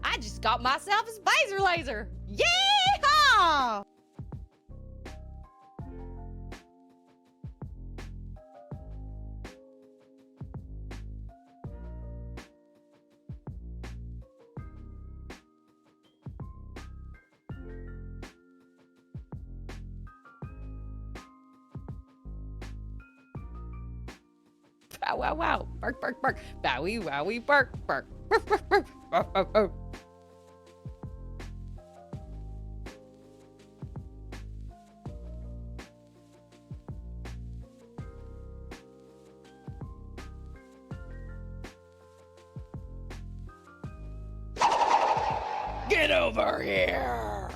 I just got myself a spicer laser. Yeehaw! Bow wow wow. Bark bark bark. Bowie wowie bark bark. Bark bark bark. Bark bark bark. Get over here!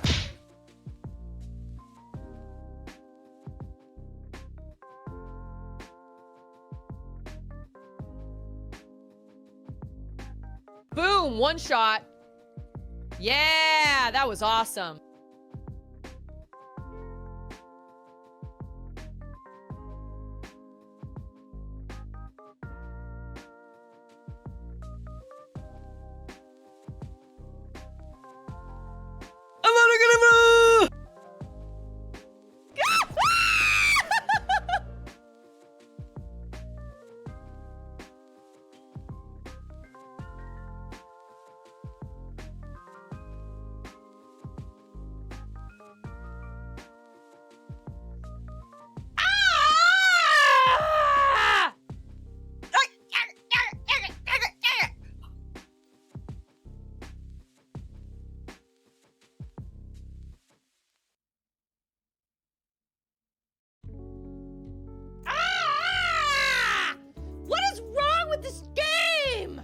Boom! One shot. Yeah, that was awesome. What is wrong with this game?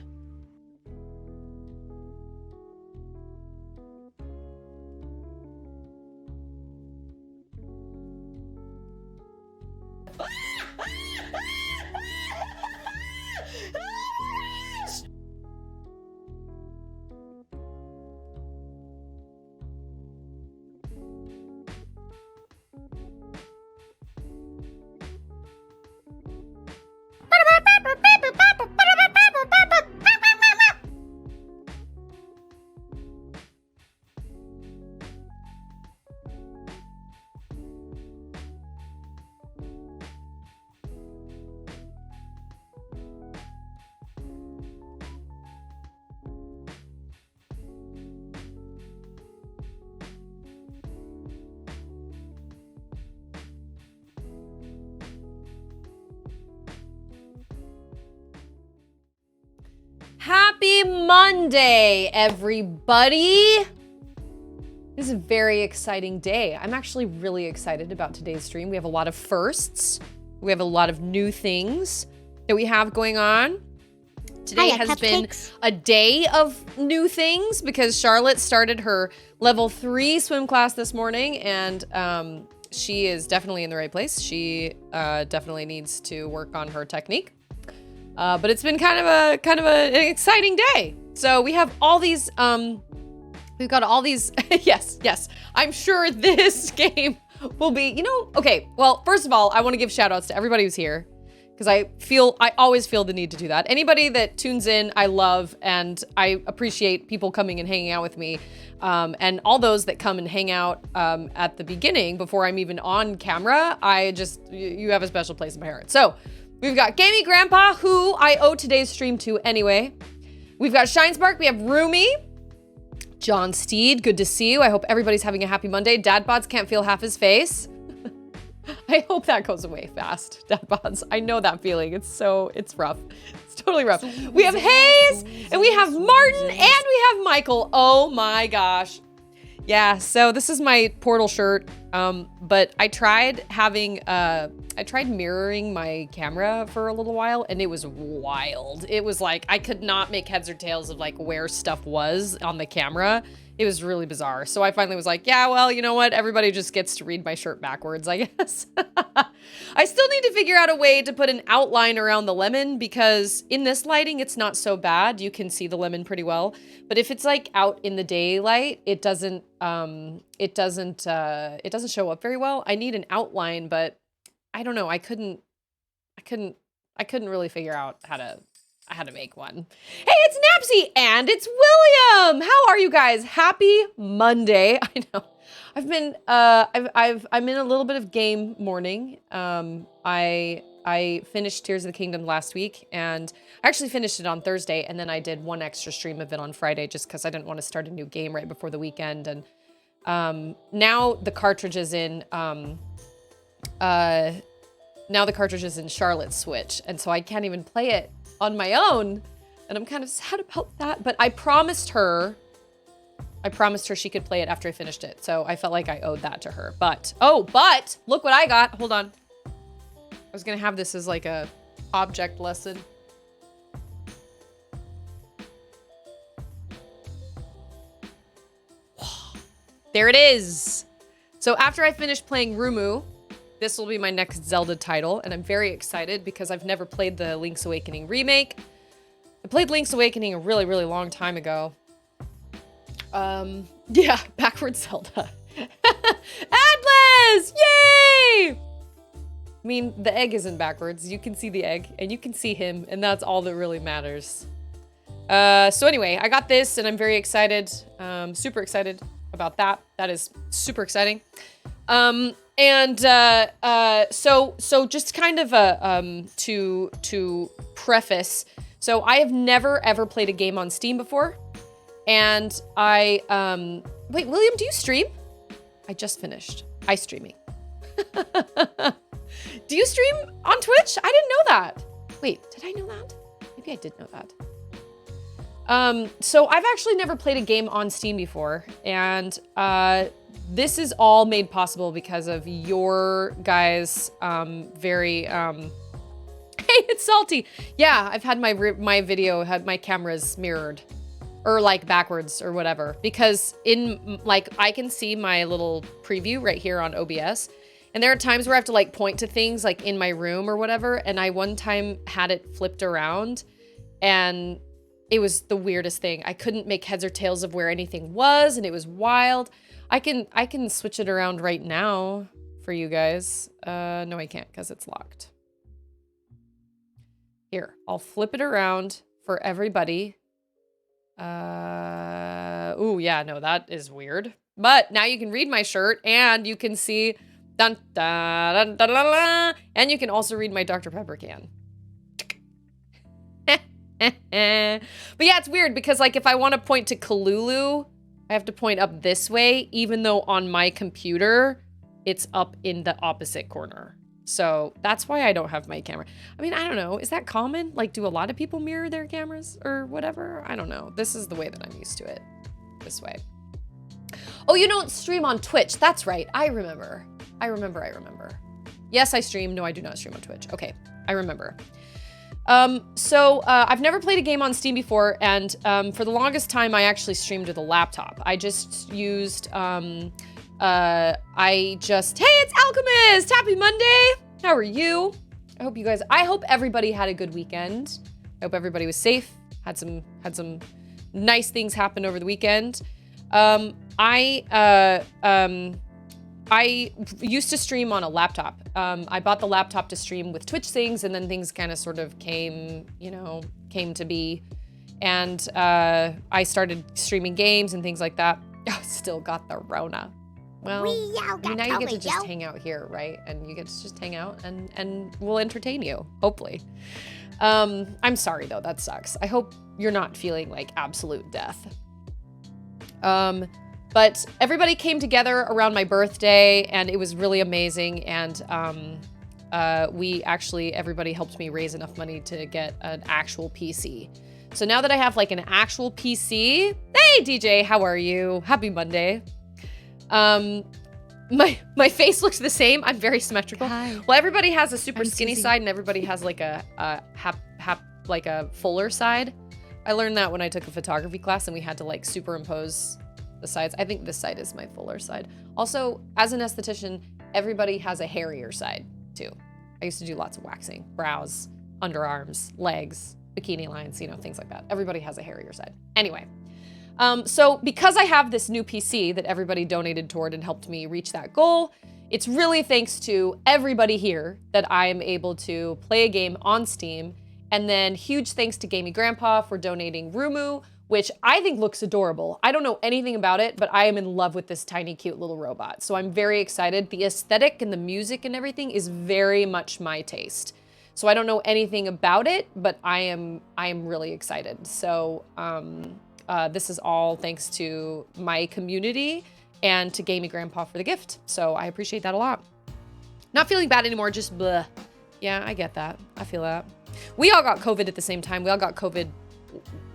Happy Monday, everybody. This is a very exciting day. I'm actually really excited about today's stream. We have a lot of firsts. We have a lot of new things that we have going on. Today has been a day of new things because Charlotte started her level 3 swim class this morning, and she is definitely in the right place. She definitely needs to work on her technique. But it's been kind of an exciting day. So we have all these, we've got all these, yes. I'm sure this game will be, okay. Well, first of all, I want to give shout outs to everybody who's here because I always feel the need to do that. Anybody that tunes in, I love, and I appreciate people coming and hanging out with me. And all those that come and hang out at the beginning before I'm even on camera, you have a special place in my heart. So, we've got Gamey Grandpa, who I owe today's stream to anyway. We've got Shinespark, we have Rumi, John Steed, good to see you. I hope everybody's having a happy Monday. Dad Bods can't feel half his face. I hope that goes away fast, Dadbods. I know that feeling. It's rough. It's totally rough. We have Hayes, and we have Martin, and we have Michael. Oh my gosh. Yeah, so this is my Portal shirt, but I tried mirroring my camera for a little while, and it was wild. It was like, I could not make heads or tails of like where stuff was on the camera. It was really bizarre. So I finally was like, yeah, well, you know what? Everybody just gets to read my shirt backwards, I guess. I still need to figure out a way to put an outline around the lemon because in this lighting, it's not so bad. You can see the lemon pretty well. But if it's like out in the daylight, it doesn't show up very well. I need an outline, but I don't know. I couldn't really figure out how to make one. Hey, it's Napsy and it's William. How are you guys? Happy Monday. I know. I've been I'm in a little bit of game morning. I finished Tears of the Kingdom last week, and I actually finished it on Thursday, and then I did one extra stream of it on Friday just because I didn't want to start a new game right before the weekend. And now the cartridge is in Charlotte's Switch, and so I can't even play it on my own, and I'm kind of sad about that. But I promised her she could play it after I finished it, so I felt like I owed that to her. But look what I got. Hold on. I was gonna have this as like a object lesson. There it is. So after I finish playing Rumu, this will be my next Zelda title, and I'm very excited because I've never played the Link's Awakening remake. I played Link's Awakening a really, really long time ago. Yeah, backwards Zelda. Atlas! Yay! I mean, the egg isn't backwards. You can see the egg, and you can see him, and that's all that really matters. So anyway, I got this, and I'm very excited. Super excited about that. That is super exciting. So just kind of to preface, so I have never ever played a game on Steam before, and wait, William, do you stream? I just finished streaming. Do you stream on Twitch? I didn't know that. Wait, did I know that? Maybe I did know that. So I've actually never played a game on Steam before, and this is all made possible because of your guys' very, hey, it's Salty. Yeah, I've had my video, had my cameras mirrored or like backwards or whatever, because in like, I can see my little preview right here on OBS. And there are times where I have to like point to things like in my room or whatever. And I one time had it flipped around and it was the weirdest thing. I couldn't make heads or tails of where anything was, and it was wild. I can switch it around right now for you guys. No, I can't because it's locked. Here, I'll flip it around for everybody. Ooh, yeah, no, that is weird. But now you can read my shirt and you can see dun, dun, dun, dun, dun, dun, and you can also read my Dr. Pepper can. But yeah, it's weird because like if I want to point to Kalulu, I have to point up this way, even though on my computer, it's up in the opposite corner. So that's why I don't have my camera. I mean, I don't know. Is that common? Like, do a lot of people mirror their cameras or whatever? I don't know. This is the way that I'm used to it. This way. Oh, you don't stream on Twitch. That's right. I remember. Yes, I stream. No, I do not stream on Twitch. Okay, I remember. I've never played a game on Steam before, and for the longest time, I actually streamed with a laptop. I just used, hey, it's Alchemist! Happy Monday! How are you? I hope everybody had a good weekend. I hope everybody was safe, had some nice things happen over the weekend. I used to stream on a laptop. I bought the laptop to stream with Twitch things, and then things kind of sort of came to be. And I started streaming games and things like that. Oh, still got the Rona. Well, now you get to just hang out here, right? And you get to just hang out and we'll entertain you, hopefully. I'm sorry though, that sucks. I hope you're not feeling like absolute death. But everybody came together around my birthday, and it was really amazing. And everybody helped me raise enough money to get an actual PC. So now that I have like an actual PC, hey DJ, how are you? Happy Monday. My face looks the same. I'm very symmetrical. Hi. Well, everybody has a super I'm skinny Susie. side, and everybody has like a fuller side. I learned that when I took a photography class, and we had to like superimpose the sides. I think this side is my fuller side. Also, as an esthetician, everybody has a hairier side too. I used to do lots of waxing, brows, underarms, legs, bikini lines, you know, things like that. Everybody has a hairier side. Anyway. So because I have this new PC that everybody donated toward and helped me reach that goal, it's really thanks to everybody here that I am able to play a game on Steam. And then huge thanks to Gamey Grandpa for donating Rumu, which I think looks adorable. I don't know anything about it, but I am in love with this tiny, cute little robot. So I'm very excited. The aesthetic and the music and everything is very much my taste. So I don't know anything about it, but I am really excited. So, this is all thanks to my community and to Gamey Grandpa for the gift. So I appreciate that a lot. Not feeling bad anymore, just bleh. Yeah, I get that. I feel that. We all got COVID at the same time. We all got COVID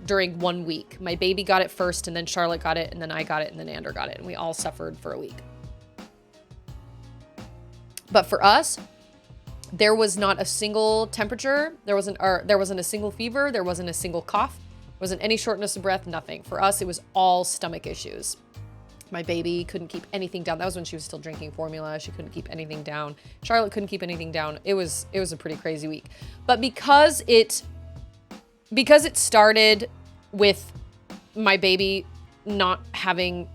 during 1 week. My baby got it first, and then Charlotte got it, and then I got it, and then Ander got it, and we all suffered for a week. But for us, there was not a single temperature. There wasn't a single fever. There wasn't a single cough. Wasn't any shortness of breath, nothing. For us, it was all stomach issues. My baby couldn't keep anything down. That was when she was still drinking formula. She couldn't keep anything down. Charlotte couldn't keep anything down. It was a pretty crazy week. But because it started with my baby not being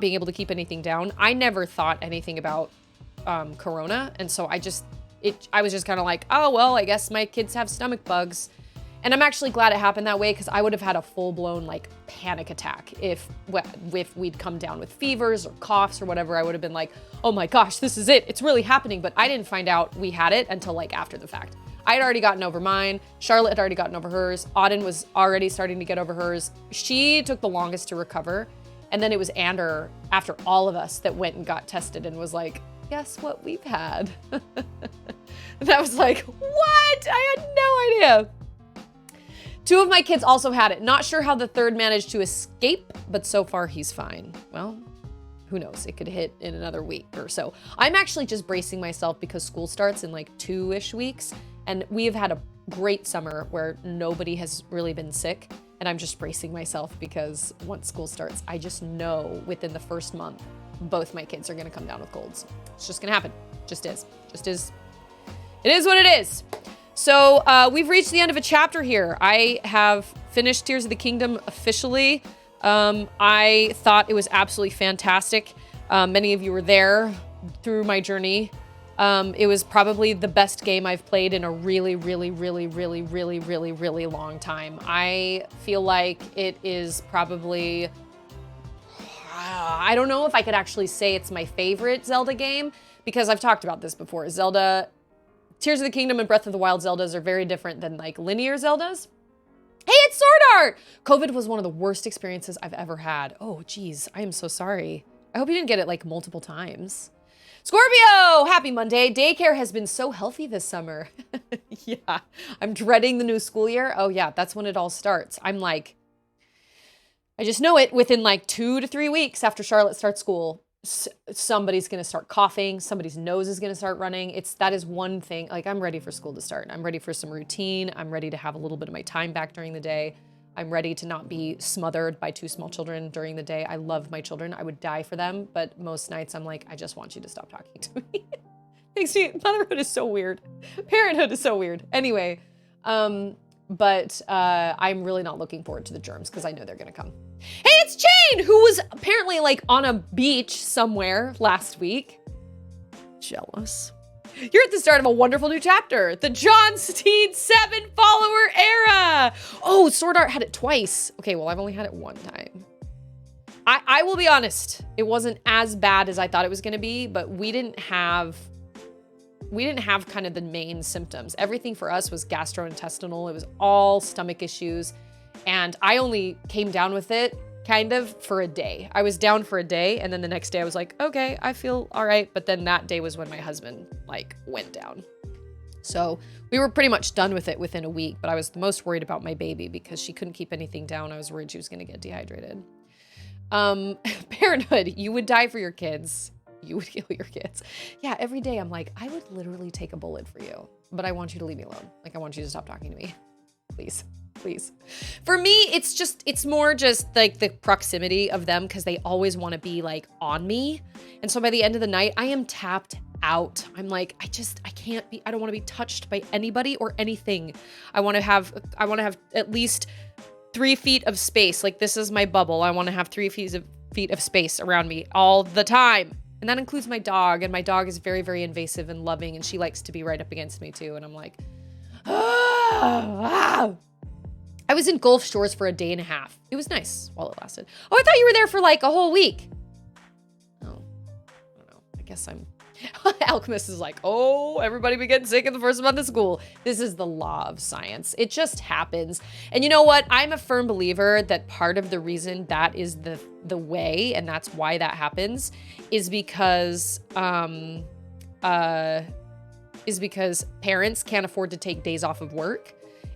able to keep anything down, I never thought anything about Corona. And so I was just kind of like, oh, well, I guess my kids have stomach bugs. And I'm actually glad it happened that way, because I would have had a full-blown like panic attack if we'd come down with fevers or coughs or whatever. I would have been like, oh my gosh, this is it. It's really happening. But I didn't find out we had it until like after the fact. I had already gotten over mine. Charlotte had already gotten over hers. Auden was already starting to get over hers. She took the longest to recover. And then it was Ander, after all of us, that went and got tested and was like, guess what we've had? And I was like, what? I had no idea. 2 of my kids also had it. Not sure how the third managed to escape, but so far he's fine. Well, who knows? It could hit in another week or so. I'm actually just bracing myself because school starts in like 2-ish weeks. And we have had a great summer where nobody has really been sick. And I'm just bracing myself because once school starts, I just know within the first month, both my kids are gonna come down with colds. It's just gonna happen. Just is. Just is. It is what it is. So we've reached the end of a chapter here. I have finished Tears of the Kingdom officially. I thought it was absolutely fantastic. Many of you were there through my journey. It was probably the best game I've played in a really, really, really, really, really, really, really long time. I feel like it is probably, I don't know if I could actually say it's my favorite Zelda game, because I've talked about this before. Tears of the Kingdom and Breath of the Wild Zeldas are very different than like linear Zeldas. Hey, it's Sword Art! COVID was one of the worst experiences I've ever had. Oh, geez, I am so sorry. I hope you didn't get it like multiple times. Scorpio, happy Monday. Daycare has been so healthy this summer. Yeah, I'm dreading the new school year. Oh yeah, that's when it all starts. I just know it within like 2 to 3 weeks after Charlotte starts school. Somebody's going to start coughing. Somebody's nose is going to start running. That is one thing. Like, I'm ready for school to start. I'm ready for some routine. I'm ready to have a little bit of my time back during the day. I'm ready to not be smothered by 2 small children during the day. I love my children. I would die for them. But most nights I'm like, I just want you to stop talking to me. Motherhood is so weird. Parenthood is so weird. Anyway, but I'm really not looking forward to the germs because I know they're going to come. Hey, it's Jane, who was apparently like on a beach somewhere last week. Jealous. You're at the start of a wonderful new chapter, the John Steed 7 follower era. Oh, Sword Art had it twice. Okay, well, I've only had it 1 time. I will be honest, it wasn't as bad as I thought it was going to be, but we didn't have kind of the main symptoms. Everything for us was gastrointestinal. It was all stomach issues. And I only came down with it kind of for a day. I was down for a day, and then the next day I was like, okay, I feel all right. But then that day was when my husband like went down. So we were pretty much done with it within a week, but I was the most worried about my baby because she couldn't keep anything down. I was worried she was going to get dehydrated. Parenthood, you would die for your kids. You would kill your kids. Yeah, every day I'm like, I would literally take a bullet for you, but I want you to leave me alone. Like, I want you to stop talking to me. Please, please. For me, it's more just like the proximity of them because they always want to be like on me. And so by the end of the night, I am tapped out. I'm like, I don't want to be touched by anybody or anything. I want to have at least 3 feet of space. Like, this is my bubble. I want to have 3 feet of space around me all the time. And that includes my dog. And my dog is very, very invasive and loving. And she likes to be right up against me too. And I'm like, I was in Gulf Shores for a day and a half. It was nice while it lasted. Oh, I thought you were there for like a whole week. Oh, I don't know. I guess I'm... Alchemist is like, oh, everybody be getting sick in the first month of school. This is the law of science. It just happens. And you know what? I'm a firm believer that part of the reason that is the way, and that's why that happens, is because parents can't afford to take days off of work.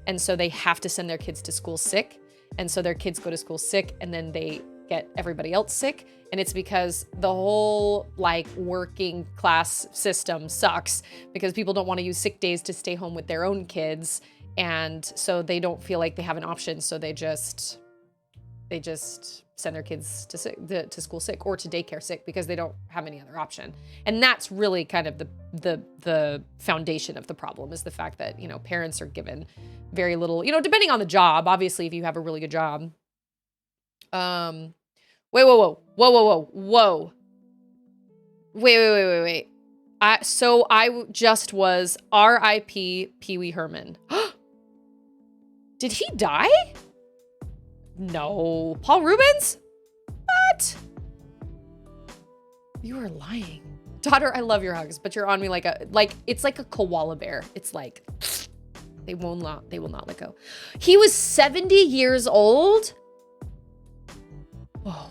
And so they have to send their kids to school sick. And so their kids go to school sick, and then they get everybody else sick. And it's because the whole like working class system sucks because people don't want to use sick days to stay home with their own kids. And so they don't feel like they have an option. So they just send their kids to school sick or to daycare sick because they don't have any other option. And that's really kind of the foundation of the problem, is the fact that, you know, parents are given very little, you know, depending on the job, obviously, if you have a really good job. Wait. I just was R.I.P. Pee Wee Herman. Did he die? No. Paul Rubens? What? You are lying. Daughter, I love your hugs, but you're on me it's like a koala bear. It's like, they will not let go. He was 70 years old? Oh.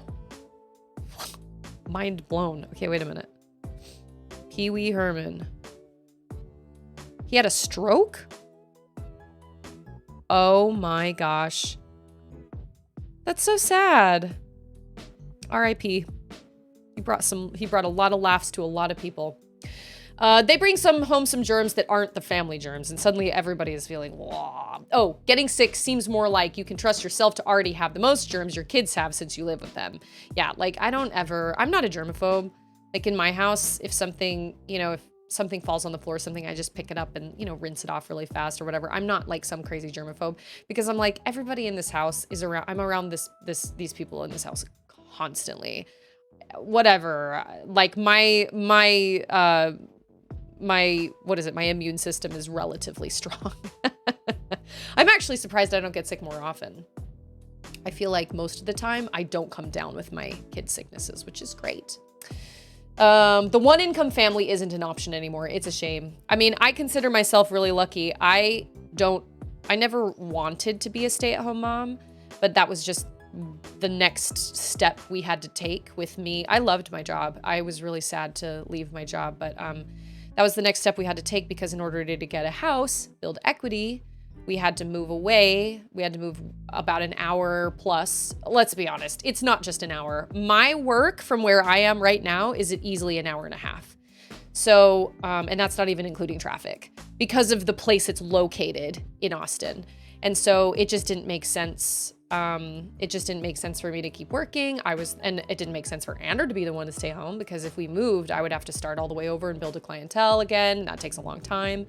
Mind blown. Okay, wait a minute. Pee Wee Herman. He had a stroke? Oh my gosh. That's so sad. R.I.P. He brought a lot of laughs to a lot of people. They bring home some germs that aren't the family germs, and suddenly everybody is feeling, wah. Oh, getting sick seems more like you can trust yourself to already have the most germs your kids have since you live with them. Yeah, like I'm not a germaphobe. Like in my house, if something falls on the floor or something, I just pick it up and, you know, rinse it off really fast or whatever. I'm not like some crazy germaphobe because I'm like, everybody in this house is around, I'm around these people in this house constantly. Whatever. Like my immune system is relatively strong. I'm actually surprised I don't get sick more often. I feel like most of the time I don't come down with my kids' sicknesses, which is great. The one income family isn't an option anymore. It's a shame. I mean, I consider myself really lucky. I never wanted to be a stay-at-home mom, but that was just the next step we had to take with me. I loved my job. I was really sad to leave my job, but that was the next step we had to take because in order to get a house, build equity, we had to move away. We had to move about an hour plus. Let's be honest, it's not just an hour. My work from where I am right now is easily an hour and a half. So, and that's not even including traffic because of the place it's located in Austin. And so it just didn't make sense. It just didn't make sense for me to keep working. And it didn't make sense for Andrew to be the one to stay home because if we moved, I would have to start all the way over and build a clientele again. That takes a long time.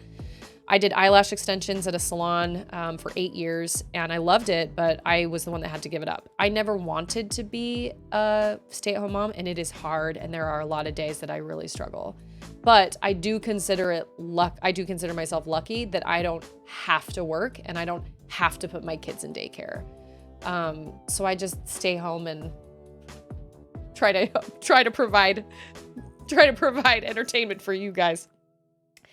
I did eyelash extensions at a salon for 8 years and I loved it, but I was the one that had to give it up. I never wanted to be a stay-at-home mom and it is hard and there are a lot of days that I really struggle. But I do consider it luck. I do consider myself lucky that I don't have to work and I don't have to put my kids in daycare. So I just stay home and try to provide entertainment for you guys.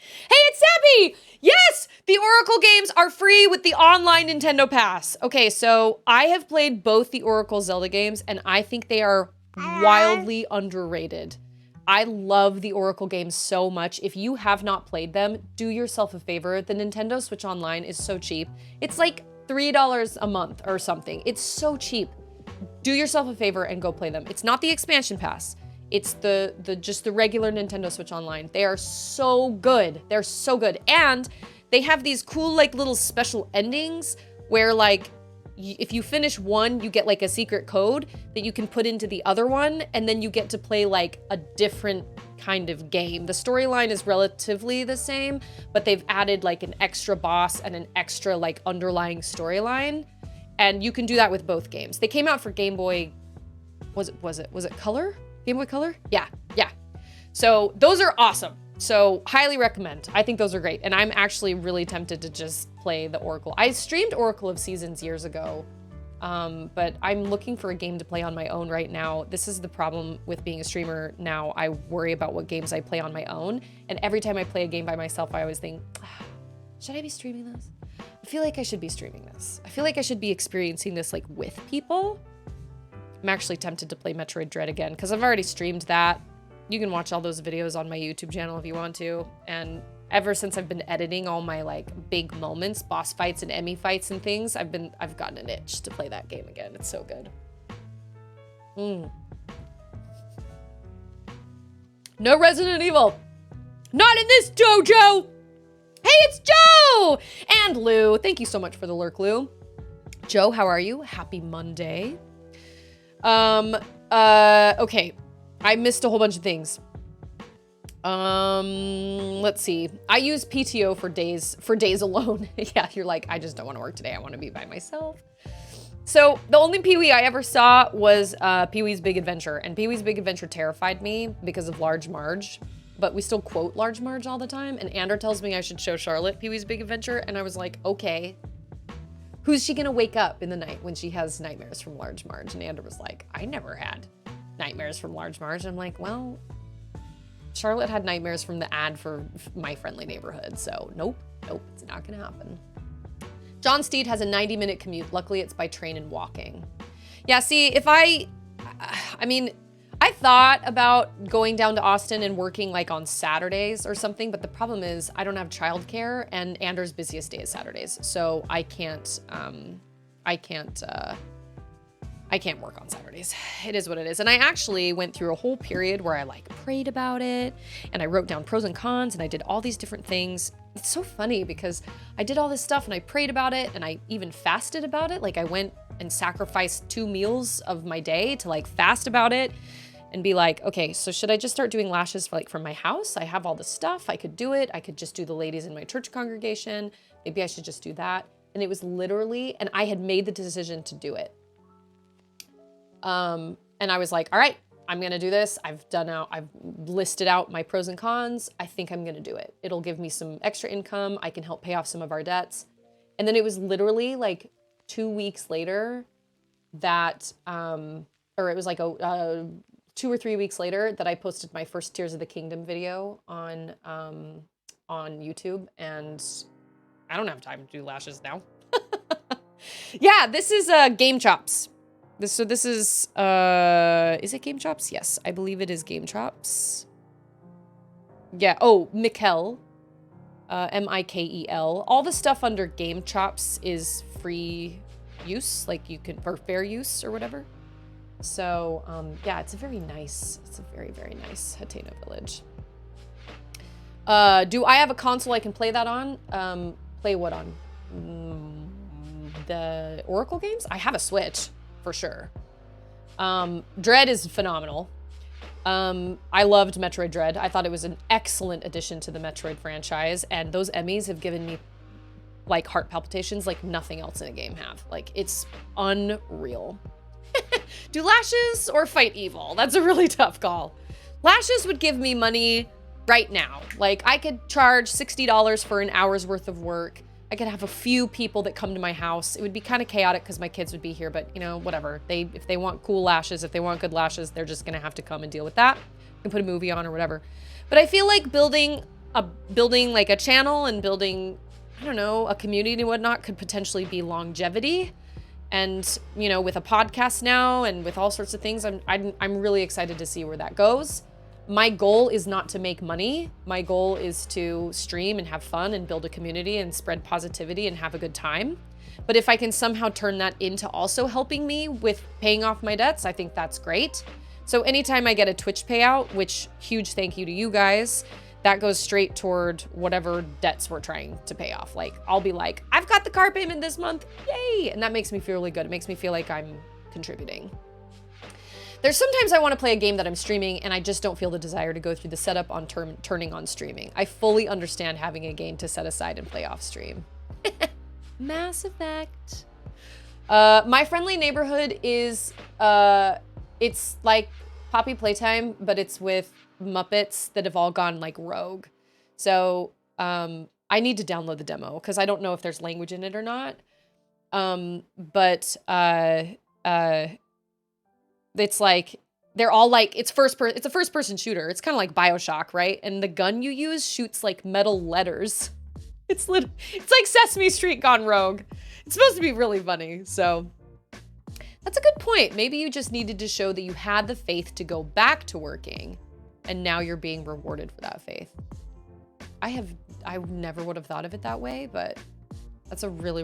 Hey, it's Sappy! Yes! The Oracle games are free with the online Nintendo Pass. Okay, so I have played both the Oracle Zelda games, and I think they are wildly underrated. I love the Oracle games so much. If you have not played them, do yourself a favor. The Nintendo Switch Online is so cheap. It's like $3 a month or something. It's so cheap. Do yourself a favor and go play them. It's not the expansion pass. It's just the regular Nintendo Switch Online. They are so good. They're so good. And they have these cool like little special endings where like if you finish one, you get like a secret code that you can put into the other one, and then you get to play like a different kind of game. The storyline is relatively the same, but they've added like an extra boss and an extra like underlying storyline. And you can do that with both games. They came out for Game Boy, was it Color? Game Boy Color? Yeah. So those are awesome. So highly recommend. I think those are great. And I'm actually really tempted to just play the Oracle. I streamed Oracle of Seasons years ago, but I'm looking for a game to play on my own right now. This is the problem with being a streamer now. I worry about what games I play on my own. And every time I play a game by myself, I always think, should I be streaming this? I feel like I should be streaming this. I feel like I should be experiencing this like with people. I'm actually tempted to play Metroid Dread again because I've already streamed that. You can watch all those videos on my YouTube channel if you want to. And ever since I've been editing all my like big moments, boss fights and Emmy fights and things, I've gotten an itch to play that game again. It's so good. No Resident Evil. Not in this dojo. Hey, it's Joe and Lou. Thank you so much for the lurk, Lou. Joe, how are you? Happy Monday. Okay. I missed a whole bunch of things. Let's see. I use PTO for days alone. Yeah, you're like, I just don't want to work today. I want to be by myself. So the only Pee-wee I ever saw was Pee-wee's Big Adventure, and Pee-wee's Big Adventure terrified me because of Large Marge, but we still quote Large Marge all the time, and Ander tells me I should show Charlotte Pee-wee's Big Adventure, and I was like, okay. Who's she gonna wake up in the night when she has nightmares from Large Marge? And Ander was like, I never had nightmares from Large Marge. I'm like, well, Charlotte had nightmares from the ad for My Friendly Neighborhood, so nope, it's not gonna happen. John Steed has a 90-minute commute. Luckily, it's by train and walking. Yeah, see, I thought about going down to Austin and working like on Saturdays or something, but the problem is I don't have childcare and Ander's busiest day is Saturdays, so I can't work on Saturdays. It is what it is. And I actually went through a whole period where I like prayed about it and I wrote down pros and cons and I did all these different things. It's so funny because I did all this stuff and I prayed about it and I even fasted about it. Like I went and sacrificed 2 meals of my day to like fast about it and be like, okay, so should I just start doing lashes for, like from my house? I have all this stuff. I could do it. I could just do the ladies in my church congregation. Maybe I should just do that. And it was literally, and I had made the decision to do it. And I was like, all right, I'm going to do this. I've listed out my pros and cons. I think I'm going to do it. It'll give me some extra income. I can help pay off some of our debts. And then it was literally like 2 weeks later that, or it was like 2 or 3 weeks later that I posted my first Tears of the Kingdom video on YouTube, and I don't have time to do lashes now. Yeah, this is Game Chops. This is it Game Chops? Yes, I believe it is Game Chops. Yeah, oh, Mikel, Mikel. All the stuff under Game Chops is free use, like you can, for fair use or whatever. So, yeah, it's a very, very nice Hatena village. Do I have a console I can play that on? Play what on? The Oracle games? I have a Switch, for sure. Dread is phenomenal. I loved Metroid Dread. I thought it was an excellent addition to the Metroid franchise, and those Emmys have given me, like, heart palpitations like nothing else in a game have. Like, it's unreal. Do lashes or fight evil? That's a really tough call. Lashes would give me money right now. Like, I could charge $60 for an hour's worth of work. I could have a few people that come to my house. It would be kind of chaotic because my kids would be here, but you know, whatever. If they want cool lashes, if they want good lashes, they're just gonna have to come and deal with that. You can put a movie on or whatever. But I feel like building like a channel and building I don't know, a community and whatnot could potentially be longevity. And, you know, with a podcast now and with all sorts of things, I'm really excited to see where that goes. My goal is not to make money. My goal is to stream and have fun and build a community and spread positivity and have a good time. But if I can somehow turn that into also helping me with paying off my debts, I think that's great. So anytime I get a Twitch payout, which huge thank you to you guys, that goes straight toward whatever debts we're trying to pay off. Like, I'll be like, I've got the car payment this month, yay! And that makes me feel really good. It makes me feel like I'm contributing. There's sometimes I want to play a game that I'm streaming and I just don't feel the desire to go through the setup on turning on streaming. I fully understand having a game to set aside and play off stream. Mass Effect. My Friendly Neighborhood is, it's like Poppy Playtime, but it's with Muppets that have all gone like rogue. So I need to download the demo because I don't know if there's language in it or not. It's like, they're all like, it's a first person shooter. It's kind of like BioShock, right? And the gun you use shoots like metal letters. It's like Sesame Street gone rogue. It's supposed to be really funny. So that's a good point. Maybe you just needed to show that you had the faith to go back to working and now you're being rewarded for that faith. I never would have thought of it that way, but that's a really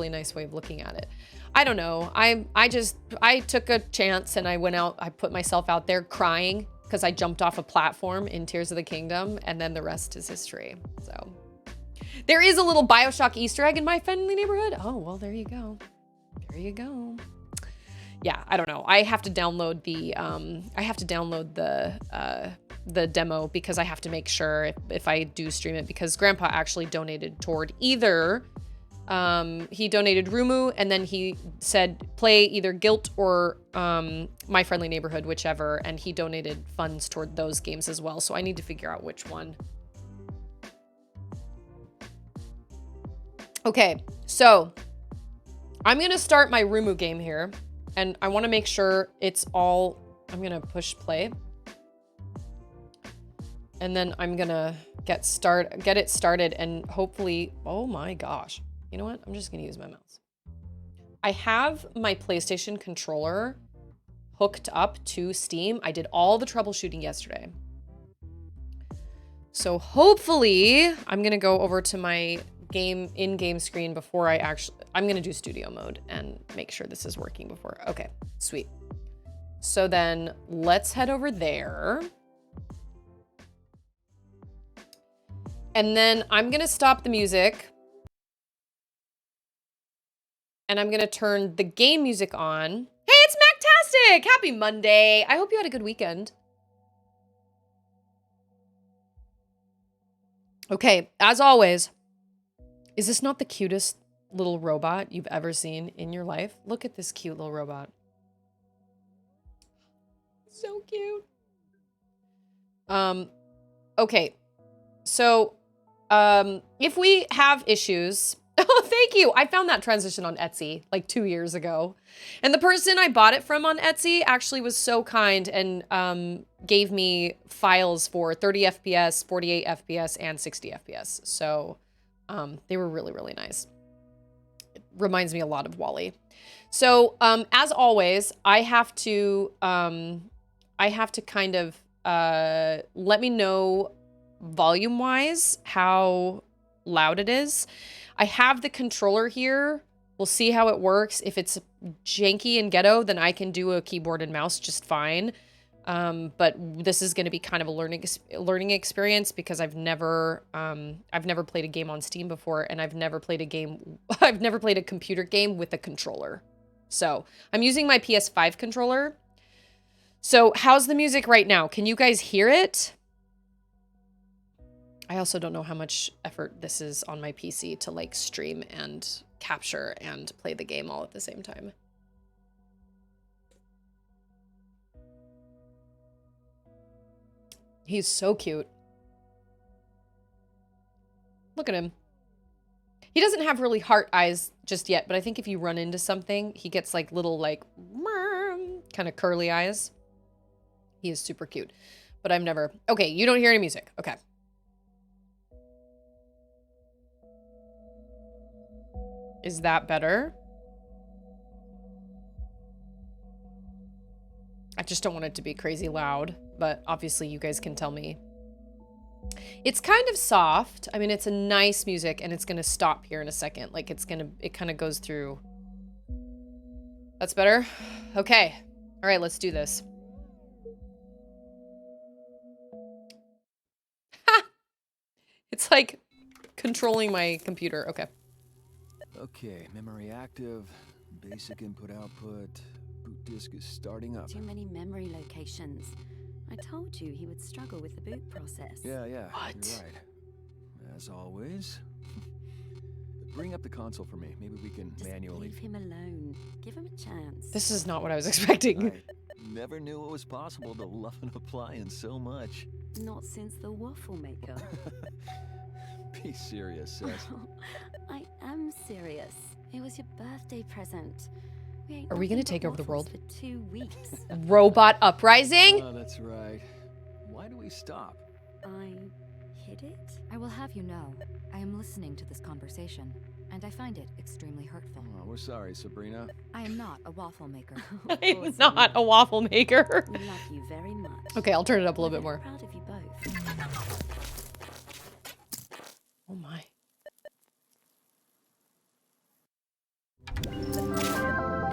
nice way of looking at it. I don't know. I took a chance and I went out, I put myself out there crying because I jumped off a platform in Tears of the Kingdom, and then the rest is history. So there is a little BioShock Easter egg in My Friendly Neighborhood. Oh, well, there you go. There you go. Yeah, I don't know. I have to download the demo because I have to make sure if I do stream it, because Grandpa actually donated toward either, he donated Rumu, and then he said play either Guilt or My Friendly Neighborhood, whichever, and he donated funds toward those games as well. So I need to figure out which one. Okay, so I'm gonna start my Rumu game here, and I want to make sure it's all, I'm gonna push play. And then I'm gonna get it started, and hopefully, oh my gosh. You know what? I'm just gonna use my mouse. I have my PlayStation controller hooked up to Steam. I did all the troubleshooting yesterday. So hopefully, I'm gonna go over to my in-game screen before I'm gonna do studio mode and make sure this is working before. Okay, sweet. So then let's head over there. And then I'm gonna stop the music. And I'm gonna turn the game music on. Hey, it's Mactastic! Happy Monday! I hope you had a good weekend. Okay, as always, is this not the cutest little robot you've ever seen in your life? Look at this cute little robot. So cute. Okay, so if we have issues, oh, thank you. I found that transition on Etsy like 2 years ago. And the person I bought it from on Etsy actually was so kind and gave me files for 30 FPS, 48 FPS, and 60 FPS. So they were really, really nice. It reminds me a lot of Wally. So as always, I have to kind of let me know volume-wise how loud it is. I have the controller here. We'll see how it works. If it's janky and ghetto, then I can do a keyboard and mouse just fine. But this is going to be kind of a learning experience because I've never played a game on Steam before, and I've never played a computer game with a controller. So I'm using my PS5 controller. So how's the music right now? Can you guys hear it? I also don't know how much effort this is on my PC to like stream and capture and play the game all at the same time. He's so cute. Look at him. He doesn't have really heart eyes just yet, but I think if you run into something, he gets like little like kind of curly eyes. He is super cute, but I've never... Okay, you don't hear any music. Okay. Is that better? I just don't want it to be crazy loud, but obviously you guys can tell me. It's kind of soft. I mean, it's a nice music, and it's gonna stop here in a second. Like, it kind of goes through. That's better? Okay. All right, let's do this. Ha! It's like controlling my computer. Okay. Okay, memory active, basic input output, boot disk is starting up. Too many memory locations. I told you he would struggle with the boot process. Yeah, What? you're right. As always. Bring up the console for me. Maybe we can Just manually... leave him alone. Give him a chance. This is not what I was expecting. I never knew it was possible to love an appliance so much. Not since the waffle maker. Be serious, Sis. I am serious. It was your birthday present. Are we gonna take over the world? For 2 weeks. Robot uprising? Oh, that's right. Why do we stop? I hid it? I will have you know, I am listening to this conversation, and I find it extremely hurtful. Oh, we're sorry, Sabrina. I am not a waffle maker. I'm not a waffle maker. We love you very much. Okay, I'll turn it up a little bit We're more. proud of you both. Oh my.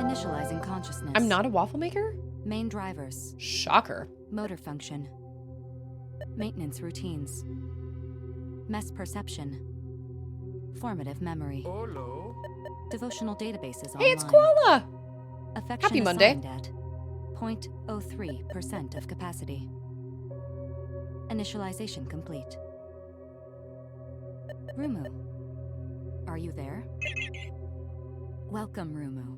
Initializing consciousness. I'm not a waffle maker? Main drivers. Shocker. Motor function. Maintenance routines. Mess perception. Formative memory. Devotional databases online. Hey, it's Koala! Affection Happy Monday. assigned at 0.03% of capacity. Initialization complete. Rumu. Are you there? Welcome, Rumu.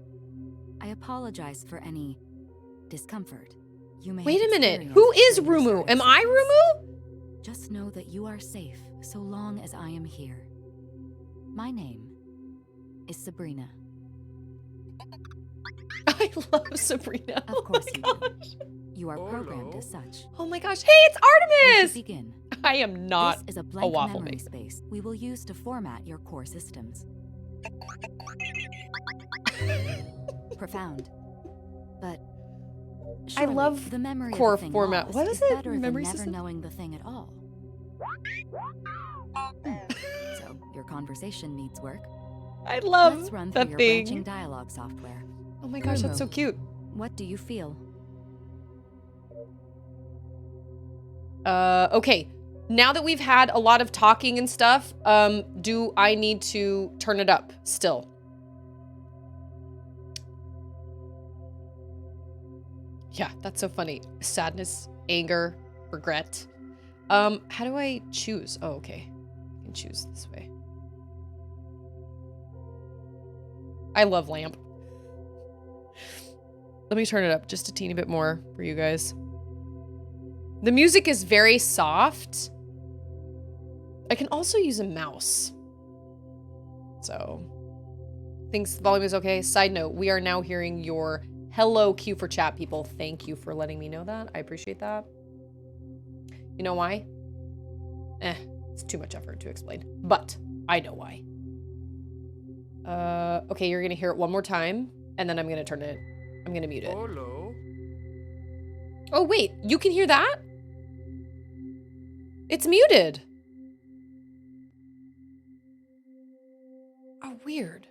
I apologize for any discomfort you may Wait have a minute. experienced Who is during this Rumu? Am I experience. Rumu? Just know that you are safe so long as I am here. My name is Sabrina. I love Sabrina. Of course oh you my do. gosh. You are programmed as such. Oh my gosh. Hey, it's We Artemis! should begin. I am not This is a blank waffle memory maker. space we will use to format your core systems. Profound. But surely love the memory core of the thing format. lost What is is it? better Memory than never system? knowing the thing at all. So your conversation needs work. I love Let's run through that your branching thing. dialogue software. Oh my gosh, that's so Rumu. cute. What do you feel? Okay. Now that we've had a lot of talking and stuff, do I need to turn it up still? Yeah, that's so funny. Sadness, anger, regret. How do I choose? Oh, okay. I can choose this way. I love lamp. Let me turn it up just a teeny bit more for you guys. The music is very soft. I can also use a mouse. So, thinks the volume is okay. Side note, we are now hearing your hello cue for chat, people. Thank you for letting me know that. I appreciate that. You know why? It's too much effort to explain, but I know why. Okay, you're gonna hear it one more time, and then I'm gonna mute it. Hello. Oh, wait, you can hear that? It's muted. Oh, weird.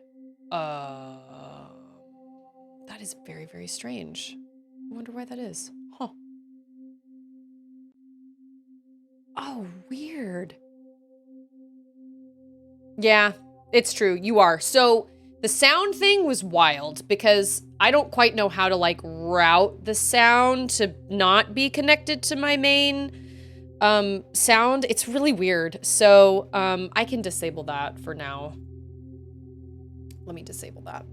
That is very, very strange. I wonder why that is. Huh. Oh, weird. Yeah, it's true. You are. So the sound thing was wild because I don't quite know how to like route the sound to not be connected to my main sound. It's really weird. So I can disable that for now. Let me disable that.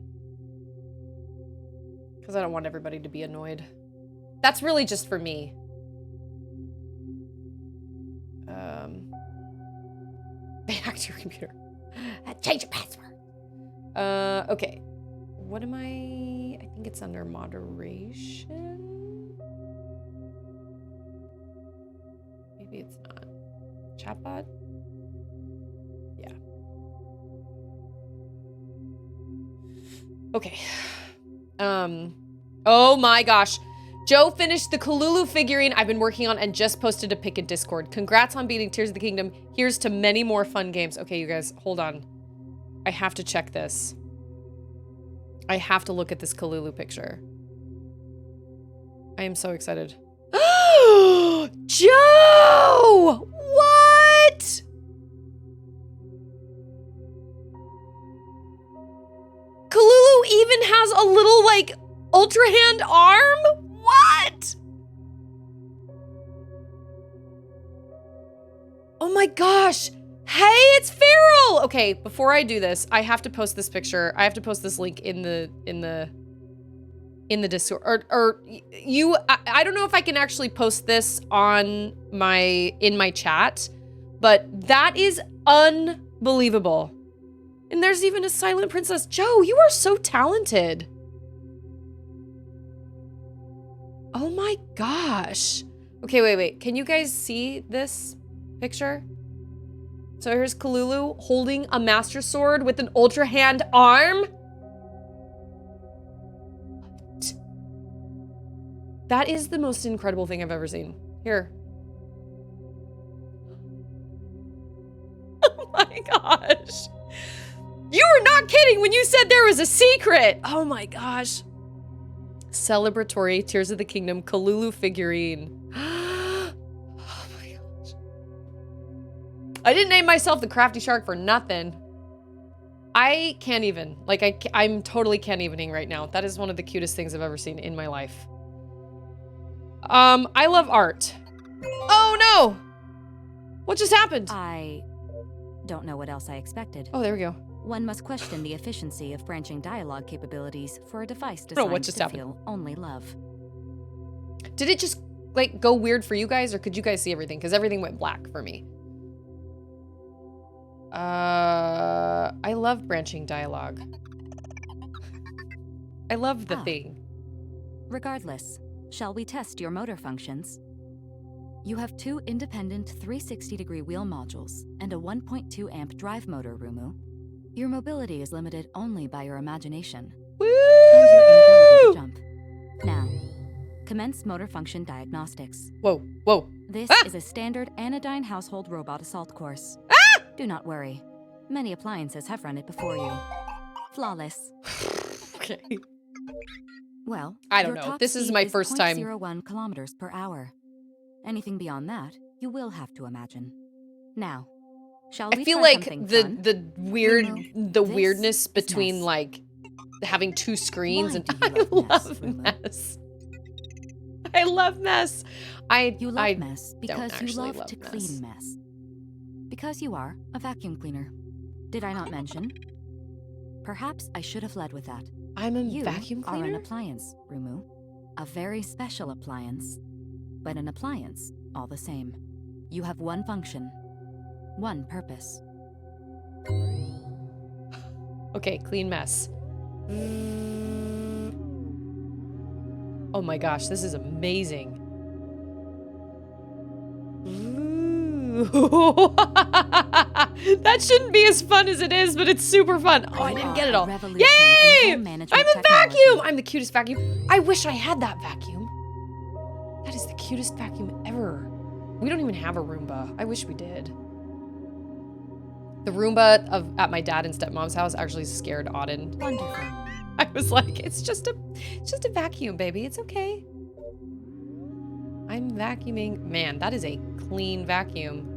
Because I don't want everybody to be annoyed. That's really just for me. Hack to your computer. Change your password. Okay. What am I think it's under moderation. Maybe it's not. Chatbot? Yeah. Okay. Oh my gosh. Joe finished the Kalulu figurine I've been working on and just posted a pic in Discord. Congrats on beating Tears of the Kingdom. Here's to many more fun games. Okay, you guys, hold on. I have to check this. I have to look at this Kalulu picture. I am so excited. Joe! What? Kalulu even has a little, like, Ultra Hand arm? What? Oh my gosh. Hey, it's Feral! Okay, before I do this, I have to post this picture. I have to post this link in the Discord. Or you, I don't know if I can actually post this on in my chat, but that is unbelievable. And there's even a silent princess. Joe, you are so talented. Oh my gosh. Okay, wait. Can you guys see this picture? So here's Kalulu holding a master sword with an ultra hand arm. What? That is the most incredible thing I've ever seen. Here. Oh my gosh. You were not kidding when you said there was a secret. Oh my gosh. Celebratory Tears of the Kingdom Kalulu figurine. Oh my gosh. I didn't name myself the Crafty Shark for nothing. I can't even. Like, I'm totally can't evening right now. That is one of the cutest things I've ever seen in my life. I love art. Oh no! What just happened? I don't know what else I expected. Oh, there we go. One must question the efficiency of branching dialogue capabilities for a device I don't know designed what just to happened. feel only love. Did it just, like, go weird for you guys, or could you guys see everything? Because everything went black for me. I love branching dialogue. I love the thing. Regardless, shall we test your motor functions? You have 2 independent 360-degree wheel modules and a 1.2 amp drive motor, Rumu. Your mobility is limited only by your imagination. Woo! And your inability to jump. Now, commence motor function diagnostics. Whoa, whoa. This is a standard anodyne household robot assault course. Do not worry. Many appliances have run it before you. Flawless. Okay. Well, I don't your know. top This is speed my first time. 0.01 kilometers per hour. Anything beyond that, you will have to imagine. Now, shall we I feel try like something the fun? the weird Rumu, the this weirdness is between mess. like having 2 screens Why and do I you love mess, love Rumu? mess. I love mess. You love mess because you actually love love to mess. clean mess. Because you are a vacuum cleaner. Did I not mention? Perhaps I should have led with that. I'm a You vacuum are an cleaner? appliance, Rumu. A very special appliance. But an appliance, all the same. You have one function. One purpose. Okay, clean mess. Oh my gosh, this is amazing. That shouldn't be as fun as it is, but it's super fun. Oh, I didn't get it all. Yay! I'm a vacuum! I'm the cutest vacuum. I wish I had that vacuum. That is the cutest vacuum ever. We don't even have a Roomba. I wish we did. The Roomba at my dad and stepmom's house actually scared Auden. Wonderful. I was like, it's just a vacuum, baby. It's okay. I'm vacuuming. Man, that is a clean vacuum.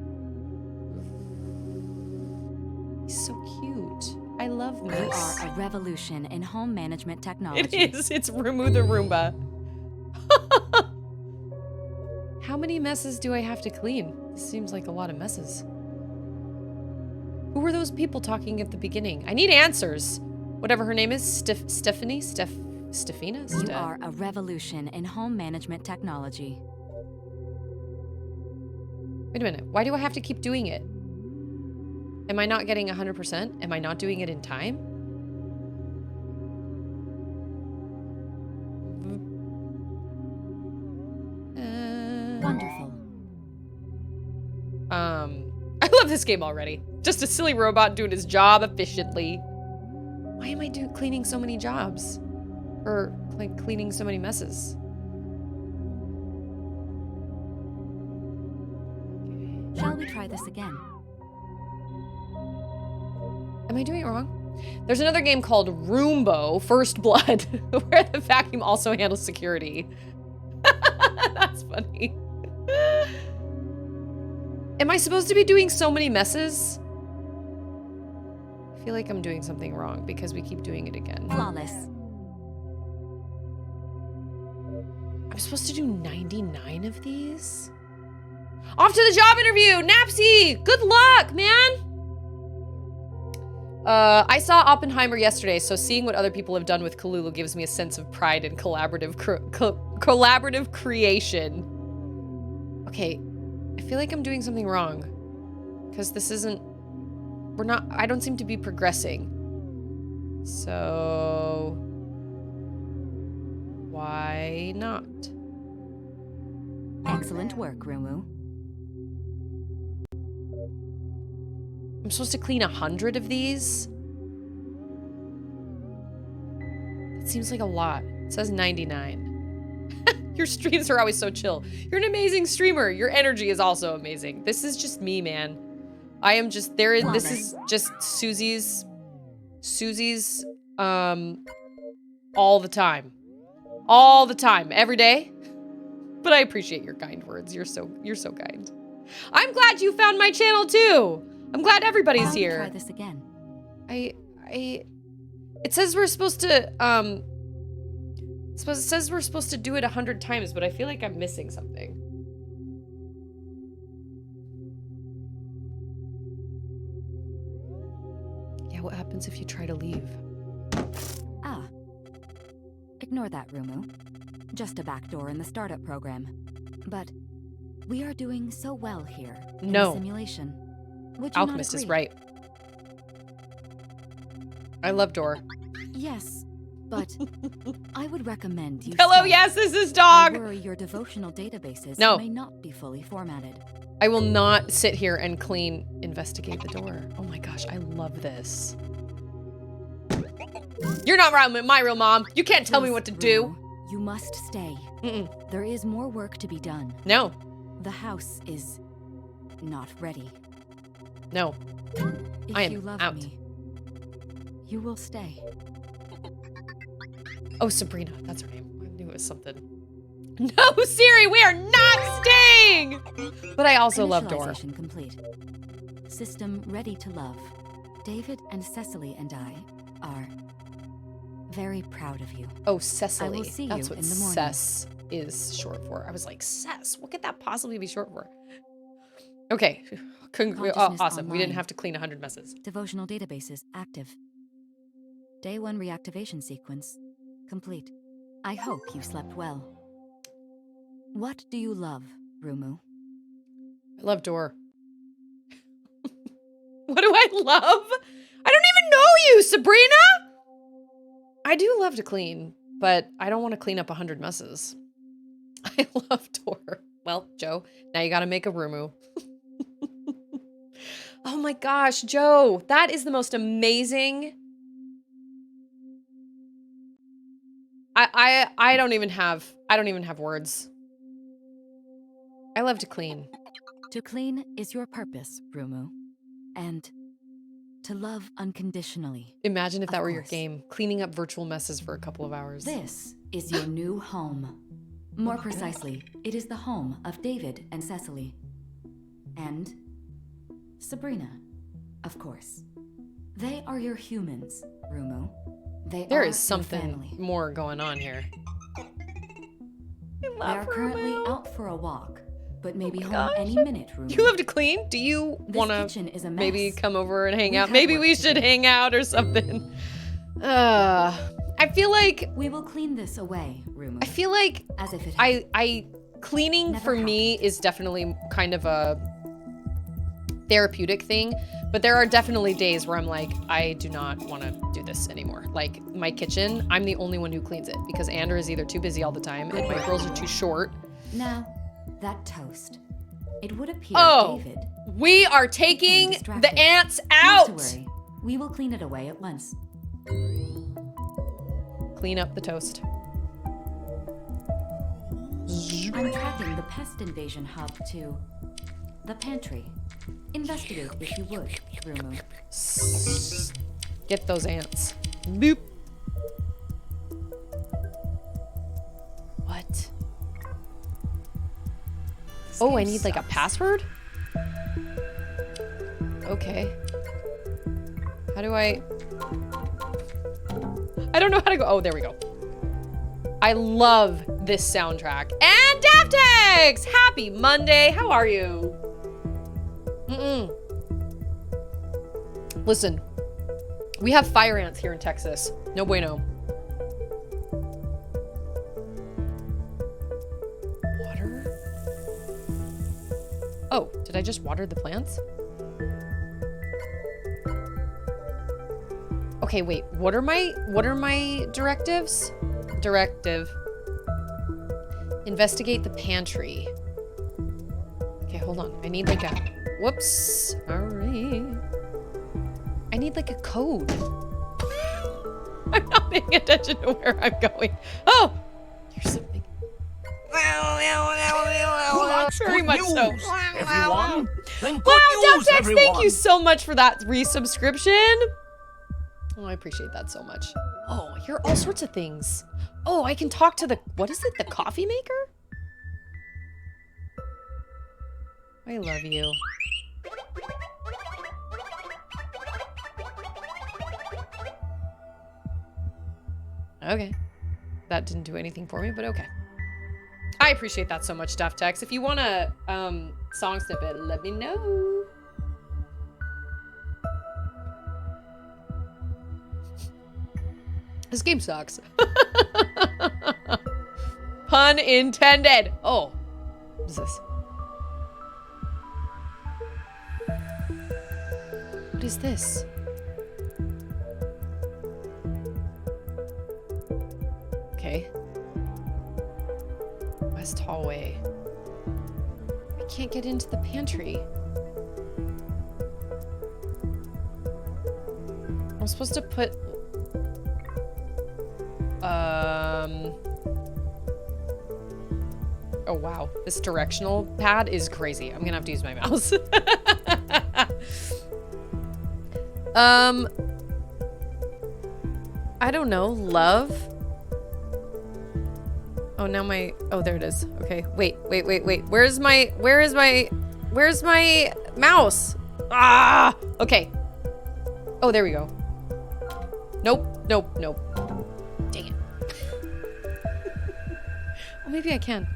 He's so cute. I love You mess. are a revolution in home management technology. It is. It's Rumu the Roomba. How many messes do I have to clean? This seems like a lot of messes. Who were those people talking at the beginning? I need answers. Whatever her name is, Stephanie? Stefina? You are a revolution in home management technology. Wait a minute. Why do I have to keep doing it? Am I not getting 100%? Am I not doing it in time? Wonderful. I love this game already. Just a silly robot doing his job efficiently. Why am I cleaning so many jobs? Or like cleaning so many messes? Shall we try this again? Am I doing it wrong? There's another game called Rumu, First Blood, where the vacuum also handles security. That's funny. Am I supposed to be doing so many messes? I feel like I'm doing something wrong because we keep doing it again. Flawless. I'm supposed to do 99 of these? Off to the job interview! Napsy! Good luck, man! I saw Oppenheimer yesterday, so seeing what other people have done with Kalulu gives me a sense of pride and collaborative creation. Okay, I feel like I'm doing something wrong. Because this isn't... I don't seem to be progressing. So... why not? Excellent work, Rumu. I'm supposed to clean 100 of these? That seems like a lot. It says 99. Your streams are always so chill. You're an amazing streamer. Your energy is also amazing. This is just me, man. I am just there. This is just Susie's all the time. All the time. Every day. But I appreciate your kind words. You're so kind. I'm glad you found my channel too. I'm glad everybody's here. Try this again. It says we're supposed to it says we're supposed to do it 100 times, but I feel like I'm missing something. Yeah, what happens if you try to leave? Ah. Ignore that, Rumu. Just a backdoor in the startup program. But we are doing so well here in the simulation. Would you Alchemist not is agree? right. I love Door. Yes, but I would recommend you Hello, stay. yes, this is I Dog. worry your devotional databases No. may not be fully formatted. I will not sit here and investigate the door. Oh my gosh, I love this. You're not my real mom. You can't tell me Please, what to do. Rumu, you must stay. Mm-mm. There is more work to be done. No, The house is not ready. no. If I am you love out. me, you will stay. Oh, Sabrina, that's her name. I knew it was something. No, Siri, we are not staying! But I also love Door. Initialization complete. System ready to love. David and Cecily and I are very proud of you. Oh, Cecily. I will see That's you what in the morning. Cess is short for. I was like, Cess? What could that possibly be short for? Okay. Consciousness Awesome. We didn't online. have to clean 100 messes. Devotional databases active. Day 1 reactivation sequence complete. I hope you slept well. What do you love, Rumu? I love Door. What do I love? I don't even know you, Sabrina! I do love to clean, but I don't want to clean up 100 messes. I love Door. Well, Joe, now you gotta make a Rumu. Oh my gosh, Joe, that is the most amazing. I don't even have words. I love to clean. To clean is your purpose, Rumu. And to love unconditionally. Imagine if that Of were your course. game, cleaning up virtual messes for a couple of hours. This is your new home. More precisely, it is the home of David and Cecily. And Sabrina, of course. They are your humans, Rumu. They There are is your something family. more going on here. They are currently out for a walk, but may be home gosh. any minute, Rumu. You love to clean? Do you This want to kitchen is a mess. maybe come over and hang We out? have Maybe work we to should do. hang out or something. I feel like We will clean this away, Rumu. as as if it I cleaning Never for me is definitely kind of a therapeutic thing, but there are definitely days where I'm like, I do not want to do this anymore. Like my kitchen, I'm the only one who cleans it because Andrew is either too busy all the time and my girls are too short. Now, that toast. It would appear Oh, David. we are taking distracted. the ants Not out. to worry. We will clean it away at once. Clean up the toast. I'm tracking the pest invasion hub to the pantry. Investigate if you would, Rumu. Get those ants. Boop. What? Oh, I need like a password? Okay. How do I don't know how to go. Oh, there we go. I love this soundtrack. And Daftex! Happy Monday. How are you? Listen, we have fire ants here in Texas. No bueno. Water? Oh, did I just water the plants? Okay, wait. What are my directives? Directive. Investigate the pantry. Okay, hold on. I need like a... Whoops. Sorry. I need like a code. I'm not paying attention to where I'm going. Oh! Here's something. Very much so. Everyone. Then good Wow, news, Dubtex, everyone. thank you so much for that resubscription. Oh, I appreciate that so much. Oh, I hear all sorts of things. Oh, I can talk to the, what is it, the coffee maker? I love you. Okay. That didn't do anything for me, but okay. I appreciate that so much, Duftex. If you want a song snippet, let me know. This game sucks. Pun intended. Oh, what is this? What is this? Okay. West hallway. I can't get into the pantry. I'm supposed to put... Oh, wow. This directional pad is crazy. I'm gonna have to use my mouse. I don't know. Love? Oh, now my... Oh, there it is. Okay. Wait. Where's my mouse? Ah! Okay. Oh, there we go. Nope. Dang it. Oh, maybe I can.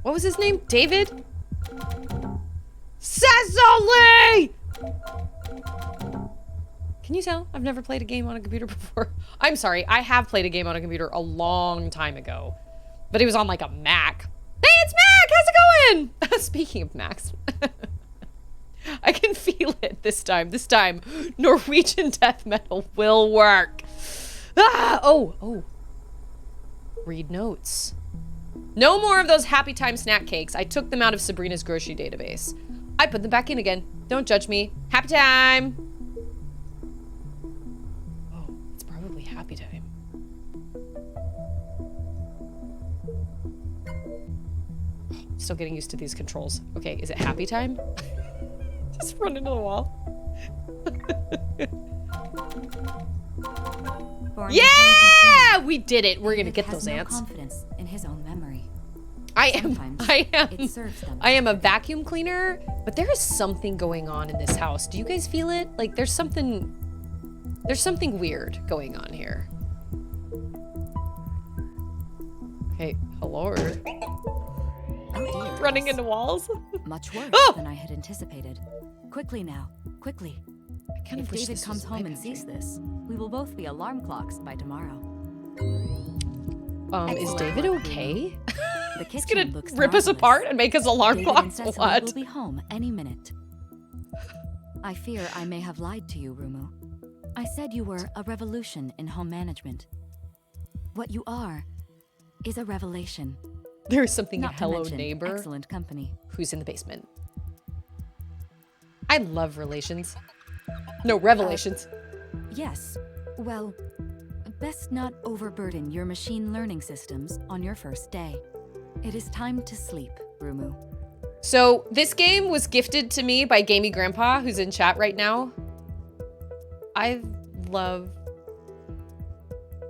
What was his name? David? Cecily! Can you tell? I've never played a game on a computer before. I'm sorry, I have played a game on a computer a long time ago. But it was on like a Mac. Hey, it's Mac! How's it going? Speaking of Macs. I can feel it this time. This time, Norwegian death metal will work. Ah! Oh. Read notes. No more of those happy time snack cakes. I took them out of Sabrina's grocery database. I put them back in again. Don't judge me. Happy time. Oh, it's probably happy time. Still getting used to these controls. Okay, is it happy time? Just run into the wall. Yeah! We did it. We're gonna get those ants. Confidence in his own memory. I It serves them. am a vacuum cleaner, but there is something going on in this house. Do you guys feel it? Like there's something weird going on here. Okay, hello. Oh dear. Running into walls. Much worse Oh! than I had anticipated. Quickly now, quickly. I kind of If wish David this comes was my home and pantry. sees this, we will both be alarm clocks by tomorrow. Is Excellent David work, okay? The He's kitchen gonna looks rip us marvelous. apart and make us alarm David clocks. and Cecily What? will be home any minute. I fear I may have lied to you, Rumu. I said you were a revolution in home management. What you are is a revelation. There is something Not to hello mention neighbor excellent company. who's in the basement. I love relations. No, revelations. Yes. Well, best not overburden your machine learning systems on your first day. It is time to sleep, Rumu. So this game was gifted to me by Gamey Grandpa, who's in chat right now. I love...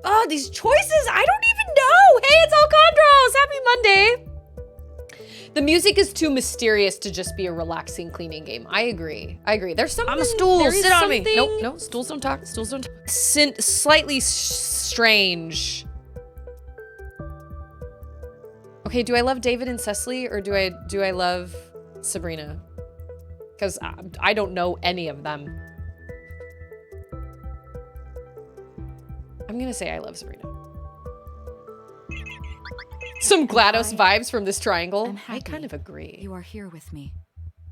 Oh, these choices! I don't even know! Hey, it's Alcondros! Happy Monday! The music is too mysterious to just be a relaxing cleaning game. I agree. I agree. There's something... I'm a stool. there is Sit on me. something- Nope. No, stools don't talk. Stools don't talk. Slightly strange. Okay, do I love David and Cecily or do I love Sabrina? Because I don't know any of them. I'm gonna say I love Sabrina. Some GLaDOS vibes from this triangle. I'm I happy kind of agree. You are here with me.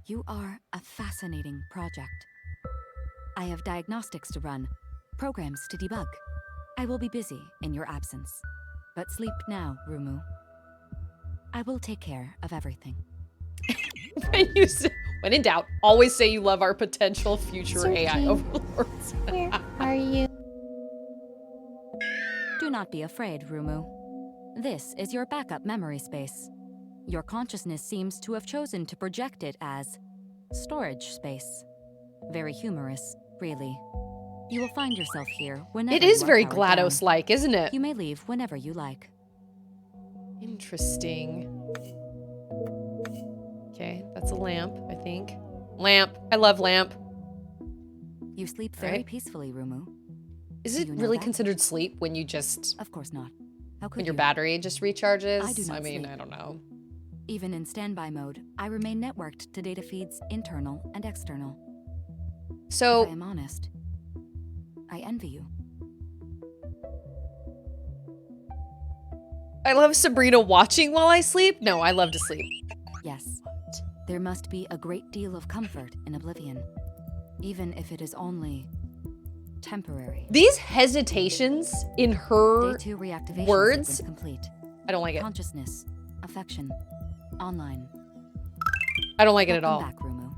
You are a fascinating project. I have diagnostics to run, programs to debug. I will be busy in your absence. But sleep now, Rumu. I will take care of everything. When in doubt, always say you love our potential future AI overlords. Where are you? Do not be afraid, Rumu. This is your backup memory space. Your consciousness seems to have chosen to project it as storage space. Very humorous, really. You will find yourself here whenever It is you are very powered down. GLaDOS-like, isn't it? You may leave whenever you like. Interesting. Okay, that's a lamp, I think. Lamp. I love lamp. You sleep very Right. peacefully, Rumu. Is Do it you know really that? considered sleep when you just... Of course not. How could when your you? battery just recharges? I do not mean, sleep. I don't know. Even in standby mode, I remain networked to data feeds internal and external. If So, I am honest, I envy you. I love Sabrina watching while I sleep. No, I love to sleep. Yes, there must be a great deal of comfort in oblivion, even if it is only temporary. These hesitations in her... Day 2 reactivation words? sequence complete. I don't like it. Consciousness, affection, online. I don't like it at Welcome all. back, Rumu.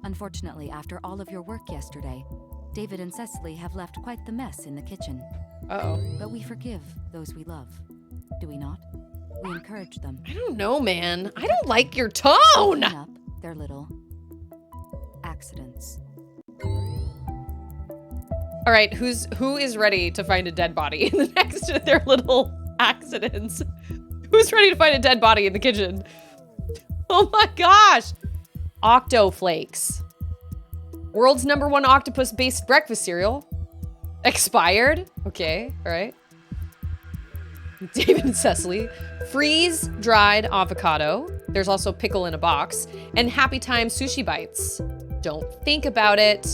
Unfortunately, after all of your work yesterday, David and Cecily have left quite the mess in the kitchen. Uh-oh. But we forgive those we love, do we not? We encourage them. I don't know, man. I don't like your tone! Clean up their little accidents. All right, who is ready to find a dead body in the next to their little accidents? Who's ready to find a dead body in the kitchen? Oh my gosh! Octo Flakes. World's #1 octopus-based breakfast cereal. Expired. Okay, all right. David and Cecily. Freeze-dried avocado. There's also pickle in a box. And Happy Time sushi bites. Don't think about it.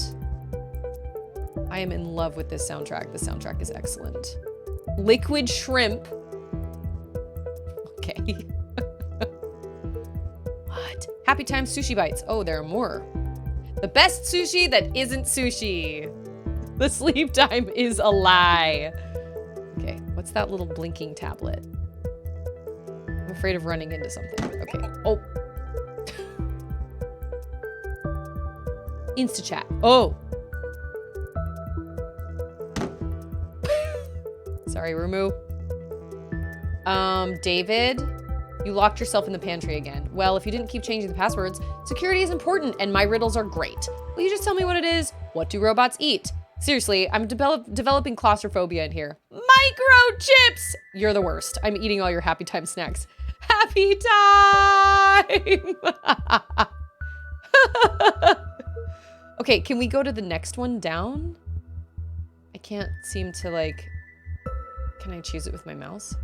I am in love with this soundtrack. The soundtrack is excellent. Liquid shrimp. Okay. What? Happy Time sushi bites. Oh, there are more. The best sushi that isn't sushi. The sleep time is a lie. Okay, what's that little blinking tablet? I'm afraid of running into something. Okay. Oh. Instachat. Oh. Sorry, Rumu. David, you locked yourself in the pantry again. Well, if you didn't keep changing the passwords, security is important and my riddles are great. Will you just tell me what it is? What do robots eat? Seriously, I'm developing claustrophobia in here. Microchips! You're the worst. I'm eating all your Happy Time snacks. Happy Time! Okay, can we go to the next one down? I can't seem to like... Can I choose it with my mouse?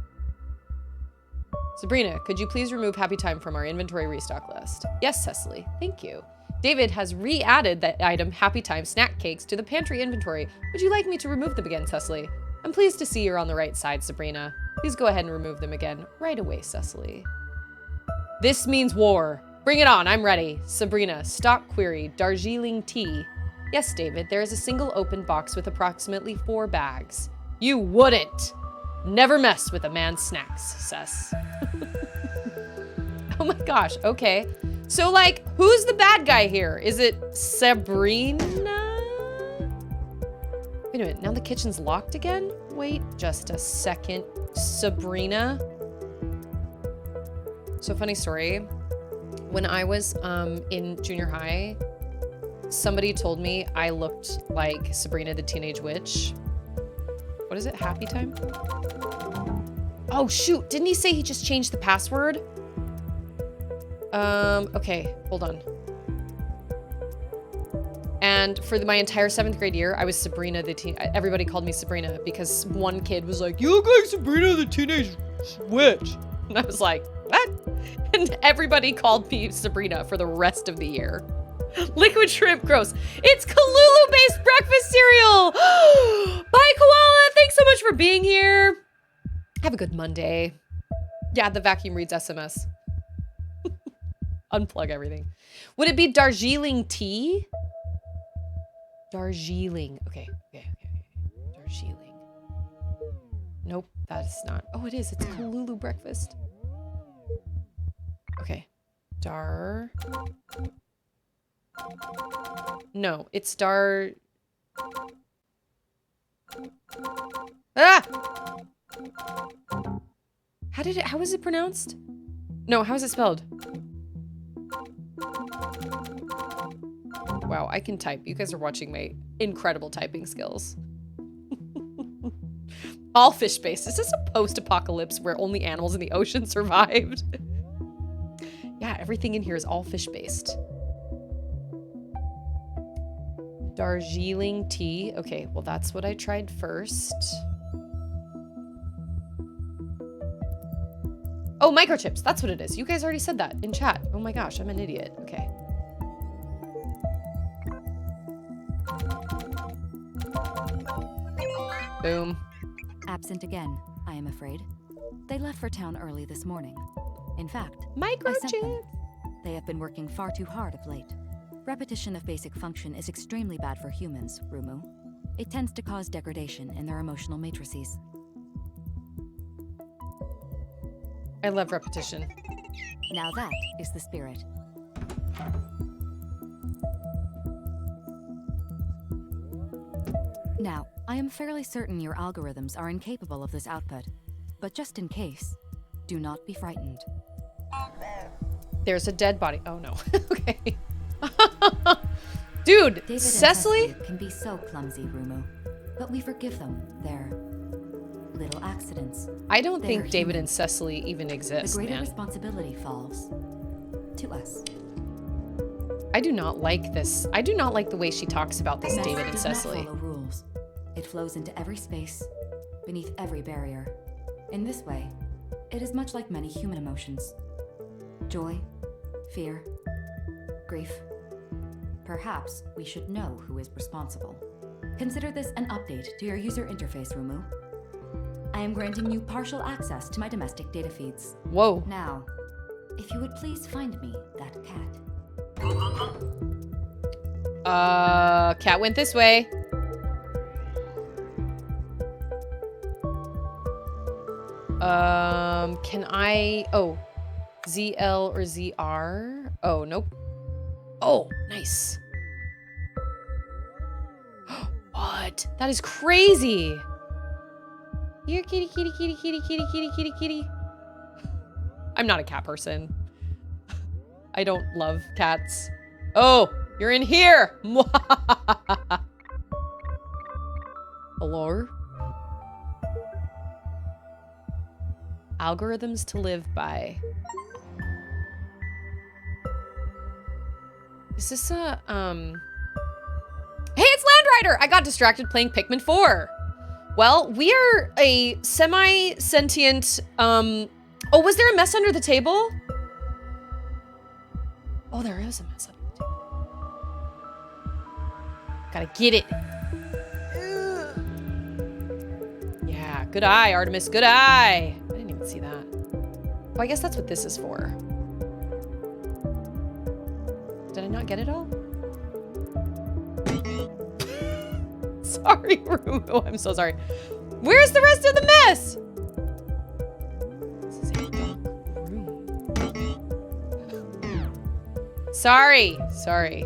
Sabrina, could you please remove Happy Time from our inventory restock list? Yes, Cecily. Thank you. David has re-added that item Happy Time snack cakes to the pantry inventory. Would you like me to remove them again, Cecily? I'm pleased to see you're on the right side, Sabrina. Please go ahead and remove them again. Right away, Cecily. This means war. Bring it on, I'm ready. Sabrina, stock query, Darjeeling tea. Yes, David, there is a single open box with approximately 4 bags. You wouldn't. Never mess with a man's snacks, Cess. Oh my gosh, okay. So, like, who's the bad guy here? Is it Sabrina? Wait a minute, now the kitchen's locked again? Wait just a second. Sabrina? So, funny story. When I was in junior high, somebody told me I looked like Sabrina the Teenage Witch. What is it? Happy Time? Oh, shoot. Didn't he say he just changed the password? Okay, hold on. And for my entire 7th grade year, I was Sabrina the everybody called me Sabrina because one kid was like, "You look like Sabrina the Teenage Witch." And I was like, "What?" And everybody called me Sabrina for the rest of the year. Liquid shrimp, gross. It's Kalulu-based breakfast cereal. Bye, Koala. Thanks so much for being here. Have a good Monday. Yeah, the vacuum reads SMS. Unplug everything. Would it be Darjeeling tea? Darjeeling. Okay. Darjeeling. Nope, that's not. Oh, it is. It's Kalulu breakfast. Okay. No, it's Ah! How was it pronounced? No, how is it spelled? Wow, I can type. You guys are watching my incredible typing skills. All fish-based. Is this a post-apocalypse where only animals in the ocean survived? Yeah, everything in here is all fish-based. Darjeeling tea. Okay, well, that's what I tried first. Oh, microchips. That's what it is. You guys already said that in chat. Oh my gosh, I'm an idiot. Okay. Boom. Absent again, I am afraid. They left for town early this morning. In fact, Microchips. They have been working far too hard of late. Repetition of basic function is extremely bad for humans, Rumu. It tends to cause degradation in their emotional matrices. I love repetition. Now that is the spirit. Now, I am fairly certain your algorithms are incapable of this output, but just in case, do not be frightened. There's a dead body. Oh no. Okay. Dude, David and Cecily can be so clumsy, Rumu, but we forgive them their little accidents. I don't think They're David human. and Cecily even The exist, greater man. responsibility falls to us. I do not like this. I do not like the way she talks about this Mess David and does not Cecily. follow rules. It flows into every space, beneath every barrier. In this way, it is much like many human emotions. Joy, fear, grief. Perhaps we should know who is responsible. Consider this an update to your user interface, Rumu. I am granting you partial access to my domestic data feeds. Whoa. Now, if you would please find me that cat. Cat went this way. Can I, oh, ZL or ZR? Oh, nope. Oh, nice. What? That is crazy. Here, kitty, kitty, kitty, kitty, kitty, kitty, kitty, kitty. I'm not a cat person. I don't love cats. Oh, you're in here. Hello? Algorithms to live by. Is this a, Hey, it's Landrider! I got distracted playing Pikmin 4. Well, we are a semi-sentient, Oh, was there a mess under the table? Oh, there is a mess under the table. Gotta get it. Yeah, good eye, Artemis, good eye. I didn't even see that. Oh, I guess that's what this is for. Did I not get it all? Sorry, Rumu. I'm so sorry. Where's the rest of the mess? This is a dark room. Sorry. Sorry.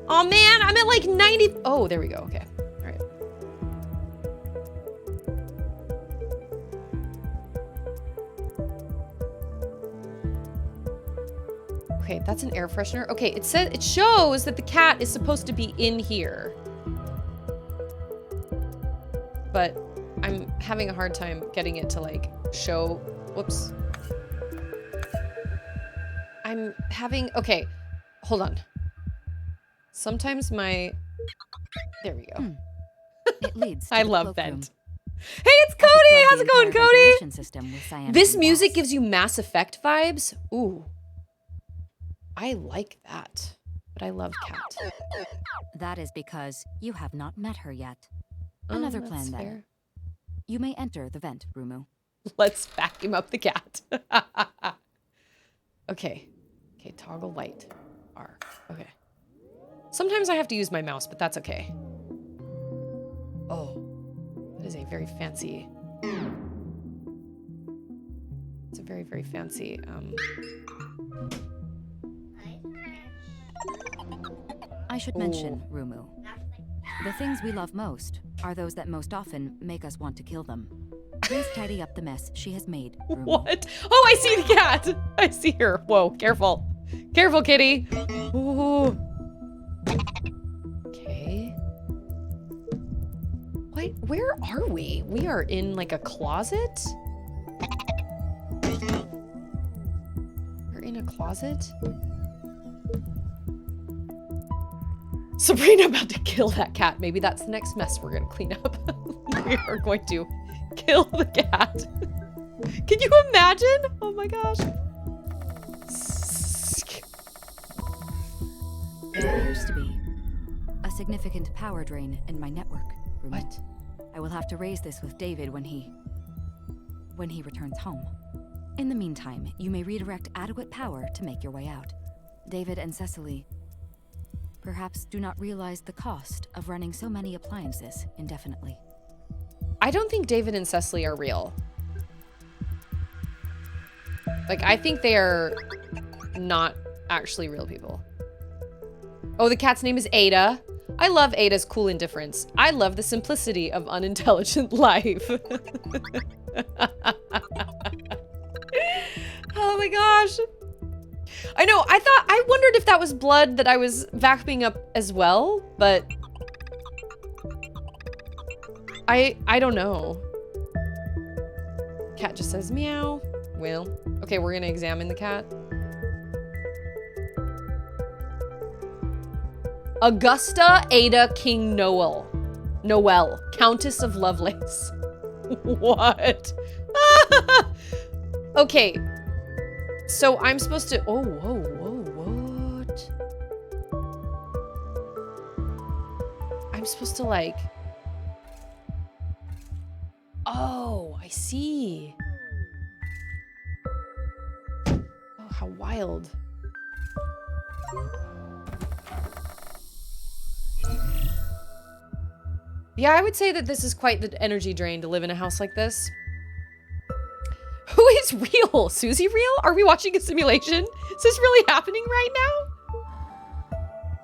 Oh man, I'm at like 90. Oh, there we go. Okay. All right. Okay, that's an air freshener. Okay, it says it shows that the cat is supposed to be in here. But I'm having a hard time getting it to like show. Whoops. I'm having, okay, hold on. Sometimes my, there we go. It leads to I the love cloakroom. vent. Hey, it's I could Cody. plug How's the it going, entire Cody? ventilation system with cyanogen This music gas. gives you Mass Effect vibes. Ooh. I like that. But I love Cat. That is because you have not met her yet. Oh, Another that's plan then. fair. You may enter the vent, Rumu. Let's vacuum up the cat. Okay. Okay, toggle light. R. Okay. Sometimes I have to use my mouse, but that's okay. Oh. That is a very fancy... It's a very, very fancy, I should mention, Rumu. The things we love most are those that most often make us want to kill them. Please tidy up the mess she has made, Rumu. What? Oh, I see the cat. I see her. Whoa, careful. Careful, kitty. Ooh. Okay. What? Where are we? We are in like a closet? We're in a closet? Sabrina about to kill that cat. Maybe that's the next mess we're gonna clean up. We are going to kill the cat. Can you imagine? Oh my gosh. There appears to be a significant power drain in my network, Rumu. What? I will have to raise this with David when he returns home. In the meantime, you may redirect adequate power to make your way out. David and Cecily perhaps do not realize the cost of running so many appliances indefinitely. I don't think David and Cecily are real. Like, I think they are not actually real people. Oh, the cat's name is Ada. I love Ada's cool indifference. I love the simplicity of unintelligent life. Oh my gosh. I know, I wondered if that was blood that I was vacuuming up as well, but I don't know. Cat just says meow. Well, okay, we're gonna examine the cat. Augusta Ada King Noel, Countess of Lovelace. What? Okay, so I'm supposed to, oh, whoa, what? I'm supposed to like, oh, I see. Oh, how wild. Yeah, I would say that this is quite the energy drain to live in a house like this. Who is real? Susie real? Are we watching a simulation? Is this really happening right now?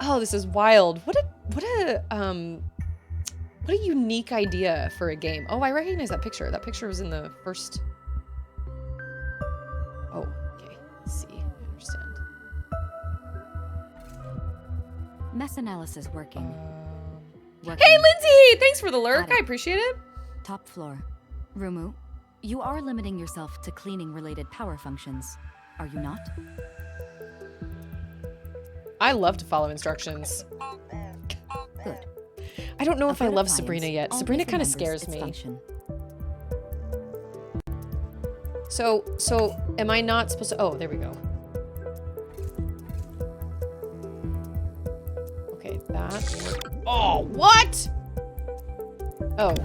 Oh, this is wild. What a unique idea for a game. Oh, I recognize that picture. That picture was in the first. Oh, okay. Let's see. I understand. Mess analysis working. Hey, Lindsay! Thanks for the lurk. I appreciate it. Top floor. Rumu, you are limiting yourself to cleaning-related power functions, are you not? I love to follow instructions. Good. I don't know if I love Appliance Sabrina yet. always Sabrina kind of remembers scares its me. function. So am I not supposed to? Oh, there we go. Okay, that. Oh, what? Oh.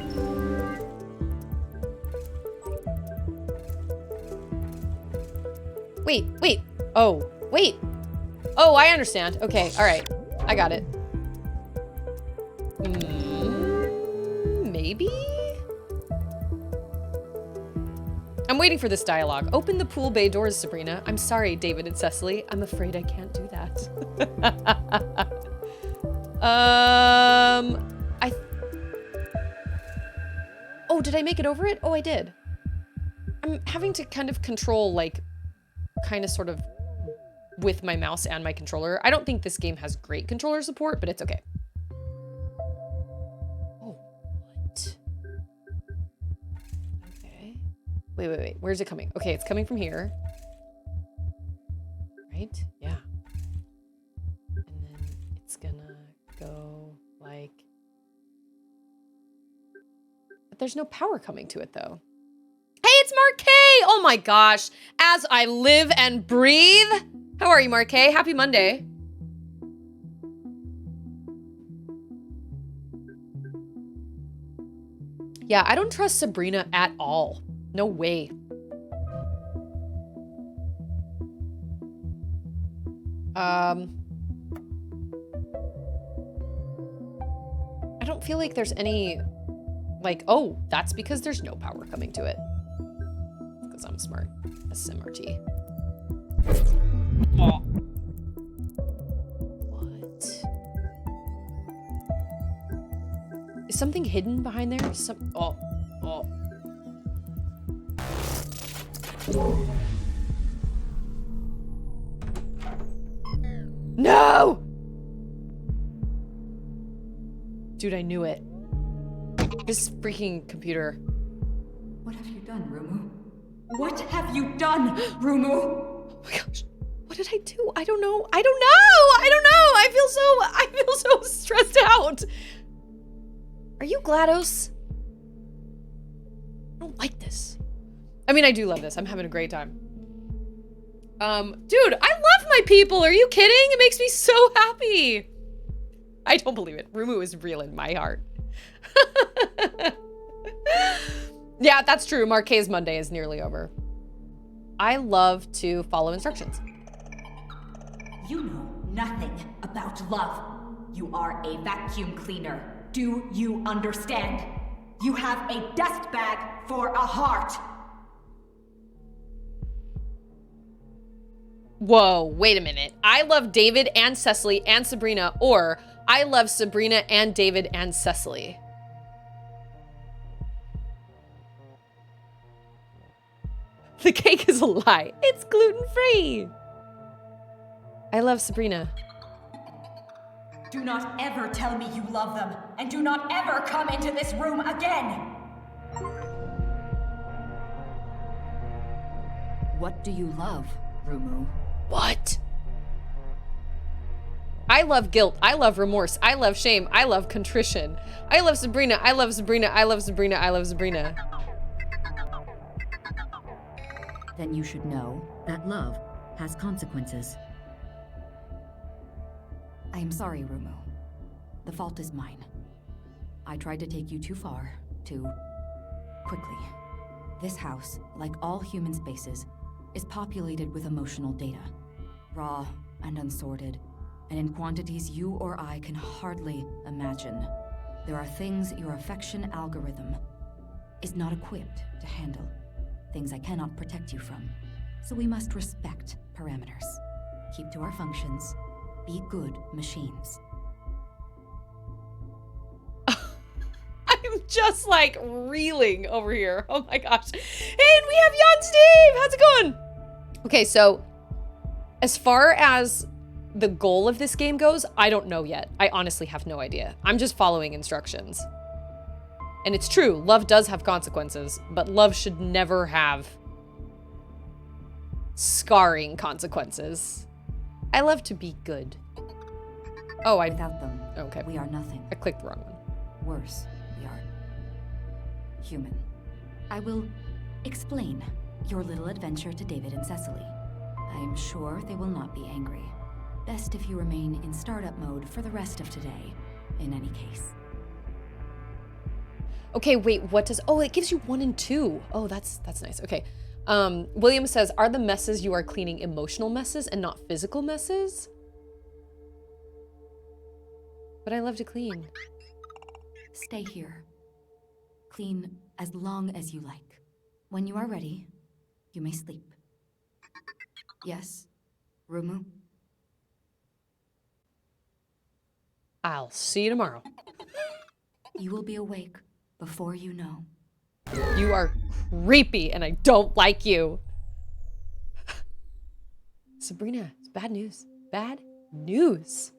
Wait. Oh, wait. Oh, I understand. Okay, all right. I got it. Maybe? I'm I'm waiting for this dialogue. Open the pool bay doors, Sabrina. I'm sorry, David and Cecily. I'm afraid I can't do that. Oh, did I make it over it? Oh, I did. I'm having to kind of control, like, kind of sort of with my mouse and my controller. I don't think this game has great controller support, but it's okay. Oh, what? Okay. Wait. Where's it coming? Okay, it's coming from here. Right? Yeah. And then it's gonna go like... But there's no power coming to it, though. Hey, it's Marquet! Oh my gosh. As I live and breathe. How are you, Marquet? Happy Monday. Yeah, I don't trust Sabrina at all. No way. I don't feel like there's any, like, oh, that's because there's no power coming to it. Because I'm smart. SMRT. Oh. What? Is something hidden behind there? Oh. No! Dude, I knew it. This freaking computer. What have you done, Rumu? What have you done, Rumu? Oh my gosh. What did I do? I don't know. I feel so stressed out. Are you GLaDOS? I don't like this. I mean, I do love this. I'm having a great time. Dude, I love my people. Are you kidding? It makes me so happy. I don't believe it. Rumu is real in my heart. Yeah, that's true. Marquet's Monday is nearly over. I love to follow instructions. You know nothing about love. You are a vacuum cleaner. Do you understand? You have a dust bag for a heart. Whoa, wait a minute. I love David and Cecily and Sabrina, or I love Sabrina and David and Cecily. The cake is a lie. It's gluten-free. I love Sabrina. Do not ever tell me you love them, and do not ever come into this room again! What do you love, Rumu? What? I love guilt. I love remorse. I love shame. I love contrition. I love Sabrina. I love Sabrina. I love Sabrina. I love Sabrina. Then you should know that love has consequences. I am sorry, Rumu. The fault is mine. I tried to take you too far, too quickly. This house, like all human spaces, is populated with emotional data. Raw and unsorted, and in quantities you or I can hardly imagine. There are things your affection algorithm is not equipped to handle. Things I cannot protect you from. So we must respect parameters. Keep to our functions. Be good machines. I'm just like reeling over here. Oh my gosh. And we have Jan Steve. How's it going? Okay, so as far as the goal of this game goes, I don't know yet. I honestly have no idea. I'm just following instructions. And it's true, love does have consequences, but love should never have scarring consequences. I love to be good. Oh, Without them, okay. we are nothing. I clicked the wrong one. Worse, we are human. I will explain your little adventure to David and Cecily. I am sure they will not be angry. Best if you remain in startup mode for the rest of today, in any case. Okay, wait, what does, oh, it gives you 1 and 2. Oh, that's nice, okay. William says, are the messes you are cleaning emotional messes and not physical messes? But I love to clean. Stay here. Clean as long as you like. When you are ready, You may sleep. Yes, Rumu? I'll see you tomorrow. You will be awake before you know. You are creepy and I don't like you. Sabrina, it's bad news. Bad news.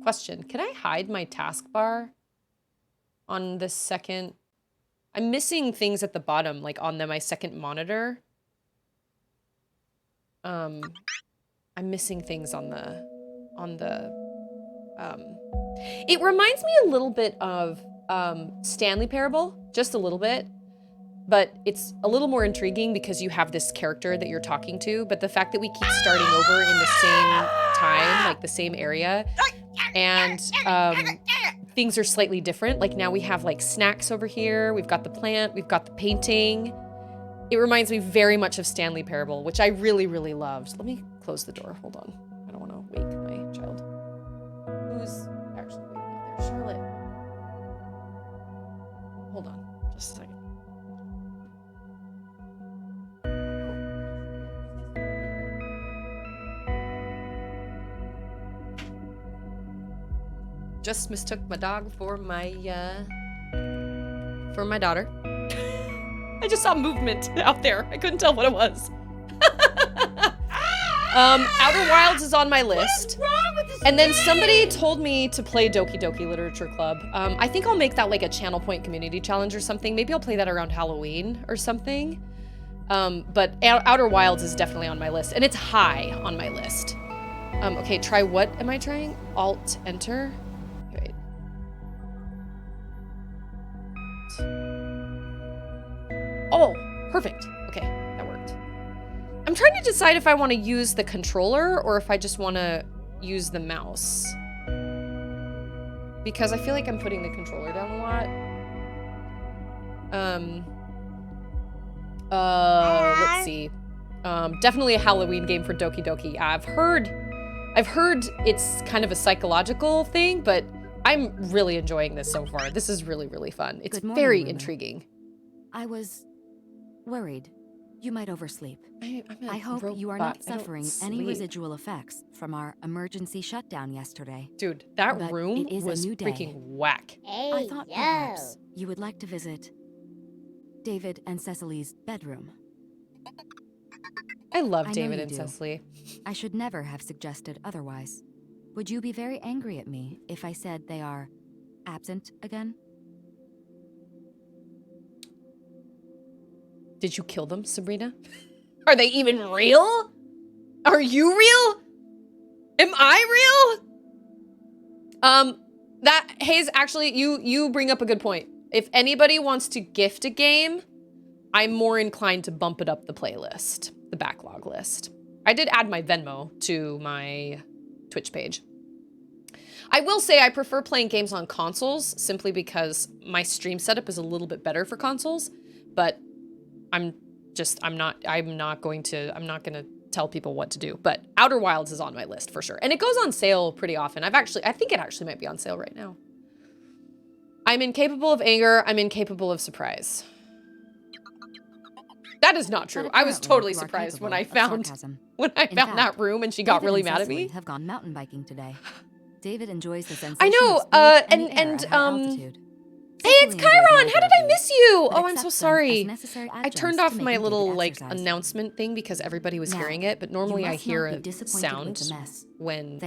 Question, can I hide my taskbar on the second? I'm missing things at the bottom, like on my second monitor. I'm missing things on the, it reminds me a little bit of, Stanley Parable, just a little bit, but it's a little more intriguing because you have this character that you're talking to, but the fact that we keep starting over in the same time, like the same area, and, things are slightly different. Like now we have like snacks over here, we've got the plant, we've got the painting. It reminds me very much of Stanley Parable, which I really, really loved. Let me close the door. Hold on. I don't want to wake my child. Who's actually waiting out there? Charlotte. Hold on. Just a second. Just mistook my dog for my daughter. I just saw movement out there. I couldn't tell what it was. Outer Wilds is on my list. And then somebody told me to play Doki Doki Literature Club. I think I'll make that like a Channel Point community challenge or something. Maybe I'll play that around Halloween or something. But Outer Wilds is definitely on my list. And it's high on my list. Okay, try what am I trying? Alt, enter. Wait. Oh, perfect. Okay, that worked. I'm trying to decide if I want to use the controller or if I just want to use the mouse. Because I feel like I'm putting the controller down a lot. Let's see. Definitely a Halloween game for Doki Doki. I've heard it's kind of a psychological thing, but I'm really enjoying this so far. This is really, really fun. It's Good morning, very Rumu. intriguing. I was worried. You might oversleep. I'm a I hope you are robot. not I don't suffering any sleep. residual effects from our emergency shutdown yesterday. Dude, that But room it is a was new day. freaking whack. I thought perhaps you would like to visit David and Cecily's bedroom. I love I know David you and do. Cecily. I should never have suggested otherwise. Would you be very angry at me if I said they are absent again? Did you kill them, Sabrina? Are they even real? Are you real? Am I real? Hayes, actually, you bring up a good point. If anybody wants to gift a game, I'm more inclined to bump it up the playlist, the backlog list. I did add my Venmo to my Twitch page. I will say I prefer playing games on consoles simply because my stream setup is a little bit better for consoles, but I'm not gonna tell people what to do. But Outer Wilds is on my list for sure. And it goes on sale pretty often. I think it actually might be on sale right now. I'm incapable of anger. I'm incapable of surprise. That is not true. But I was apparently totally you are surprised when capable I of found sarcasm. when I In found fact, that room and she got David really and mad at Cecily me. have gone mountain biking today. David enjoys the sensation I know, of speed and the air and, at high altitude. Hey, it's Cecily enjoys Chiron! neither How did of I these, miss you? but Oh, I'm so accepts them as sorry. necessary I adjuncts turned to off making my David little like exercise. announcement thing because everybody was Now, hearing it, but you normally I must hear not be a disappointed with sound the mess. They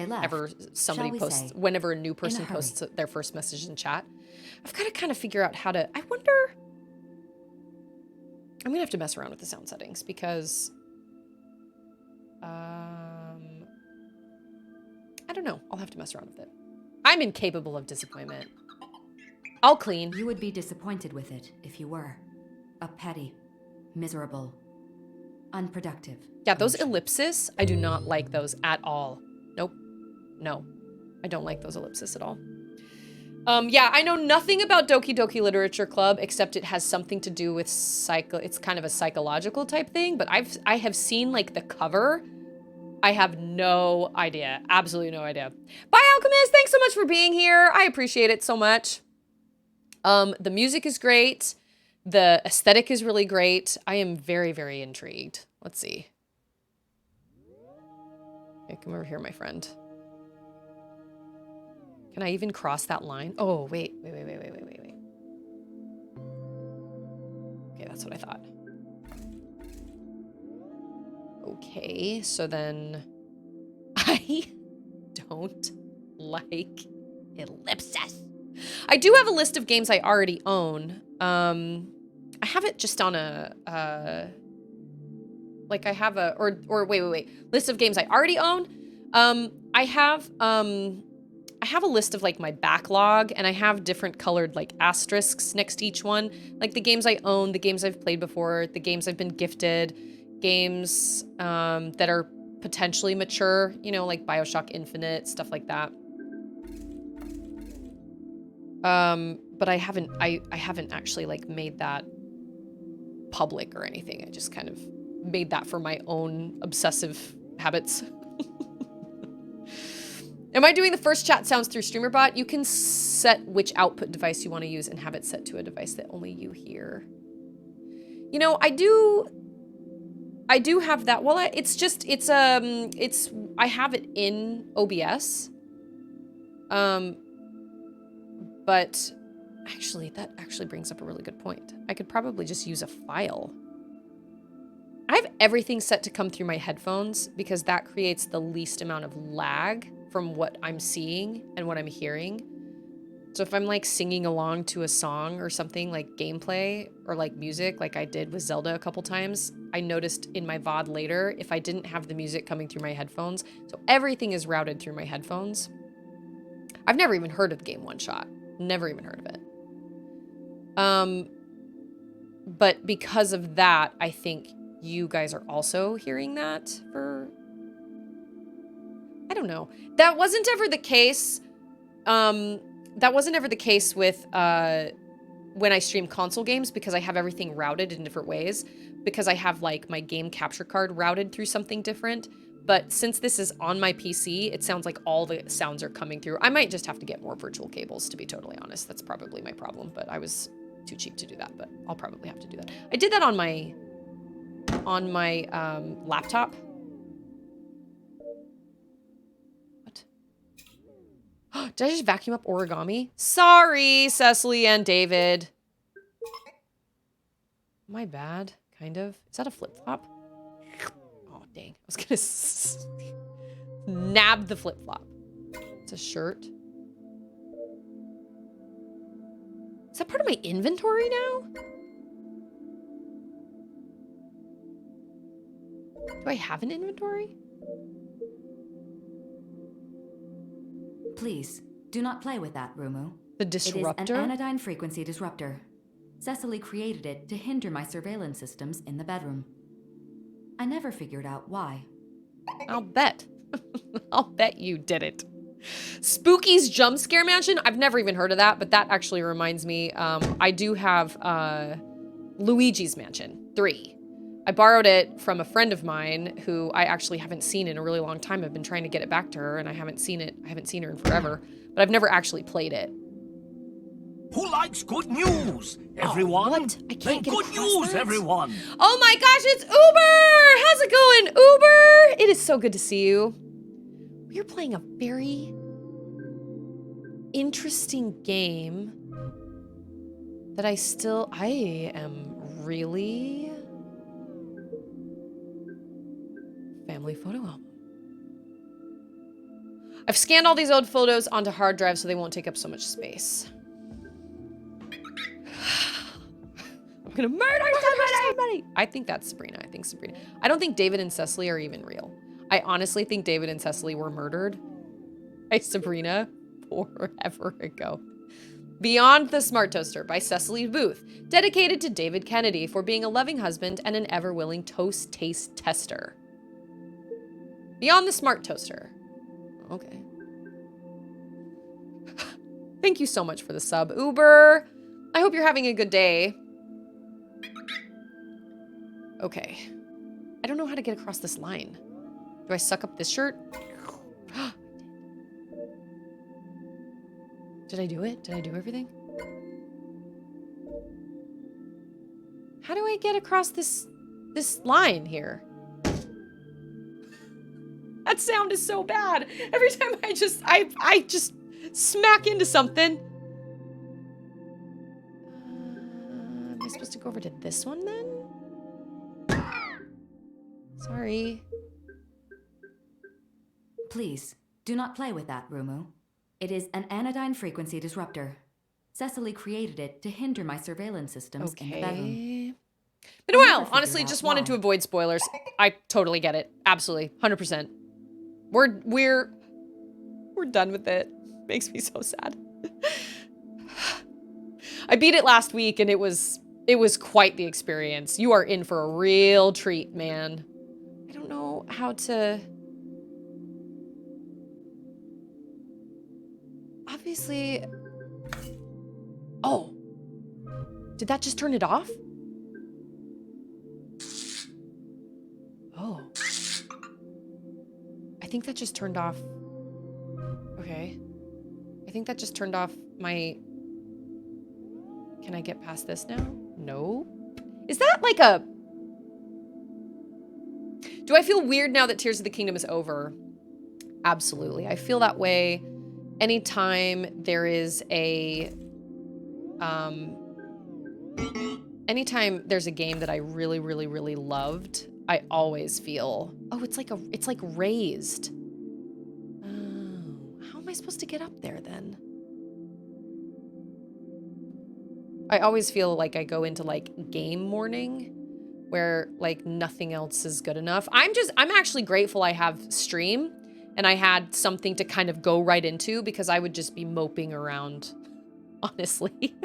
whenever left, somebody shall we posts, say, whenever a new person hurry. posts their first message in chat. I've got to kind of figure out how to, I wonder, I'm gonna have to mess around with the sound settings because, I don't know. I'll have to mess around with it. I'm incapable of disappointment. I'll clean. You would be disappointed with it if you were. A petty, miserable, unproductive. Yeah, those emotion. ellipses, I do not like those at all. Nope. No. I don't like those ellipses at all. Yeah, I know nothing about Doki Doki Literature Club except it has something to do with it's kind of a psychological type thing, but I have seen like the cover. I have no idea. Absolutely no idea. Bye, Alchemist. Thanks so much for being here. I appreciate it so much. The music is great. The aesthetic is really great. I am very, very intrigued. Let's see. Okay, come over here, my friend. Can I even cross that line? Oh, wait. Okay, that's what I thought. Okay, so then I don't like ellipsis. I do have a list of games I already own. I have it just on a, like I have a, or wait. List of games I already own. I have a list of like my backlog, and I have different colored like asterisks next to each one. Like the games I own, the games I've played before, the games I've been gifted, games that are potentially mature, you know, like BioShock Infinite, stuff like that. But I haven't actually like made that public or anything. I just kind of made that for my own obsessive habits. Am I doing the first chat sounds through StreamerBot? You can set which output device you want to use and have it set to a device that only you hear. You know, I do have that. Well, I have it in OBS. But actually, that actually brings up a really good point. I could probably just use a file. I have everything set to come through my headphones because that creates the least amount of lag from what I'm seeing and what I'm hearing. So if I'm like singing along to a song or something like gameplay or like music, like I did with Zelda a couple times, I noticed in my VOD later if I didn't have the music coming through my headphones. So everything is routed through my headphones. I've never even heard of the game One Shot. Never even heard of it. But because of that, I think you guys are also hearing that for... I don't know. That wasn't ever the case. That wasn't ever the case with when I stream console games because I have everything routed in different ways. Because I have like my game capture card routed through something different. But since this is on my PC, it sounds like all the sounds are coming through. I might just have to get more virtual cables, to be totally honest. That's probably my problem, but I was too cheap to do that, but I'll probably have to do that. I did that on my laptop. What? Did I just vacuum up origami? Sorry, Cecily and David. My bad, kind of. Is that a flip-flop? Oh, dang. I was gonna nab the flip-flop. It's a shirt. Is that part of my inventory now? Do I have an inventory? Please, do not play with that, Rumu. The disruptor? It is an anodyne frequency disruptor. Cecily created it to hinder my surveillance systems in the bedroom. I never figured out why. I'll bet. I'll bet you did it. Spooky's Jump Scare Mansion? I've never even heard of that, but that actually reminds me. I do have Luigi's Mansion 3. I borrowed it from a friend of mine who I actually haven't seen in a really long time. I've been trying to get it back to her, and I haven't seen it. I haven't seen her in forever, but I've never actually played it. Who likes good news? Everyone? Oh, what? I can't get good across news, that. everyone! Oh my gosh, it's Uber! How's it going, Uber? It is so good to see you. We're playing a very interesting game that I am really... Family photo album. I've scanned all these old photos onto hard drives so they won't take up so much space. I'm gonna murder somebody! I think that's Sabrina. I think Sabrina. I don't think David and Cecily are even real. I honestly think David and Cecily were murdered by Sabrina forever ago. Beyond the Smart Toaster by Cecily Booth, dedicated to David Kennedy for being a loving husband and an ever-willing toast taste tester. Beyond the Smart Toaster. Okay. Thank you so much for the sub, Uber. I hope you're having a good day. Okay. I don't know how to get across this line. Do I suck up this shirt? Did I do it? Did I do everything? I get across this line here? That sound is so bad. Every time I just smack into something. Am I supposed to go over to this one then? Sorry. Please, do not play with that, Rumu. It is an anodyne frequency disruptor. Cecily created it to hinder my surveillance systems in the bedroom. Okay. Been a I never while. figured Honestly, out just wanted why. to avoid spoilers. I totally get it. Absolutely. 100%. We're done with it. Makes me so sad. I beat it last week and it was quite the experience. You are in for a real treat, man. I don't know how to... Obviously... Oh. Did that just turn it off? Oh. I think that just turned off... Okay. I think that just turned off my... Can I get past this now? No. Is that like a... Do I feel weird now that Tears of the Kingdom is over? Absolutely. I feel that way anytime there is a... Anytime there's a game that I really, really, really loved, I always feel... Oh, it's like raised. Oh, how am I supposed to get up there then? I always feel like I go into like game morning where like nothing else is good enough. I'm actually grateful I have stream and I had something to kind of go right into because I would just be moping around, honestly.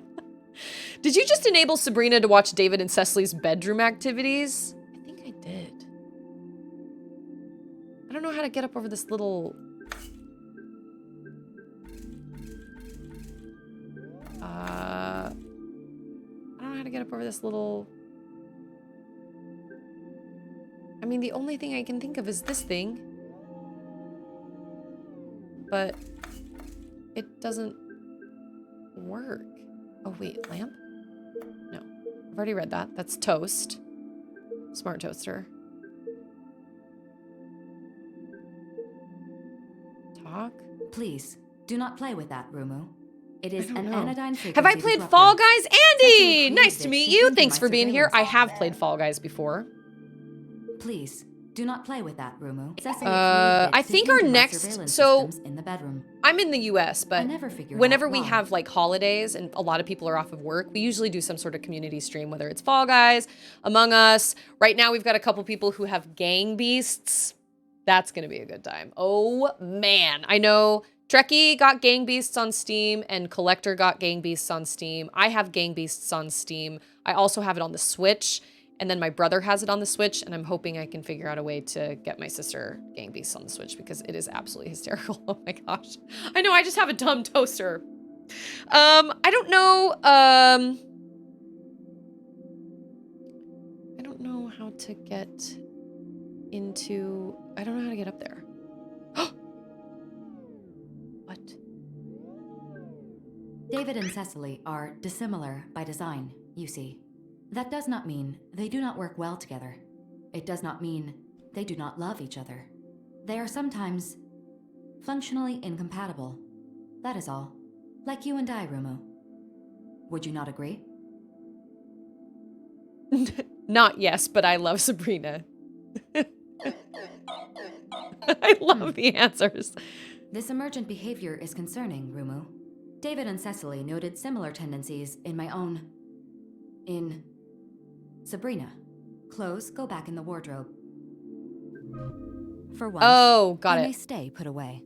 Did you just enable Sabrina to watch David and Cecily's bedroom activities? I think I did. I don't know how to get up over this little... I don't know how to get up over this little... I mean, the only thing I can think of is this thing. But it doesn't work. Oh, wait, lamp? No. I've already read that. That's toast. Smart toaster. Talk? Please, do not play with that, Rumu. It is an know. anodyne frequency Have I played disruptor. Fall Guys? Andy! Cecily Nice to created meet it you. hinder Thanks my for being here. surveillance. I have played Fall Guys before. Please, do not play with that, Rumu. Cecily I created it to think our hinder my next... surveillance So, systems in the bedroom. I'm in the US, but I never figured whenever out we why. have like holidays and a lot of people are off of work, we usually do some sort of community stream, whether it's Fall Guys, Among Us. Right now, we've got a couple people who have Gang Beasts. That's going to be a good time. Oh, man. I know Trekkie got Gang Beasts on Steam and Collector got Gang Beasts on Steam. I have Gang Beasts on Steam. I also have it on the Switch. And then my brother has it on the Switch, and I'm hoping I can figure out a way to get my sister Gang Beasts on the Switch because it is absolutely hysterical. Oh my gosh. I know, I just have a dumb toaster. I don't know, I don't know how to get into... I don't know how to get up there. What? David and Cecily are dissimilar by design, you see. That does not mean they do not work well together. It does not mean they do not love each other. They are sometimes functionally incompatible. That is all. Like you and I, Rumu. Would you not agree? Not yes, but I love Sabrina. I love the answers. This emergent behavior is concerning, Rumu. David and Cecily noted similar tendencies in my own... in... Sabrina. Clothes go back in the wardrobe. For once, Oh, got they it. may stay put away.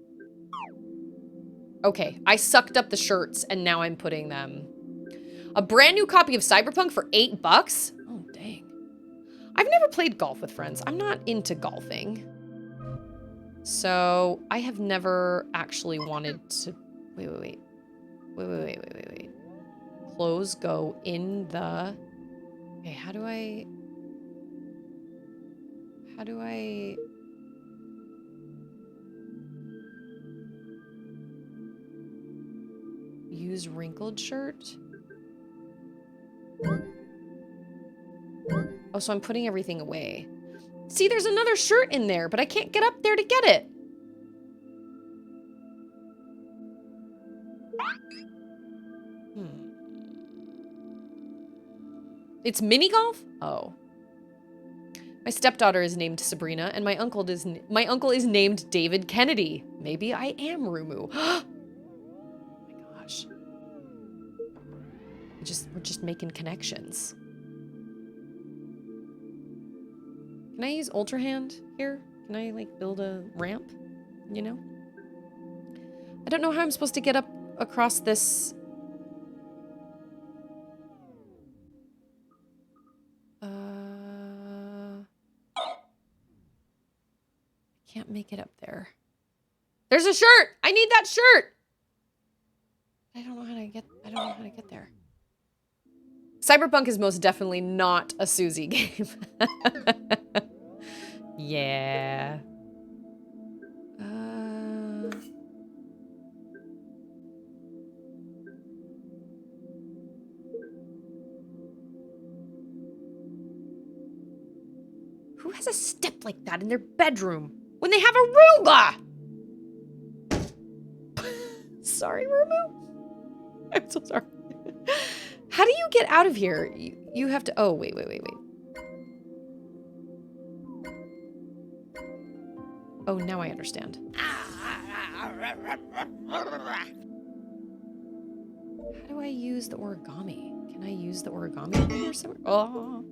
Okay, I sucked up the shirts and now I'm putting them. A brand new copy of Cyberpunk for $8? Oh, dang. I've never played golf with friends. I'm not into golfing. So I have never actually wanted to... Wait. Clothes go in the... Okay, how do I use wrinkled shirt? Oh, so I'm putting everything away. See, there's another shirt in there, but I can't get up there to get it. It's mini golf? Oh. My stepdaughter is named Sabrina, and my uncle is named David Kennedy. Maybe I am Rumu. Oh my gosh. We're just making connections. Can I use Ultra Hand here? Can I like build a ramp? You know? I don't know how I'm supposed to get up across this. Can't make it up there. There's a shirt! I need that shirt! I don't know how to get there. Cyberpunk is most definitely not a Susie game. Yeah. Who has a step like that in their bedroom when they have a Roomba? Sorry, Rumu. I'm so sorry. How do you get out of here? You have to. Oh, wait. Oh, now I understand. How do I use the origami? Can I use the origami here somewhere? Oh.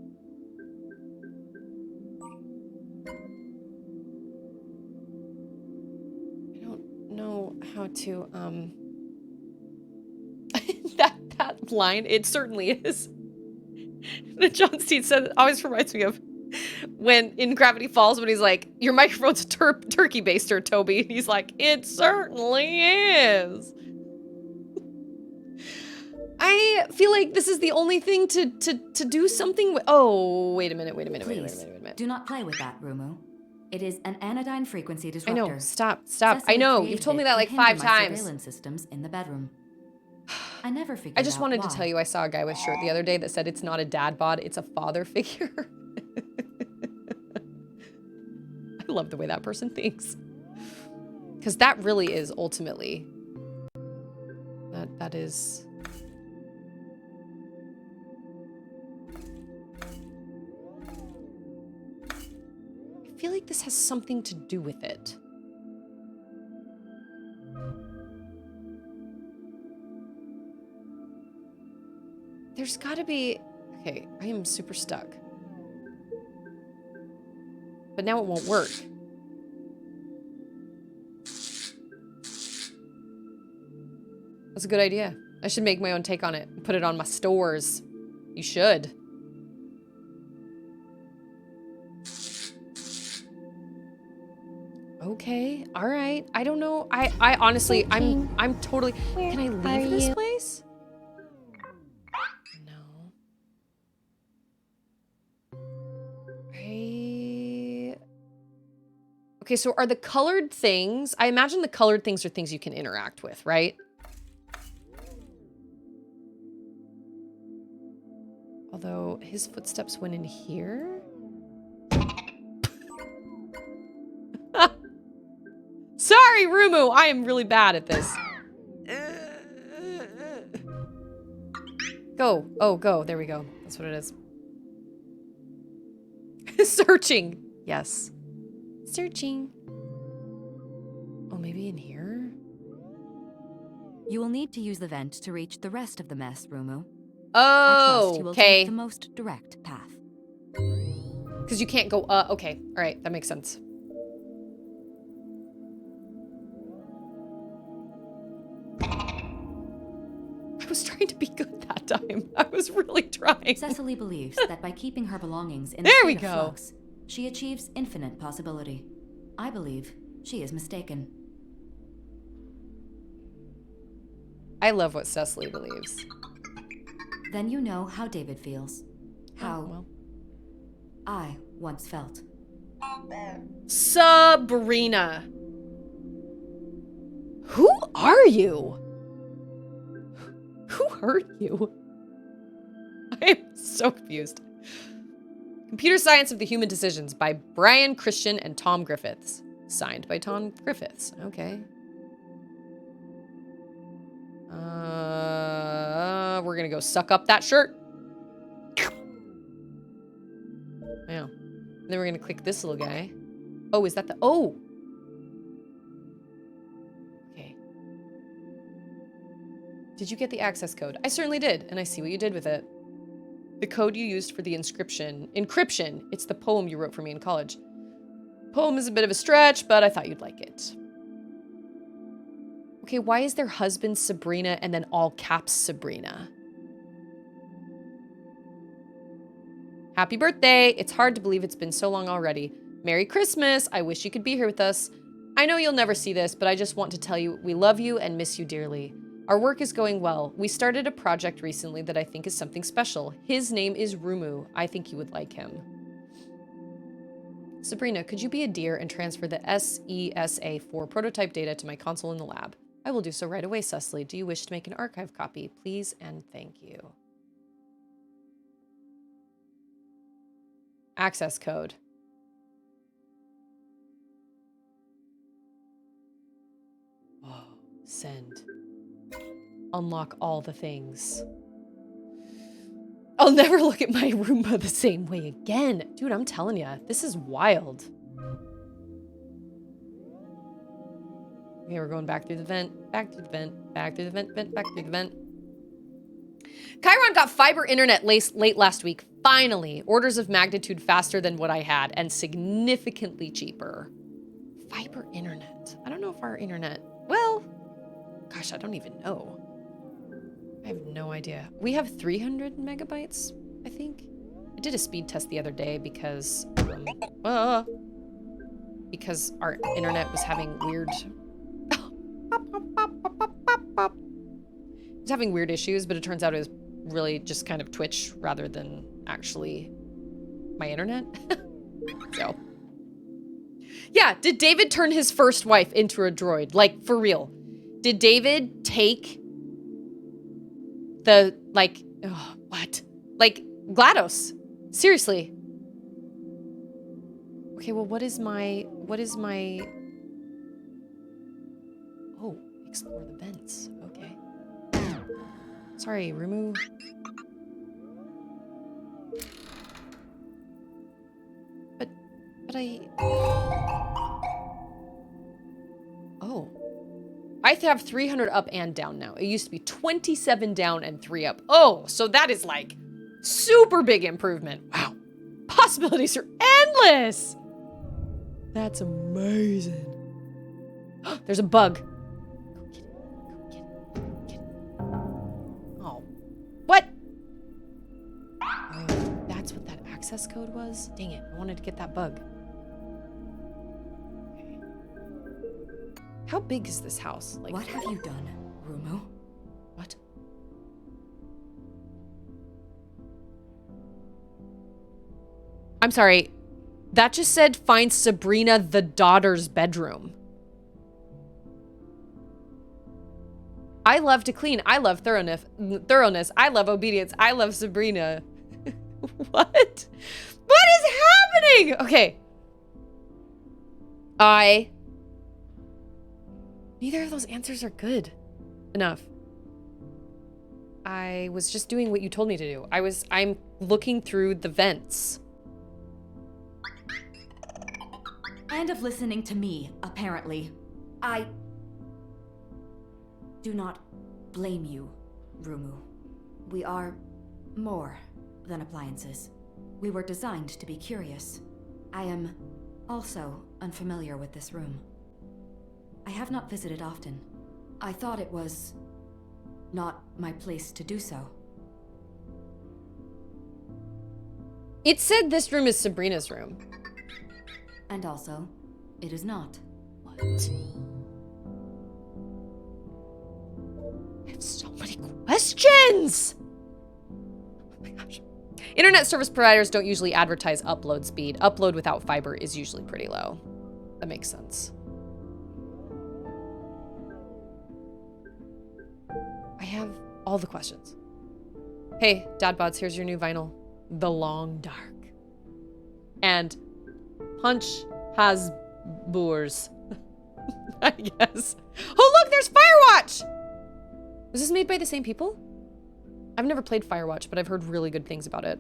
I don't know how to, that line, it certainly is. The John Steed said, always reminds me of when in Gravity Falls, when he's like, your microphone's a turkey baster, Toby. And he's like, it certainly is. I feel like this is the only thing to do something with. Oh, wait a minute. Please, do not play with that, Rumu. It is an anodyne frequency disruptor. I know. Stop. Cecily I know. created You've told me it that to like hinder 5 my times. Surveillance systems in the bedroom. I never figured I just out wanted why. to tell you, I saw a guy with a shirt the other day that said it's not a dad bod, it's a father figure. I love the way that person thinks. Because that really is ultimately, that is. I feel like this has something to do with it. There's gotta be, okay, I am super stuck. But now it won't work. That's a good idea. I should make my own take on it and put it on my stores. You should. Okay, all right. I don't know. I honestly, I'm totally. Can I leave this place? No. Okay, so are the colored things? I imagine the colored things are things you can interact with, right? Although his footsteps went in here. Sorry, Rumu. I am really bad at this. Go. Oh, go. There we go. That's what it is. Searching. Yes. Searching. Oh, maybe in here? You will need to use the vent to reach the rest of the mess, Rumu. Oh, I trust you will okay. take the most direct path. Because you can't go, okay. All right, that makes sense. I was trying to be good that time. I was really trying. Cecily believes that by keeping her belongings in There a we state of go. flux, she achieves infinite possibility. I believe she is mistaken. I love what Cecily believes. Then you know how David feels. How well. I once felt. Sabrina. Who are you? Who hurt you? I am so confused. Computer Science of the Human Decisions by Brian Christian and Tom Griffiths. Signed by Tom Griffiths. Okay. We're gonna go suck up that shirt. Yeah. And then we're gonna click this little guy. Oh, is that the... Oh! Okay. Did you get the access code? I certainly did, and I see what you did with it. The code you used for the encryption. It's the poem you wrote for me in college. Poem is a bit of a stretch, but I thought you'd like it. Okay, why is their husband Sabrina and then all caps Sabrina? Happy birthday! It's hard to believe it's been so long already. Merry Christmas! I wish you could be here with us. I know you'll never see this, but I just want to tell you we love you and miss you dearly. Our work is going well. We started a project recently that I think is something special. His name is Rumu. I think you would like him. Sabrina, could you be a dear and transfer the SESA4 prototype data to my console in the lab? I will do so right away, Cecily. Do you wish to make an archive copy? Please and thank you. Access code. Oh, send. Unlock all the things. I'll never look at my Roomba the same way again. Dude, I'm telling you, this is wild. Okay, we're going back through the vent, back through the vent, back through the vent, back through the vent. Chiron got fiber internet late last week. Finally, orders of magnitude faster than what I had and significantly cheaper. Fiber internet. I don't know if our internet, well, gosh, I don't even know. I have no idea. We have 300 megabytes, I think. I did a speed test the other day because our internet was having weird... It was having weird issues, but it turns out it was really just kind of Twitch rather than actually my internet. So. Yeah, did David turn his first wife into a droid? Like, for real. Did David take the, like, oh, what? Like, GLaDOS. Seriously. Okay, well, what is my... Oh, explore the vents. Okay. Sorry, Rumu. But I... Oh. I have 300 up and down now. It used to be 27 down and 3 up. Oh, so that is like super big improvement. Wow. Possibilities are endless. That's amazing. There's a bug. Go get it. Go get it. Go get it. Oh. What? Oh, that's what that access code was? Dang it. I wanted to get that bug. Okay. How big is this house? Like, What have you done, Rumu? what? I'm sorry. That just said find Sabrina the daughter's bedroom. I love to clean. I love thoroughness. I love obedience. I love Sabrina. What? What is happening? Okay. Neither of those answers are good enough. I was just doing what you told me to do. I'm looking through the vents. And of listening to me, apparently. I do not blame you, Rumu. We are more than appliances. We were designed to be curious. I am also unfamiliar with this room. I have not visited often. I thought it was not my place to do so. It said this room is Sabrina's room. And also, it is not. What? I have so many questions! Oh my gosh. Internet service providers don't usually advertise upload speed. Upload without fiber is usually pretty low. That makes sense. I have all the questions. Hey, Dad Bods, here's your new vinyl. The Long Dark. and punch has boors. I guess. Oh, look, there's Firewatch! Was this made by the same people? I've never played Firewatch, but I've heard really good things about it.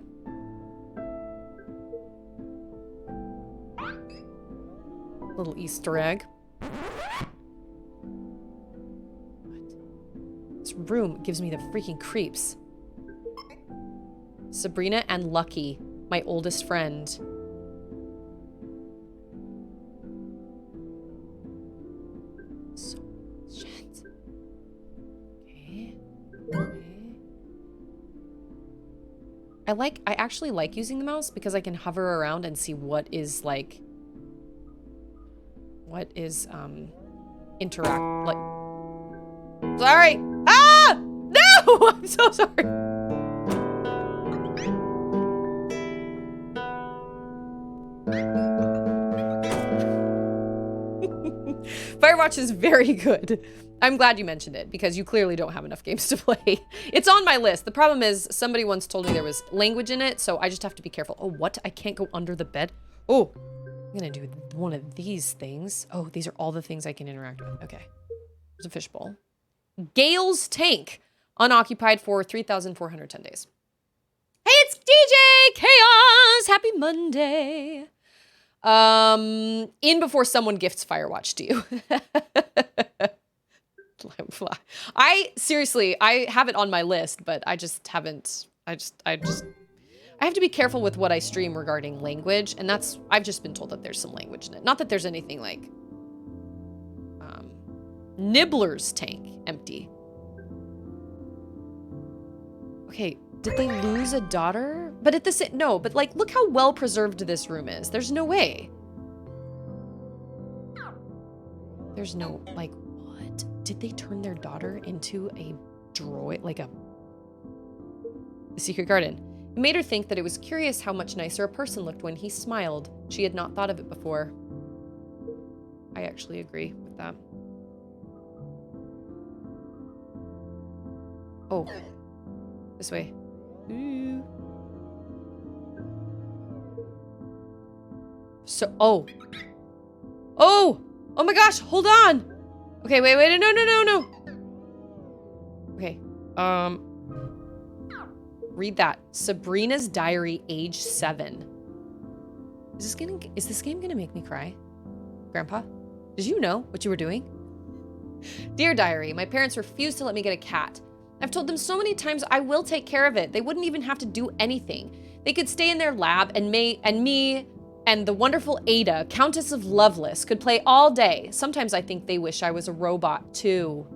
Little Easter egg. This room gives me the freaking creeps. Sabrina and Lucky, my oldest friend. So shit. Okay. I actually like using the mouse because I can hover around and see what is like interact like. Sorry. Ah! No! I'm so sorry. Firewatch is very good. I'm glad you mentioned it because you clearly don't have enough games to play. It's on my list. The problem is somebody once told me there was language in it, so I just have to be careful. Oh, what? I can't go under the bed? Oh, I'm gonna do one of these things. Oh, these are all the things I can interact with. Okay. There's a fishbowl. Gale's Tank. Unoccupied for 3,410 days. Hey, it's DJ Chaos! Happy Monday. In before someone gifts Firewatch to you. Seriously, I have it on my list, but I just haven't, I have to be careful with what I stream regarding language, and I've just been told that there's some language in it. Not that there's anything like, Nibbler's Tank, empty. Okay, did they lose a daughter? But at the no, but like, look how well preserved this room is. There's no way. There's no, like, what? Did they turn their daughter into a droid, like a secret garden? It made her think that it was curious how much nicer a person looked when he smiled. She had not thought of it before. I actually agree with that. Oh, this way. Ooh. So, oh my gosh, hold on. Okay, wait, no. Okay, read that. Sabrina's Diary, age 7. Is this game gonna make me cry? Grandpa, did you know what you were doing? Dear Diary, my parents refused to let me get a cat. I've told them so many times I will take care of it. They wouldn't even have to do anything. They could stay in their lab and me and the wonderful Ada, Countess of Loveless, could play all day. Sometimes I think they wish I was a robot too.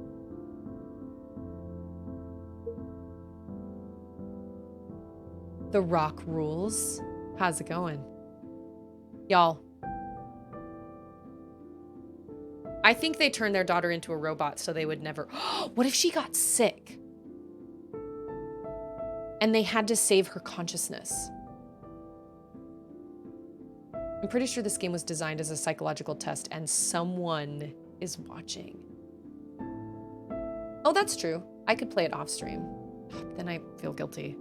The Rock rules. How's it going? Y'all. I think they turned their daughter into a robot so they would never... What if she got sick? And they had to save her consciousness. I'm pretty sure this game was designed as a psychological test and someone is watching. Oh, that's true. I could play it off stream. Then I feel guilty.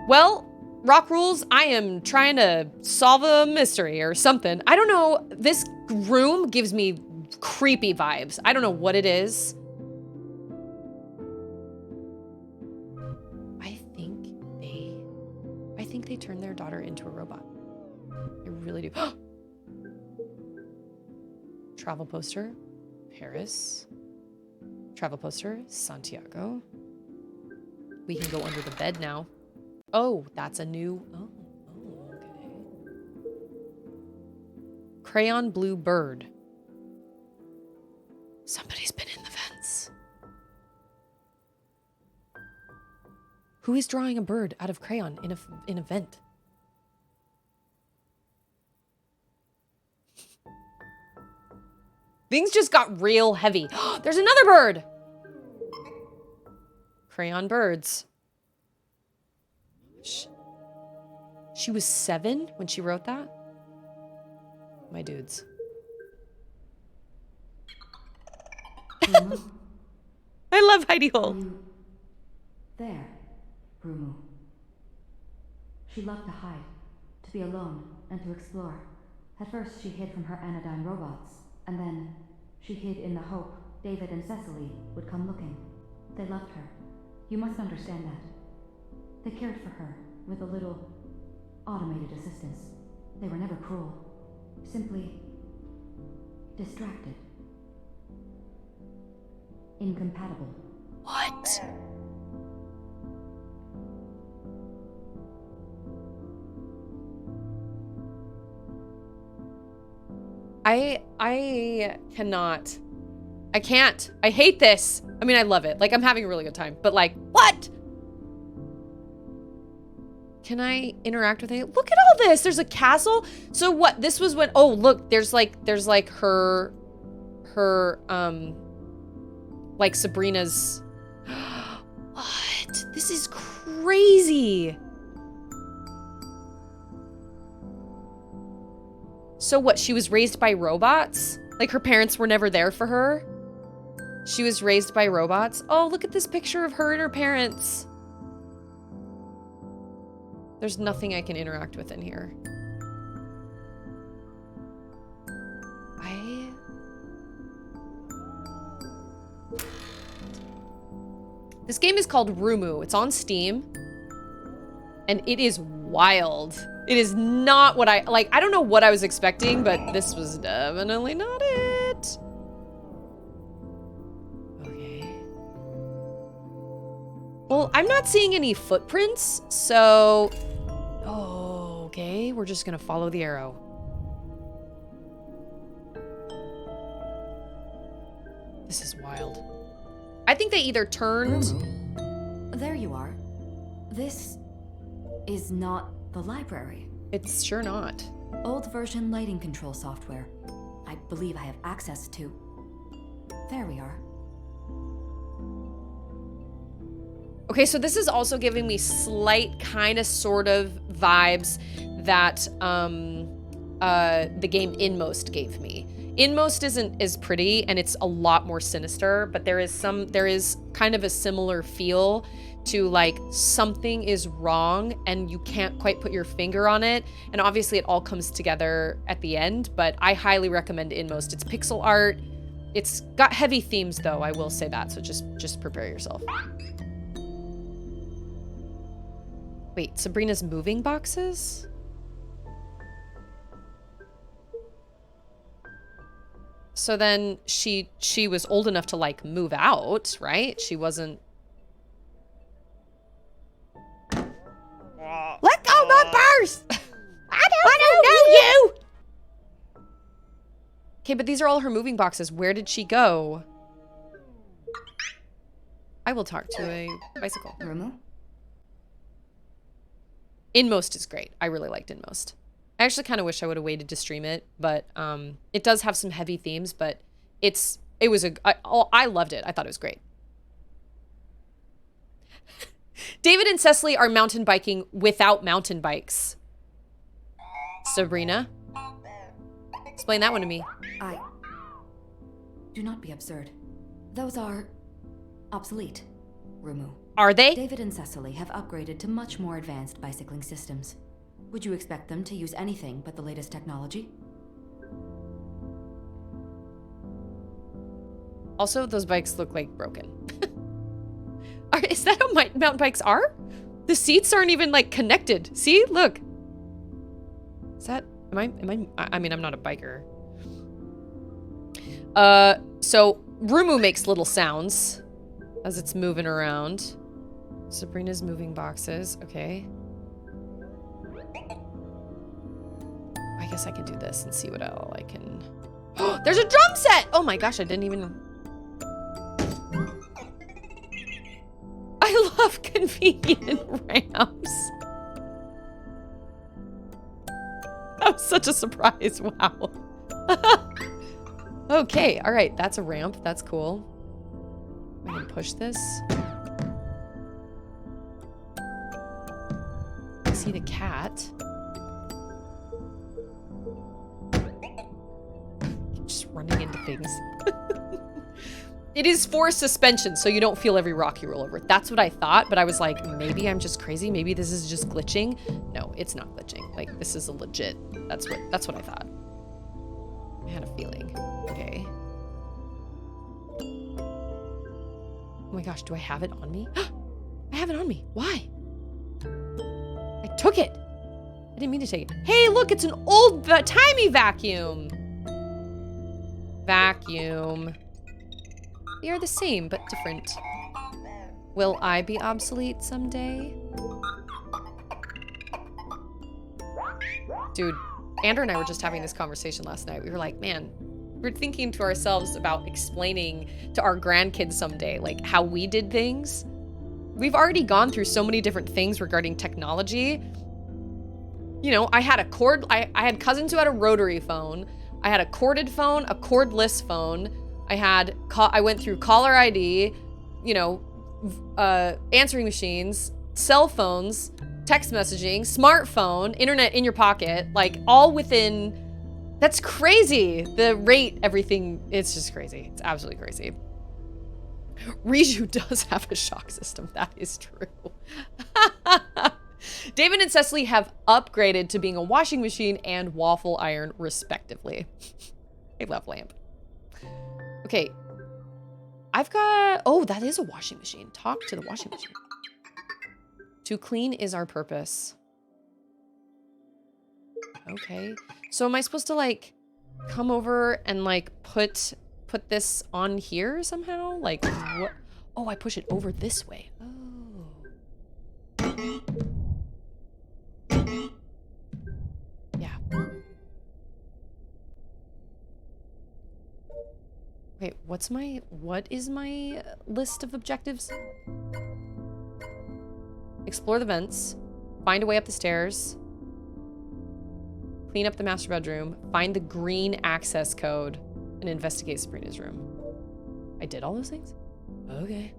Well, Rock Rules, I am trying to solve a mystery or something. I don't know. This room gives me creepy vibes. I don't know what it is. I think they turned their daughter into a robot. I really do. Travel poster, Paris. Travel poster, Santiago. We can go under the bed now. Oh, that's a new, oh, okay. Crayon blue bird. Somebody's been in the vents. Who is drawing a bird out of crayon in a vent? Things just got real heavy. There's another bird. Crayon birds. She was 7 when she wrote that? My dudes. I love Heidi Hole. There, Rumu. She loved to hide, to be alone and to explore. At first, she hid from her anodyne robots, and then she hid in the hope David and Cecily would come looking. They loved her. You must understand that. They cared for her with a little automated assistance. They were never cruel. Simply distracted. Incompatible. What? I cannot. I can't. I hate this. I mean, I love it. Like, I'm having a really good time. But like, what? Can I interact with it? Look at all this. There's a castle. So what? This was when, oh, look, there's like her, like Sabrina's, what? This is crazy. So what? She was raised by robots? Like her parents were never there for her? She was raised by robots? Oh, look at this picture of her and her parents. There's nothing I can interact with in here. This game is called Rumu. It's on Steam. And it is wild. It is not what I don't know what I was expecting, but this was definitely not it. Okay. Well, I'm not seeing any footprints, so... Oh, okay. We're just gonna follow the arrow. This is wild. I think they either turned... There you are. This is not the library. It's sure not. Old version lighting control software. I believe I have access to. There we are. Okay, so this is also giving me slight kind of sort of vibes that the game Inmost gave me. Inmost isn't as pretty and it's a lot more sinister, but there is kind of a similar feel to like something is wrong and you can't quite put your finger on it. And obviously it all comes together at the end, but I highly recommend Inmost. It's pixel art. It's got heavy themes though, I will say that. So just prepare yourself. Wait, Sabrina's moving boxes? So then she was old enough to like move out, right? She wasn't. Let go my purse! I don't know you! Okay, but these are all her moving boxes. Where did she go? I will talk to a bicycle. Rumu? Inmost is great. I really liked Inmost. I actually kind of wish I would have waited to stream it, but it does have some heavy themes, but I loved it. I thought it was great. David and Cecily are mountain biking without mountain bikes. Sabrina? Explain that one to me. Do not be absurd. Those are obsolete, Rumu. Are they? David and Cecily have upgraded to much more advanced bicycling systems. Would you expect them to use anything but the latest technology? Also, those bikes look like broken. Is that how mountain bikes are? The seats aren't even like connected. See, look. Is that, I mean, I'm not a biker. So Rumu makes little sounds as it's moving around. Sabrina's moving boxes, okay. I guess I can do this and see what all I can. There's a drum set! Oh my gosh, I didn't even. I love convenient ramps. That was such a surprise, wow. Okay, all right, that's a ramp, that's cool. I can push this. I see the cat. Just running into things. It is for suspension, so you don't feel every rock you roll over. That's what I thought, but I was like, maybe I'm just crazy. Maybe this is just glitching. No, it's not glitching. Like, this is a legit, that's what I thought. I had a feeling. Okay. Oh my gosh, do I have it on me? I have it on me. Why? I took it. I didn't mean to take it. Hey, look, it's an old timey vacuum. Vacuum. They are the same, but different. Will I be obsolete someday? Dude, Andrew and I were just having this conversation last night. We were like, man, we're thinking to ourselves about explaining to our grandkids someday, like, how we did things. We've already gone through so many different things regarding technology. You know, I had I had cousins who had a rotary phone. I had a corded phone, a cordless phone. I went through caller ID, you know, answering machines, cell phones, text messaging, smartphone, internet in your pocket, like all within, that's crazy. The rate, everything, it's just crazy. It's absolutely crazy. Riju does have a shock system. That is true. David and Cecily have upgraded to being a washing machine and waffle iron, respectively. I love lamp. Okay. I've got... Oh, that is a washing machine. Talk to the washing machine. To clean is our purpose. Okay. So am I supposed to, like, come over and, like, put this on here somehow? Like, what? Oh, I push it over this way. Oh. Yeah. Wait, what is my list of objectives? Explore the vents, find a way up the stairs, clean up the master bedroom, find the green access code, and investigate Sabrina's room. I did all those things? Okay.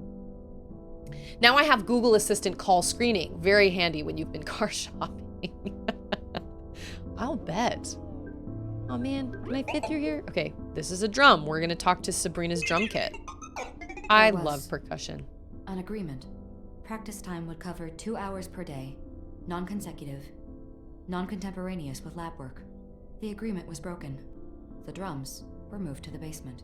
Now I have Google Assistant call screening. Very handy when you've been car shopping. I'll bet. Oh man, can I fit through here? Okay, this is a drum. We're gonna talk to Sabrina's drum kit. I love percussion. An agreement. Practice time would cover 2 hours per day, non-consecutive, non-contemporaneous with lab work. The agreement was broken. The drums were moved to the basement.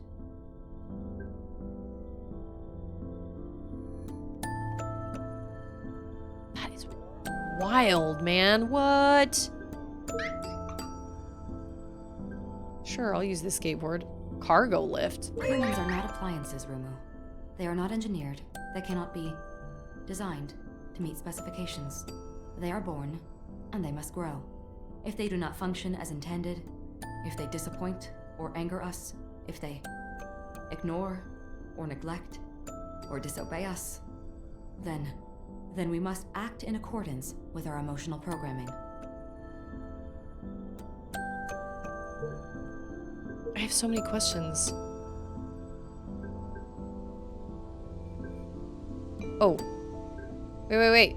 That is wild, man. What? Sure, I'll use this skateboard. Cargo lift. Humans are not appliances, Rumu. They are not engineered. They cannot be designed to meet specifications. They are born, and they must grow. If they do not function as intended, if they disappoint or anger us, if they ignore or neglect or disobey us, then we must act in accordance with our emotional programming. I have so many questions. Oh. Wait.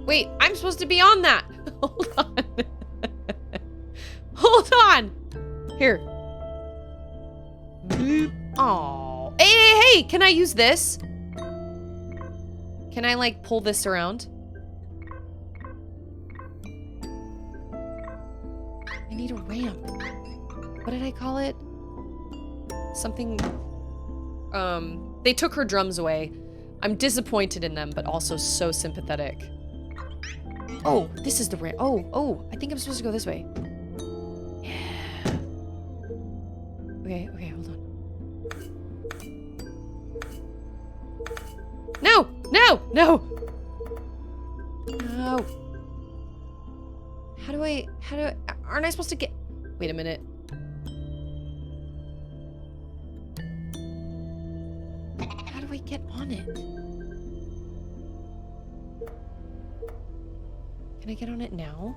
Wait, I'm supposed to be on that. Hold on. Hold on. Here. Oh. Hey, can I use this? Can I, like, pull this around? I need a ramp. What did I call it? Something... They took her drums away. I'm disappointed in them, but also so sympathetic. Oh, this is the ramp. Oh, I think I'm supposed to go this way. Yeah. Okay, hold on. No! How do I, aren't I supposed to get, wait a minute. How do I get on it? Can I get on it now?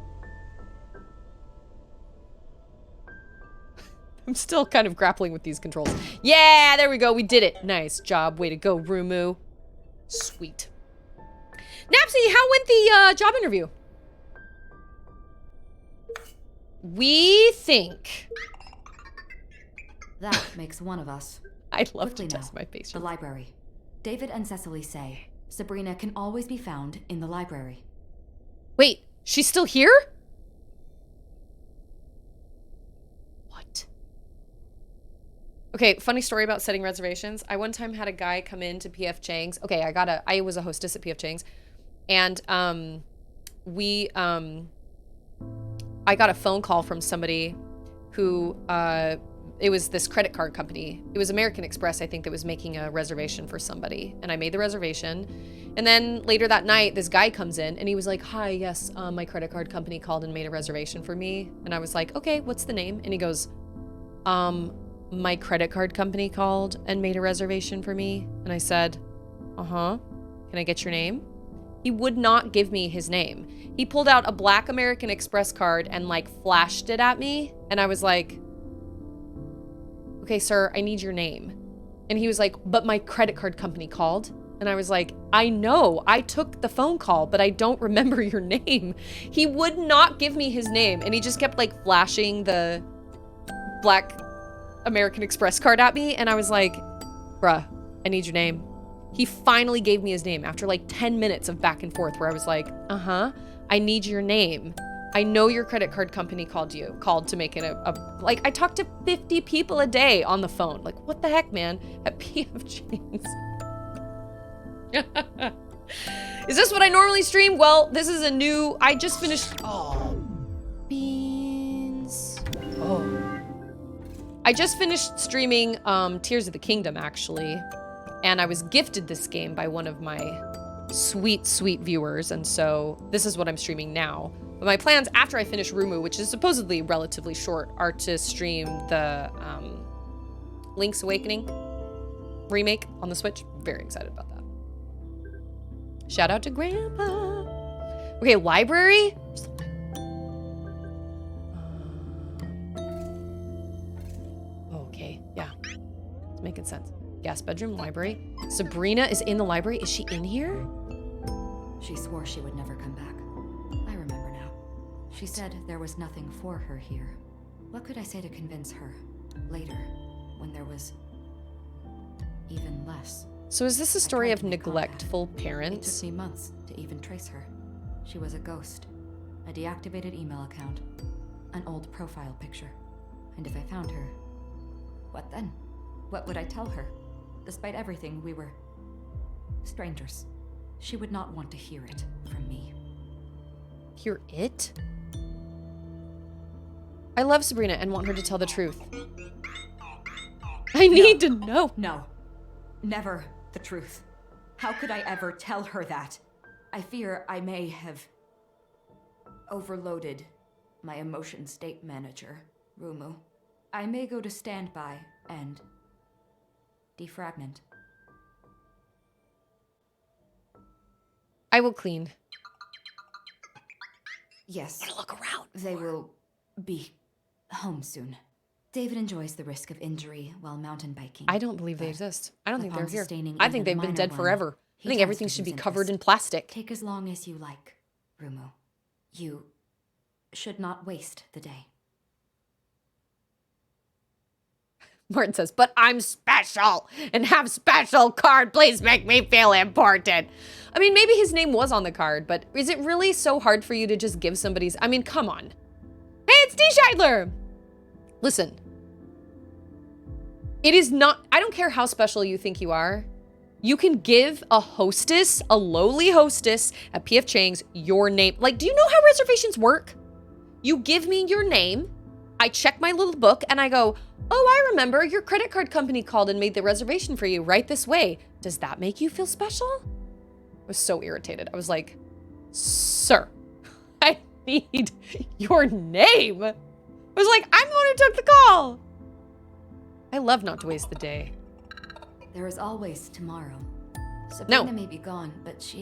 I'm still kind of grappling with these controls. Yeah, there we go. We did it. Nice job. Way to go, Rumu. Sweet. Napsy, how went the job interview? We think. That makes one of us. I love Quickly to test now, my patience. The library. David and Cecily say Sabrina can always be found in the library. Wait, she's still here? What? Okay, funny story about setting reservations. I one time had a guy come in to PF Chang's. Okay, I was a hostess at PF Chang's. And I got a phone call from somebody who, it was this credit card company. It was American Express, I think, that was making a reservation for somebody. And I made the reservation. And then later that night, this guy comes in and he was like, hi, yes, my credit card company called and made a reservation for me. And I was like, okay, what's the name? And he goes, my credit card company called and made a reservation for me. And I said, uh-huh, can I get your name? He would not give me his name. He pulled out a black American Express card and like flashed it at me. And I was like, okay, sir, I need your name. And he was like, but my credit card company called. And I was like, I know, I took the phone call, but I don't remember your name. He would not give me his name. And he just kept like flashing the black American Express card at me. And I was like, bruh, I need your name. He finally gave me his name after like 10 minutes of back and forth where I was like, uh-huh, I need your name. I know your credit card company called to make it like, I talk to 50 people a day on the phone. Like, what the heck, man? At PF Chang's. Is this what I normally stream? Well, this is I just finished, beans. I just finished streaming Tears of the Kingdom, actually. And I was gifted this game by one of my sweet, sweet viewers. And so this is what I'm streaming now. But my plans after I finish Rumu, which is supposedly relatively short, are to stream the Link's Awakening remake on the Switch. Very excited about that. Shout out to Grandpa. Okay, library? Okay, yeah. It's making sense. Guest bedroom, library. Sabrina is in the library. Is she in here? She swore she would never come back. I remember now. She said there was nothing for her here. What could I say to convince her? Later, when there was even less. So is this a story of to make neglectful contact. parents? It took me months to even trace her. She was a ghost, a deactivated email account, an old profile picture. And if I found her, what then? What would I tell her? Despite everything, we were strangers. She would not want to hear it from me. Hear it? I love Sabrina and want her to tell the truth. I need to know. No. Never the truth. How could I ever tell her that? I fear I may have overloaded my emotion state manager, Rumu. I may go to standby and defragment. I will clean. Yes. I'm gonna look around. They will be home soon. David enjoys the risk of injury while mountain biking. I don't believe they exist. I don't think they're upon here. sustaining I think even a they've been minor dead one, forever. he I think tends everything to should be lose covered in interest. plastic. Take as long as you like, Rumu. You should not waste the day. Martin says, but I'm special and have special card. Please make me feel important. I mean, maybe his name was on the card, but is it really so hard for you to just give somebody's, I mean, come on. Hey, it's D. Scheidler. Listen, it is not, I don't care how special you think you are. You can give a hostess, a lowly hostess at PF Chang's your name. Like, do you know how reservations work? You give me your name. I check my little book and I go, oh, I remember your credit card company called and made the reservation for you right this way. Does that make you feel special? I was so irritated. I was like, sir, I need your name. I was like, I'm the one who took the call. I love not to waste the day. There is always tomorrow. Sabrina may be gone, but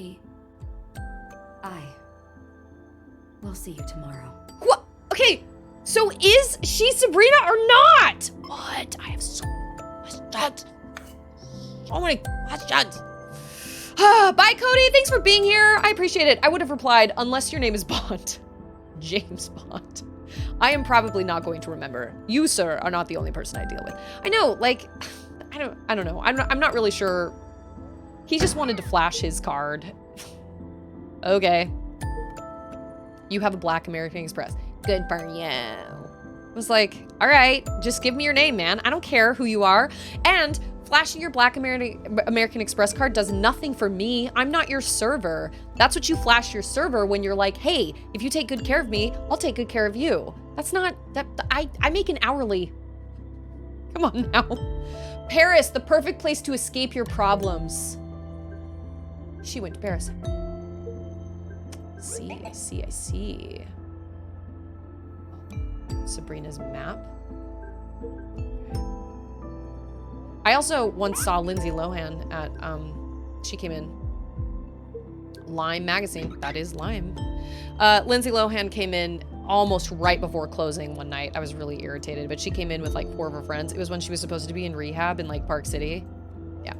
I will see you tomorrow. What? Okay, so is she Sabrina or not? What? I have so questions. So many questions. Bye, Cody. Thanks for being here. I appreciate it. I would have replied, unless your name is Bond. James Bond. I am probably not going to remember. You, sir, are not the only person I deal with. I know, like, I don't know. I'm not really sure He just wanted to flash his card. Okay. You have a Black American Express. Good for you. I was like, all right, just give me your name, man. I don't care who you are. And flashing your Black American Express card does nothing for me. I'm not your server. That's what you flash your server when you're like, hey, if you take good care of me, I'll take good care of you. That's not, I make an hourly. Come on now. Paris, the perfect place to escape your problems. She went to Paris. I see. Sabrina's map. I also once saw Lindsay Lohan at, she came in Lime magazine. That is Lime. Lindsay Lohan came in almost right before closing one night. I was really irritated, but she came in with like 4 of her friends. It was when she was supposed to be in rehab in like Park City. Yeah.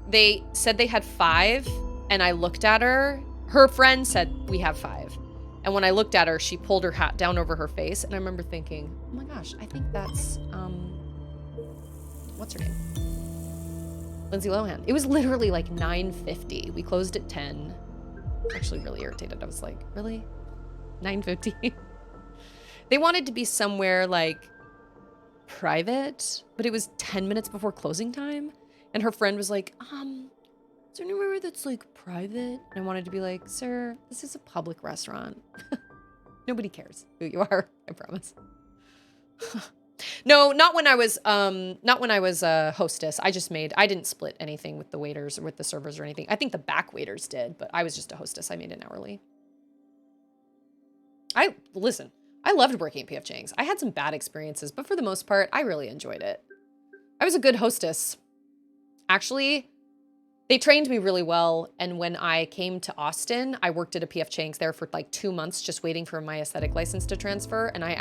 They said they had 5, and I looked at her. Her friend said, we have 5. And when I looked at her, she pulled her hat down over her face, and I remember thinking, oh my gosh, I think that's, what's her name? Lindsay Lohan. It was literally like 9:50. We closed at 10. I was actually really irritated. I was like, really? 9:50? They wanted to be somewhere like private, but it was 10 minutes before closing time. And her friend was like, is there anywhere that's like private? And I wanted to be like, sir, this is a public restaurant. Nobody cares who you are, I promise. No, not when I was a hostess. I didn't split anything with the waiters or with the servers or anything. I think the back waiters did, but I was just a hostess. I made an hourly. Listen, I loved working at P.F. Chang's. I had some bad experiences, but for the most part, I really enjoyed it. I was a good hostess. Actually, they trained me really well, and when I came to Austin, I worked at a P.F. Chang's there for like 2 months just waiting for my aesthetic license to transfer, and I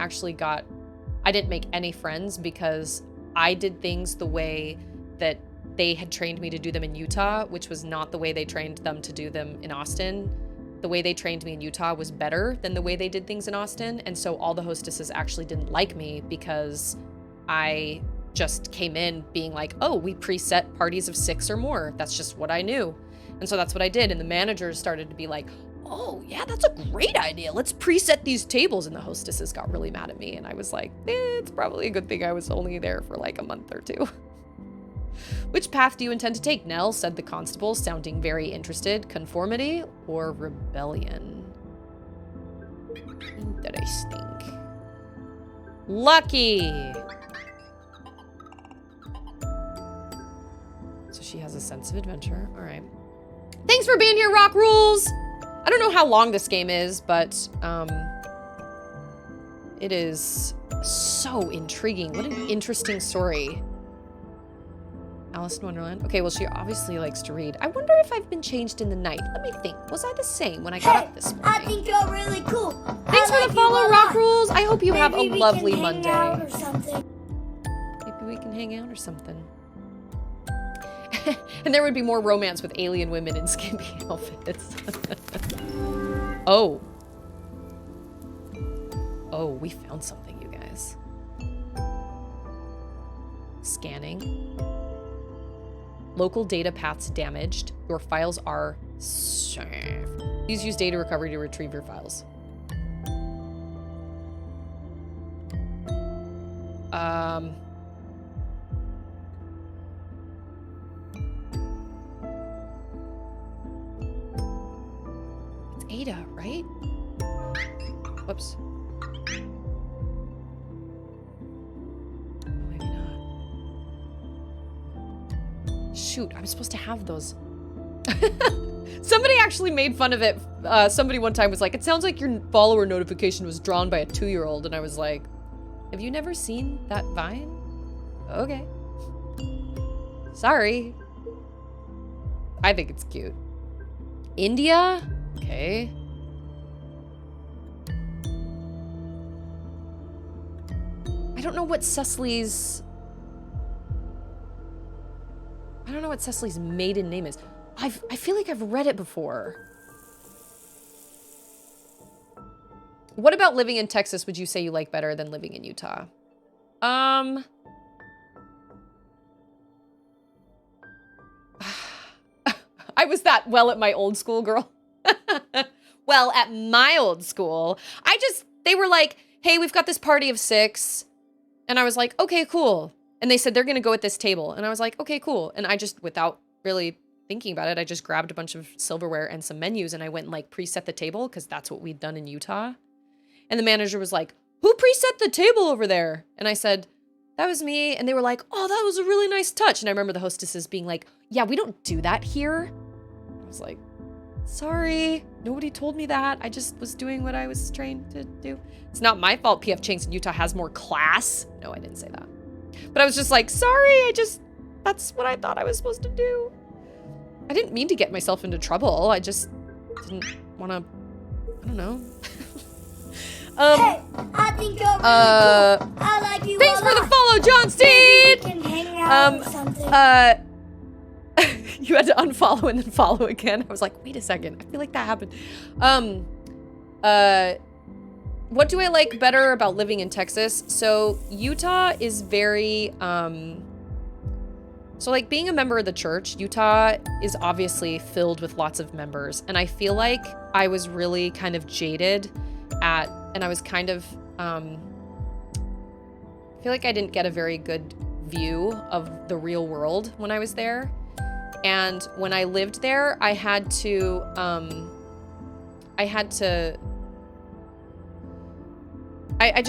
didn't make any friends because I did things the way that they had trained me to do them in Utah, which was not the way they trained them to do them in Austin. The way they trained me in Utah was better than the way they did things in Austin, and so all the hostesses actually didn't like me because I just came in being like, oh, we preset parties of 6 or more. That's just what I knew. And so that's what I did. And the managers started to be like, oh yeah, that's a great idea. Let's preset these tables. And the hostesses got really mad at me. And I was like, it's probably a good thing I was only there for like a month or 2. Which path do you intend to take, Nell? Said the constable, sounding very interested. Conformity or rebellion? Interesting. Lucky. So she has a sense of adventure. All right. Thanks for being here, Rock Rules. I don't know how long this game is, but it is so intriguing. What an interesting story. Alice in Wonderland. Okay, well, she obviously likes to read. I wonder if I've been changed in the night. Let me think. Was I the same when I got up this morning? I think you're really cool. Thanks for the follow, Rock Rules. I hope you have a Maybe we lovely can hang Monday. out or something. Maybe we can hang out or something. And there would be more romance with alien women in skimpy outfits. Oh. Oh, we found something, you guys. Scanning. Local data paths damaged. Your files are safe. Please use data recovery to retrieve your files. It's Ada, right? Whoops. Maybe not. Shoot, I'm supposed to have those. Somebody actually made fun of it. Somebody one time was like, it sounds like your follower notification was drawn by a 2-year-old. And I was like, have you never seen that Vine? Okay. Sorry. I think it's cute. India? Okay. I don't know what Cecily's maiden name is. I feel like I've read it before. What about living in Texas would you say you like better than living in Utah? I was that well at my old school, girl. Well, at my old school, they were like, hey, we've got this party of 6. And I was like, okay, cool. And they said, they're going to go at this table. And I was like, okay, cool. And I just, without really thinking about it, I just grabbed a bunch of silverware and some menus and I went and like preset the table because that's what we'd done in Utah. And the manager was like, who preset the table over there? And I said, that was me. And they were like, oh, that was a really nice touch. And I remember the hostesses being like, yeah, we don't do that here. I was like, sorry, nobody told me that. I just was doing what I was trained to do. It's not my fault PF Chang's in Utah has more class. No, I didn't say that. But I was just like, sorry, that's what I thought I was supposed to do. I didn't mean to get myself into trouble. I just didn't want to, I don't know. Hey, I think you're really cool. I like you Thanks a for the lot. follow, John Maybe Steed! we can hang out or something. You had to unfollow and then follow again. I was like, wait a second. I feel like that happened. What do I like better about living in Texas? So Utah is very, so like being a member of the church, Utah is obviously filled with lots of members. And I feel like I was really kind of jaded and I was kind of, I feel like I didn't get a very good view of the real world when I was there. And when I lived there, I just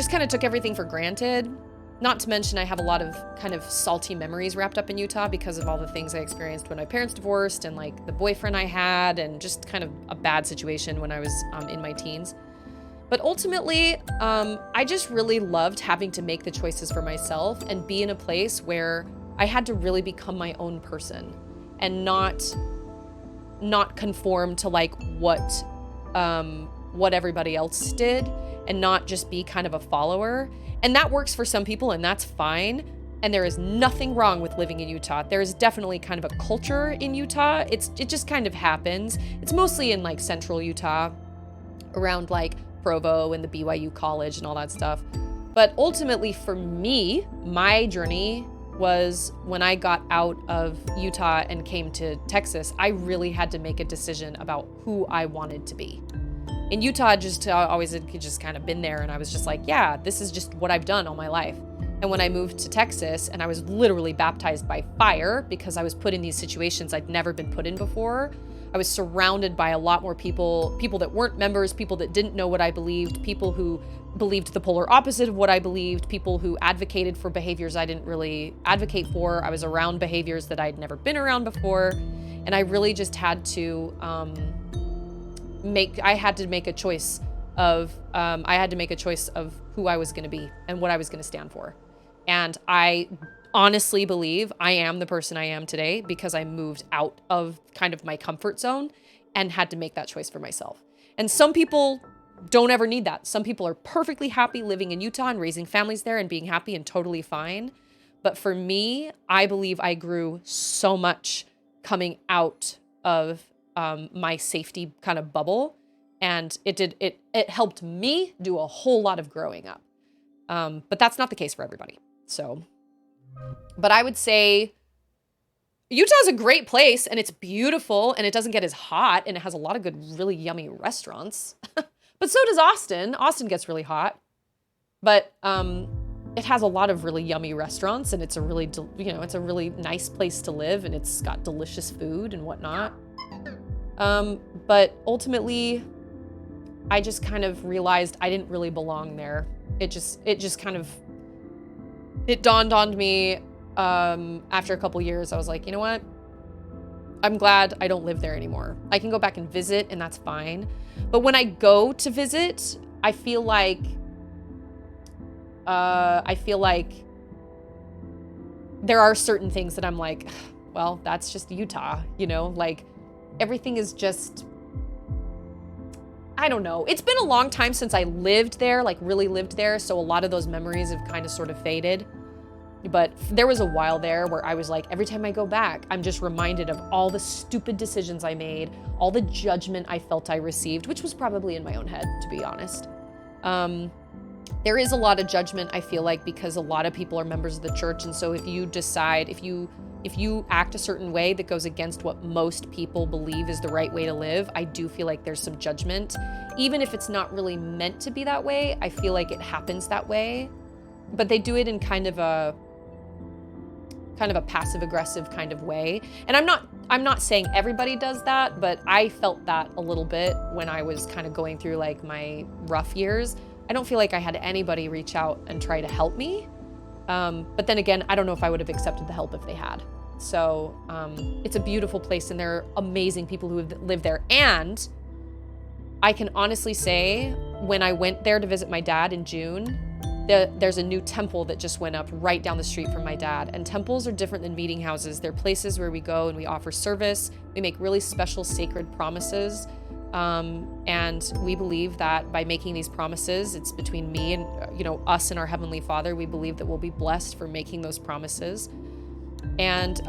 kind of took everything for granted. Not to mention I have a lot of kind of salty memories wrapped up in Utah because of all the things I experienced when my parents divorced and like the boyfriend I had and just kind of a bad situation when I was in my teens. But ultimately, I just really loved having to make the choices for myself and be in a place where I had to really become my own person and not conform to like what everybody else did and not just be kind of a follower. And that works for some people and that's fine. And there is nothing wrong with living in Utah. There is definitely kind of a culture in Utah. It just kind of happens. It's mostly in like central Utah around like Provo and the BYU college and all that stuff. But ultimately for me, my journey was when I got out of Utah and came to Texas, I really had to make a decision about who I wanted to be. In Utah, just always had just kind of been there and I was just like, yeah, this is just what I've done all my life. And when I moved to Texas and I was literally baptized by fire because I was put in these situations I'd never been put in before, I was surrounded by a lot more people that weren't members, people that didn't know what I believed, people who believed the polar opposite of what I believed, people who advocated for behaviors I didn't really advocate for. I was around behaviors that I'd never been around before. And I really just had to make a choice of who I was going to be and what I was going to stand for. And I honestly believe I am the person I am today because I moved out of kind of my comfort zone and had to make that choice for myself. And some people don't ever need that. Some people are perfectly happy living in Utah and raising families there and being happy and totally fine. But for me, I believe I grew so much coming out of my safety kind of bubble. And it helped me do a whole lot of growing up. But that's not the case for everybody. So, but I would say Utah's a great place and it's beautiful and it doesn't get as hot and it has a lot of good, really yummy restaurants. But so does Austin. Austin gets really hot, but it has a lot of really yummy restaurants and it's a really, it's a really nice place to live and it's got delicious food and whatnot. But ultimately, I just kind of realized I didn't really belong there. It dawned on me after a couple years. I was like, you know what? I'm glad I don't live there anymore. I can go back and visit and that's fine. But when I go to visit, I feel like there are certain things that I'm like, well, that's just Utah, like everything is just, I don't know. It's been a long time since I lived there, like really lived there. So a lot of those memories have kind of sort of faded. But there was a while there where I was like, every time I go back, I'm just reminded of all the stupid decisions I made, all the judgment I felt I received, which was probably in my own head, to be honest. there is a lot of judgment, I feel like, because a lot of people are members of the church. And so if you decide, if you act a certain way that goes against what most people believe is the right way to live, I do feel like there's some judgment. Even if it's not really meant to be that way, I feel like it happens that way. But they do it in kind of a passive aggressive kind of way. And I'm not saying everybody does that, but I felt that a little bit when I was kind of going through like my rough years. I don't feel like I had anybody reach out and try to help me. But then again, I don't know if I would have accepted the help if they had. So it's a beautiful place, and there are amazing people who have lived there. And I can honestly say, when I went there to visit my dad in June, there's a new temple that just went up right down the street from my dad. And temples are different than meeting houses. They're places where we go and we offer service. We make really special sacred promises. And we believe that by making these promises, it's between me and, us and our Heavenly Father. We believe that we'll be blessed for making those promises. And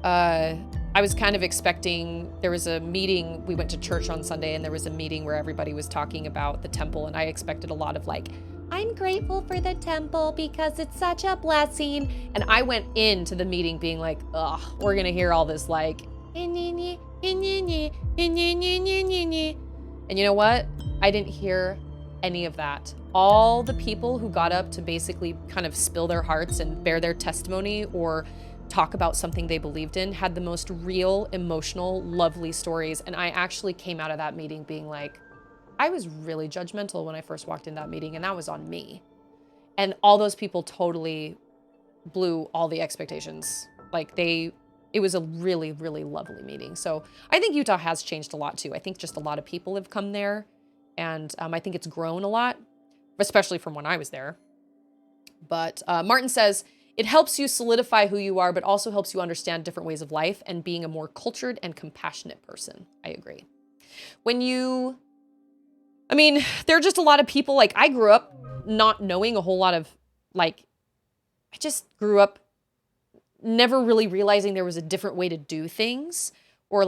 I was kind of expecting, there was a meeting, we went to church on Sunday, and there was a meeting where everybody was talking about the temple, and I expected a lot of like, I'm grateful for the temple because it's such a blessing. And I went into the meeting being like, ugh, we're gonna hear all this like, and you know what? I didn't hear any of that. All the people who got up to basically kind of spill their hearts and bear their testimony or talk about something they believed in had the most real, emotional, lovely stories. And I actually came out of that meeting being like, I was really judgmental when I first walked in that meeting, and that was on me. And all those people totally blew all the expectations. Like it was a really, really lovely meeting. So I think Utah has changed a lot too. I think just a lot of people have come there, and I think it's grown a lot, especially from when I was there. But Martin says, it helps you solidify who you are, but also helps you understand different ways of life and being a more cultured and compassionate person. I agree. There are just a lot of people, like I grew up not knowing a whole lot of, I just grew up never really realizing there was a different way to do things, or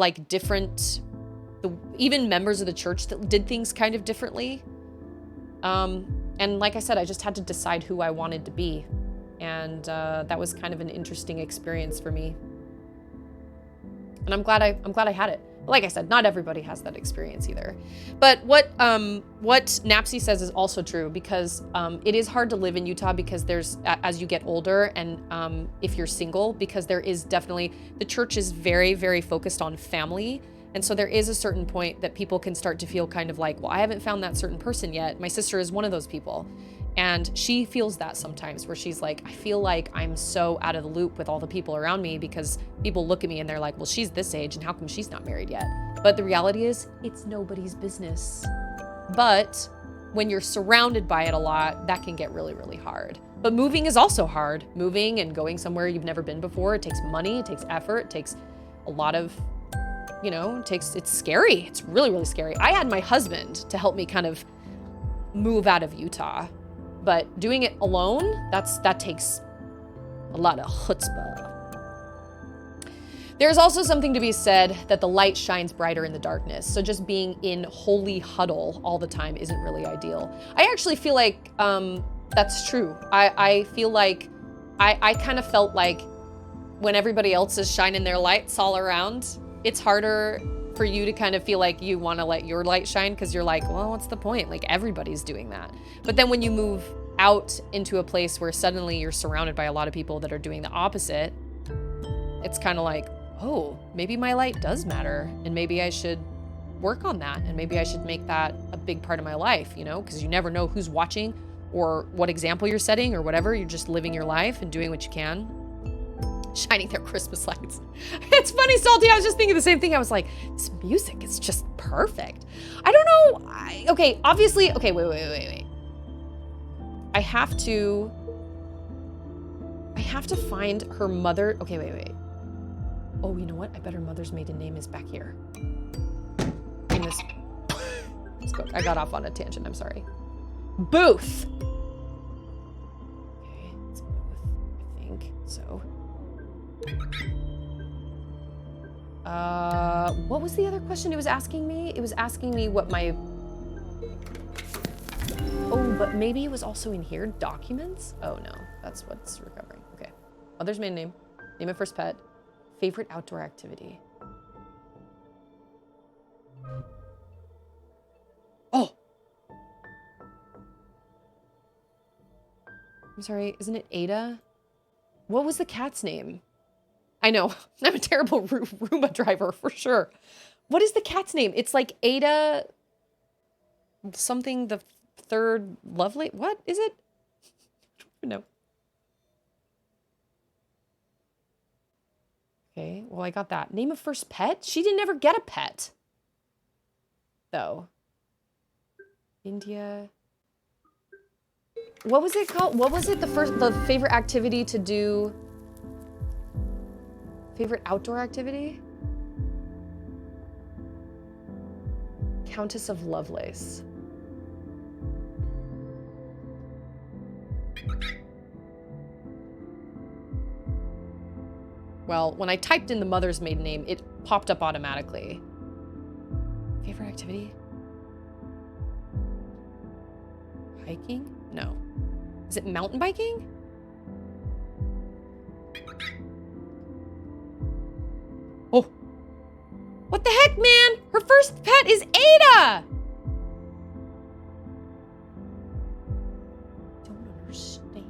even members of the church that did things kind of differently. And like I said, I just had to decide who I wanted to be. And that was kind of an interesting experience for me. And I'm glad I had it. Like I said, not everybody has that experience either. But what Napsy says is also true, because it is hard to live in Utah because as you get older, and if you're single, because there is definitely, the church is very, very focused on family. And so there is a certain point that people can start to feel kind of like, well, I haven't found that certain person yet. My sister is one of those people. And she feels that sometimes, where she's like, I feel like I'm so out of the loop with all the people around me, because people look at me and they're like, well, she's this age and how come she's not married yet? But the reality is, it's nobody's business. But when you're surrounded by it a lot, that can get really, really hard. But moving is also hard. Moving and going somewhere you've never been before, it takes money, it takes effort, it takes a lot of, it's scary. It's really, really scary. I had my husband to help me kind of move out of Utah. But doing it alone, that takes a lot of chutzpah. There's also something to be said that the light shines brighter in the darkness. So just being in holy huddle all the time isn't really ideal. I actually feel like that's true. I feel like I kind of felt like when everybody else is shining their lights all around, it's harder for you to kind of feel like you want to let your light shine, because you're like, well, what's the point? Like, everybody's doing that. But then when you move out into a place where suddenly you're surrounded by a lot of people that are doing the opposite, it's kind of like, oh, maybe my light does matter, and maybe I should work on that, and maybe I should make that a big part of my life, because you never know who's watching or what example you're setting or whatever. You're just living your life and doing what you can. Shining their Christmas lights. It's funny, Salty, I was just thinking the same thing. I was like, this music is just perfect. I don't know. Wait. I have to find her mother. Okay, wait. Oh, you know what? I bet her mother's maiden name is back here. In this book. I got off on a tangent, I'm sorry. Booth. Okay, it's Booth, I think, so. What was the other question it was asking me? It was asking me what my... Oh, but maybe it was also in here. Documents? Oh no, that's what's recovering. Okay. Mother's maiden name. Name of first pet. Favorite outdoor activity. Oh! I'm sorry, isn't it Ada? What was the cat's name? I know, I'm a terrible Roomba driver for sure. What is the cat's name? It's like Ada something the third lovely. What is it? I don't even know. Okay, well, I got that. Name of first pet? She didn't ever get a pet. Though. India. What was it called? What was it the favorite activity to do? Favorite outdoor activity? Countess of Lovelace. Well, when I typed in the mother's maiden name, it popped up automatically. Favorite activity? Hiking? No. Is it mountain biking? Oh. What the heck, man? Her first pet is Ada! Don't understand.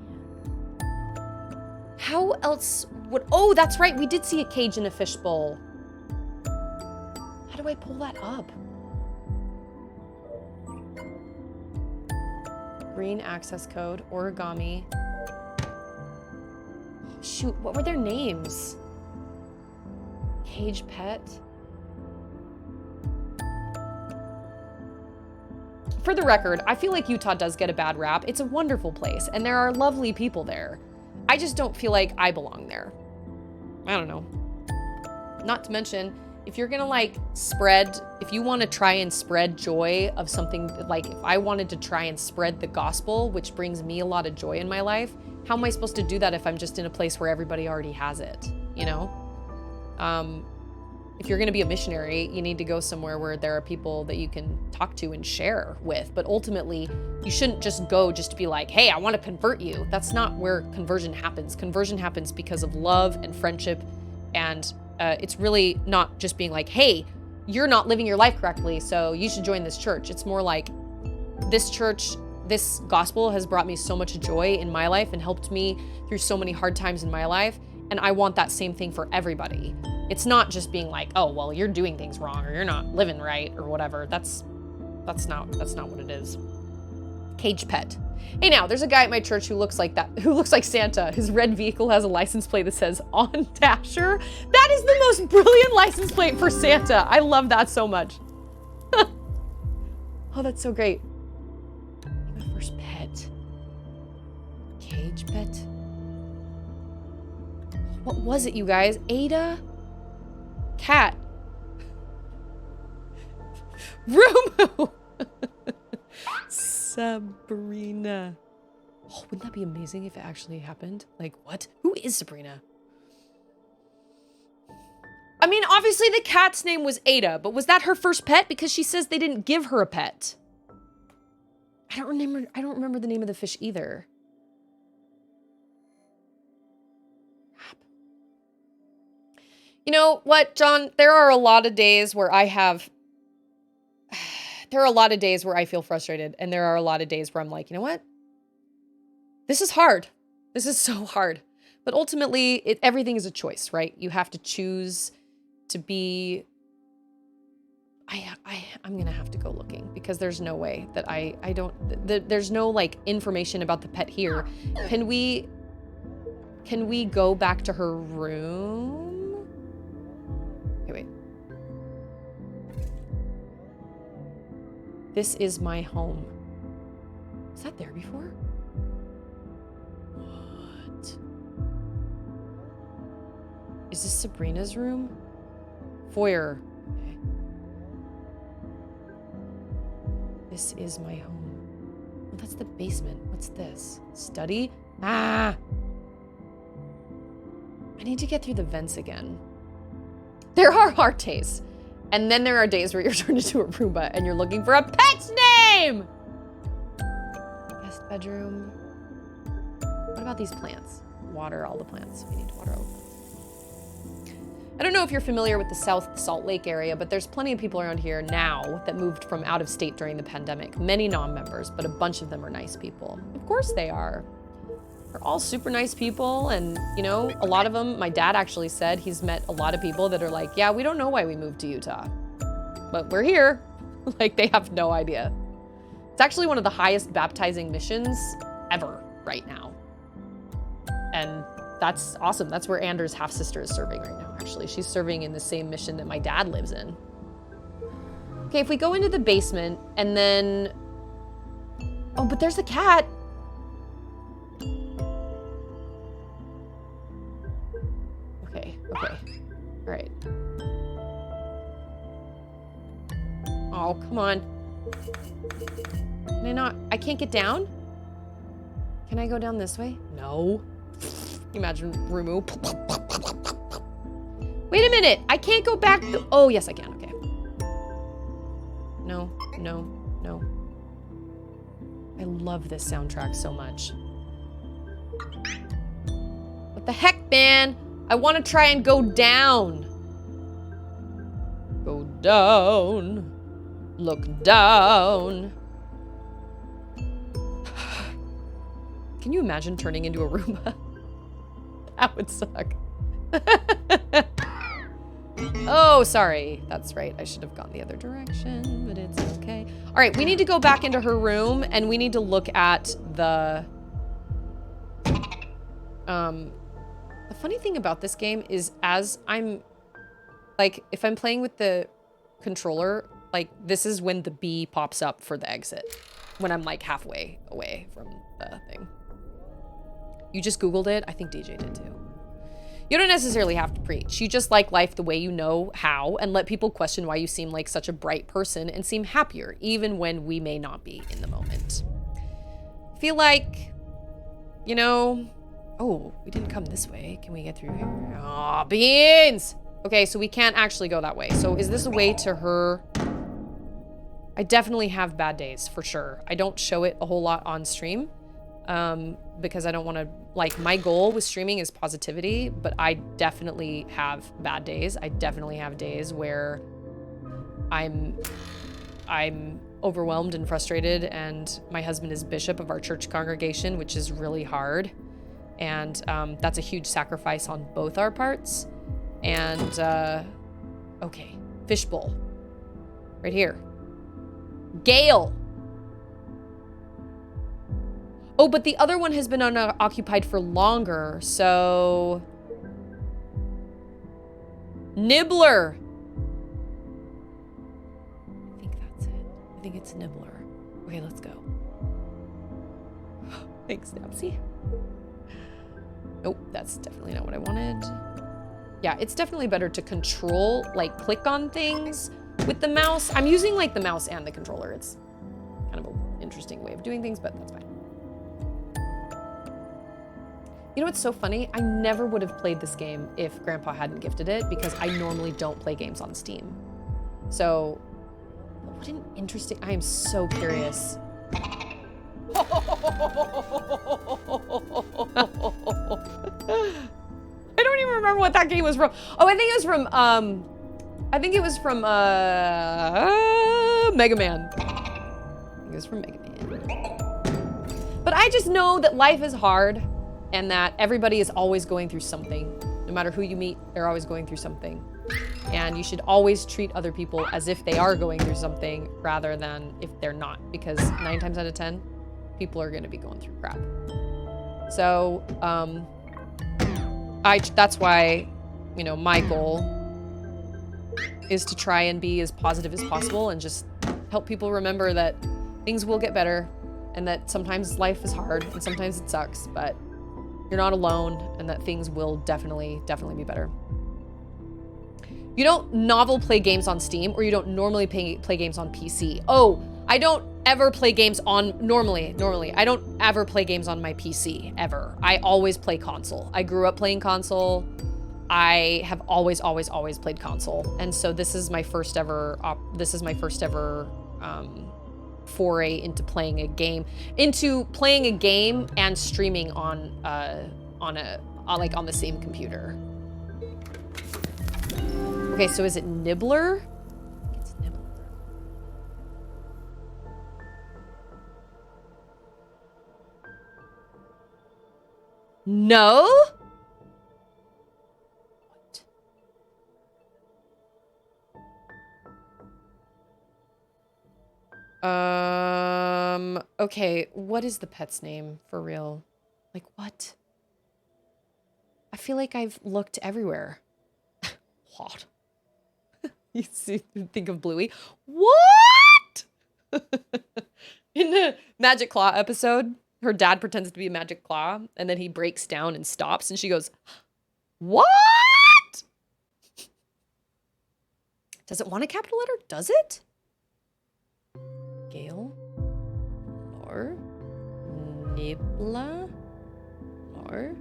How else would... Oh, that's right. We did see a cage in a fishbowl. How do I pull that up? Green access code, origami. Shoot, what were their names? Cage pet. For the record, I feel like Utah does get a bad rap. It's a wonderful place, and there are lovely people there. I just don't feel like I belong there. I don't know. Not to mention, if you're gonna like if you want to try and spread joy of something, like if I wanted to try and spread the gospel, which brings me a lot of joy in my life, how am I supposed to do that if I'm just in a place where everybody already has it, you know? If you're gonna be a missionary, you need to go somewhere where there are people that you can talk to and share with, but ultimately, you shouldn't just go just to be like, hey, I want to convert you. That's not where conversion happens. Conversion happens because of love and friendship, and it's really not just being like, hey, you're not living your life correctly, so you should join this church. It's more like, this church, this gospel has brought me so much joy in my life and helped me through so many hard times in my life, and I want that same thing for everybody. It's not just being like, oh, well, you're doing things wrong, or you're not living right, or whatever. That's not what it is. Cage pet. Hey, now, there's a guy at my church who looks like Santa. His red vehicle has a license plate that says on Dasher. That is the most brilliant license plate for Santa. I love that so much. Oh, that's so great. My first pet. Cage pet. What was it, you guys? Ada? Cat. Rumu. Sabrina. Oh, wouldn't that be amazing if it actually happened? Like, what? Who is Sabrina? I mean, obviously the cat's name was Ada, but was that her first pet? Because she says they didn't give her a pet. I don't remember the name of the fish either. You know what, John? There are a lot of days where I feel frustrated, and there are a lot of days where I'm like, you know what? This is hard. This is so hard. But ultimately, everything is a choice, right? You have to choose to be... I'm gonna have to go looking, because there's no way that there's no like information about the pet here. Can we go back to her room? Okay, wait. This is my home. Was that there before? What? Is this Sabrina's room? Foyer. Okay. This is my home. Well, that's the basement. What's this? Study? Ah! I need to get through the vents again. There are hard days. And then there are days where you're turned into a Roomba and you're looking for a pet's name! bedroom. What about these plants? Water all the plants. We need to water all the plants. I don't know if you're familiar with the South Salt Lake area, but there's plenty of people around here now that moved from out of state during the pandemic. Many non-members, but a bunch of them are nice people. Of course they are. They're all super nice people, and you know, a lot of them, my dad actually said he's met a lot of people that are like, yeah, we don't know why we moved to Utah, but we're here. Like, they have no idea. It's actually one of the highest baptizing missions ever right now. And that's awesome. That's where Anders' half-sister is serving right now, actually. She's serving in the same mission that my dad lives in. Okay, if we go into the basement and then... Oh, but there's a cat. Okay, okay. All right. Oh, come on. Can I not? I can't get down? Can I go down this way? No. Imagine Rumu. Wait a minute. I can't go back. Oh, yes, I can. Okay. No, no, no. I love this soundtrack so much. What the heck, man? I want to try and go down. Go down. Look down. Can you imagine turning into a Roomba? That would suck. Oh, sorry. That's right. I should have gone the other direction, but it's okay. All right, we need to go back into her room, and we need to look at the funny thing about this game is as I'm, like, if I'm playing with the controller, like, this is when the B pops up for the exit. When I'm, like, halfway away from the thing. You just Googled it? I think DJ did too. You don't necessarily have to preach. You just like life the way you know how and let people question why you seem like such a bright person and seem happier, even when we may not be in the moment. Feel like, you know, oh, we didn't come this way. Can we get through here? Aw, beans! Okay, so we can't actually go that way. So is this a way to her? I definitely have bad days, for sure. I don't show it a whole lot on stream. Because I don't want to, like, my goal with streaming is positivity, but I definitely have bad days. I definitely have days where I'm overwhelmed and frustrated, and my husband is bishop of our church congregation, which is really hard. And that's a huge sacrifice on both our parts. And, okay, fishbowl. Right here. Gale. Oh, but the other one has been unoccupied for longer, so... Nibbler! I think that's it. I think it's Nibbler. Okay, let's go. Thanks, Napsy. Nope, that's definitely not what I wanted. Yeah, it's definitely better to control, like, click on things with the mouse. I'm using, like, the mouse and the controller. It's kind of an interesting way of doing things, but that's fine. You know what's so funny? I never would have played this game if Grandpa hadn't gifted it, because I normally don't play games on Steam. So, what an interesting... I am so curious. I don't even remember what that game was from. Oh, I think it was from, Mega Man. I think it was from Mega Man. But I just know that life is hard. And that everybody is always going through something. No matter who you meet, they're always going through something. And you should always treat other people as if they are going through something rather than if they're not. Because 9 times out of 10, people are going to be going through crap. So, that's why, you know, my goal is to try and be as positive as possible and just help people remember that things will get better and that sometimes life is hard and sometimes it sucks, but you're not alone, and that things will definitely be better. You don't novel play games on Steam, or you don't normally play games on PC. Oh, I don't ever play games on, normally, I don't ever play games on my PC, ever. I always play console. I grew up playing console. I have always played console. And so this is my first ever foray into playing a game, and streaming on the same computer. Okay, so is it Nibbler? It's Nibbler. No? What? Okay, what is the pet's name for real? Like, what? I feel like I've looked everywhere. What? You think of Bluey? What? In the Magic Claw episode, her dad pretends to be a Magic Claw, and then he breaks down and stops, and she goes, what? Does it want a capital letter? Does it? Gale? Lor? Nibla? Lor?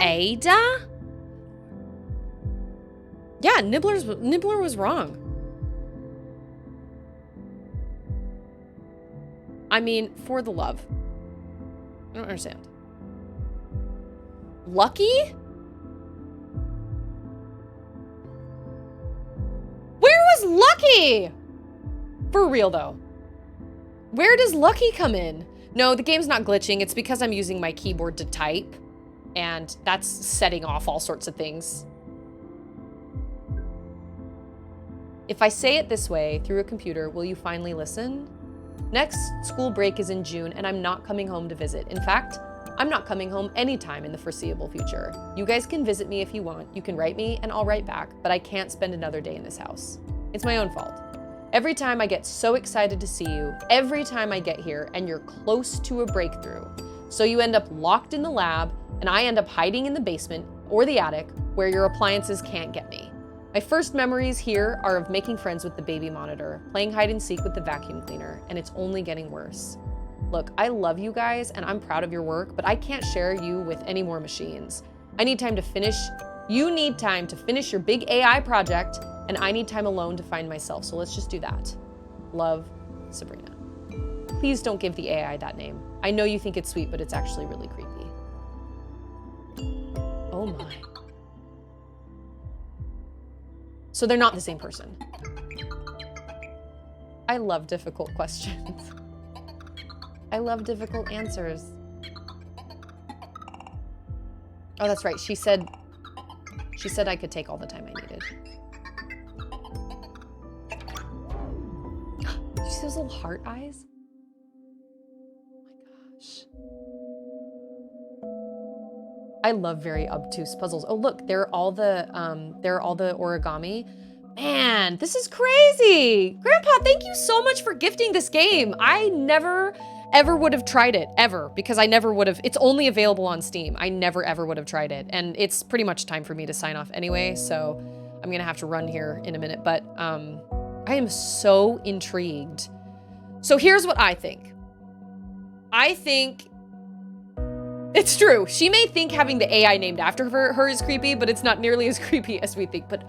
Ada? Yeah, Nibbler was wrong. I mean, for the love. I don't understand. Lucky? Where was Lucky? For real though. Where does Lucky come in? No, the game's not glitching. It's because I'm using my keyboard to type, and that's setting off all sorts of things. If I say it this way through a computer, will you finally listen? Next school break is in June, and I'm not coming home to visit. In fact, I'm not coming home anytime in the foreseeable future. You guys can visit me if you want. You can write me, and I'll write back, but I can't spend another day in this house. It's my own fault. Every time I get so excited to see you, every time I get here, and you're close to a breakthrough. So you end up locked in the lab, and I end up hiding in the basement or the attic where your appliances can't get me. My first memories here are of making friends with the baby monitor, playing hide and seek with the vacuum cleaner, and it's only getting worse. Look, I love you guys and I'm proud of your work, but I can't share you with any more machines. I need time to finish. You need time to finish your big AI project, and I need time alone to find myself, so let's just do that. Love, Sabrina. Please don't give the AI that name. I know you think it's sweet, but it's actually really creepy. Oh my. So they're not the same person. I love difficult questions. I love difficult answers. Oh, that's right. She said I could take all the time I needed. Did you see those little heart eyes? Oh my gosh. I love very obtuse puzzles. Oh look, there are all the origami. Man, this is crazy. Grandpa, thank you so much for gifting this game. I never ever would have tried it, ever, because I never would have. It's only available on Steam. I never ever would have tried it. And it's pretty much time for me to sign off anyway, so I'm gonna have to run here in a minute, but I am so intrigued. So here's what I think. I think it's true. She may think having the AI named after her is creepy, but it's not nearly as creepy as we think. But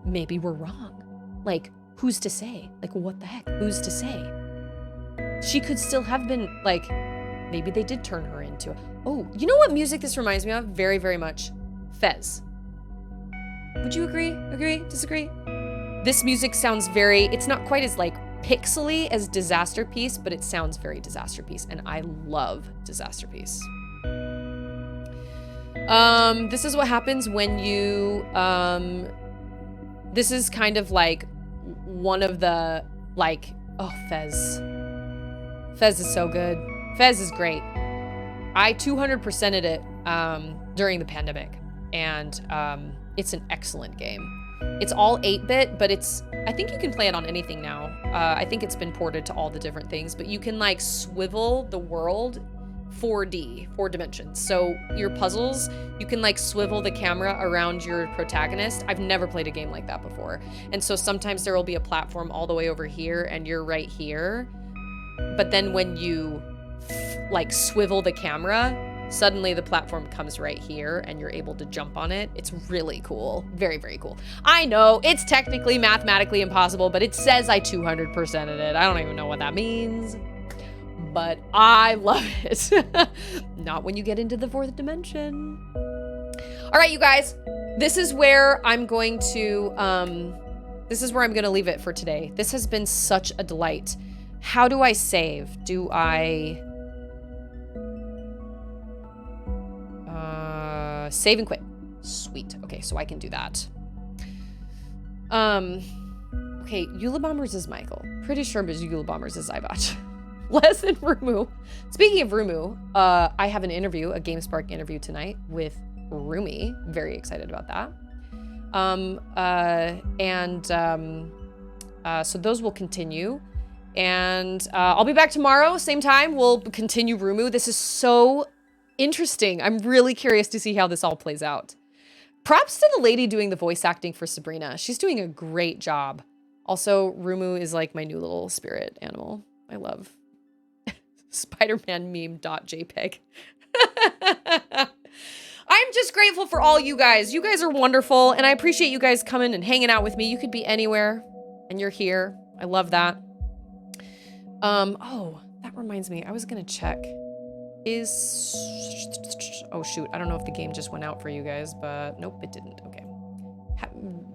maybe we're wrong. Like, who's to say? Like, what the heck? Who's to say? She could still have been, like, maybe they did turn her into oh, you know what music this reminds me of? Very, very much. Fez. Would you agree? Agree? Disagree? This music sounds very, it's not quite as, like, pixely as Disaster Piece, but it sounds very Disaster Piece, and I love Disaster Piece. This is what happens when you, this is kind of like one of the, like, oh, Fez. Fez is so good. Fez is great. I 200%ed it during the pandemic, and it's an excellent game. It's all 8-bit, but I think you can play it on anything now. I think it's been ported to all the different things, but you can like swivel the world 4D, 4 dimensions. So your puzzles, you can like swivel the camera around your protagonist. I've never played a game like that before. And so sometimes there will be a platform all the way over here and you're right here. But then when you like swivel the camera, suddenly the platform comes right here and you're able to jump on it. It's really cool. Very, very cool. I know it's technically mathematically impossible, but it says I 200%ed it. I don't even know what that means, but I love it. Not when you get into the 4th dimension. All right, you guys, this is where I'm going to leave it for today. This has been such a delight. How do I save? Do I save and quit? Sweet. Okay, so I can do that. Okay, Eula Bombers is Michael. Pretty sure Eula Bombers is Ibot. Les and Rumu. Speaking of Rumu, I have an interview, a GameSpark interview tonight with Rumi. Very excited about that. So those will continue. And I'll be back tomorrow, same time. We'll continue Rumu. This is so interesting. I'm really curious to see how this all plays out. Props to the lady doing the voice acting for Sabrina. She's doing a great job. Also, Rumu is like my new little spirit animal. I love Spider-Man meme.jpg. I'm just grateful for all you guys. You guys are wonderful, and I appreciate you guys coming and hanging out with me. You could be anywhere, and you're here. I love that. Oh, that reminds me. I was gonna check. Oh shoot, I don't know if the game just went out for you guys, but nope, it didn't. Okay.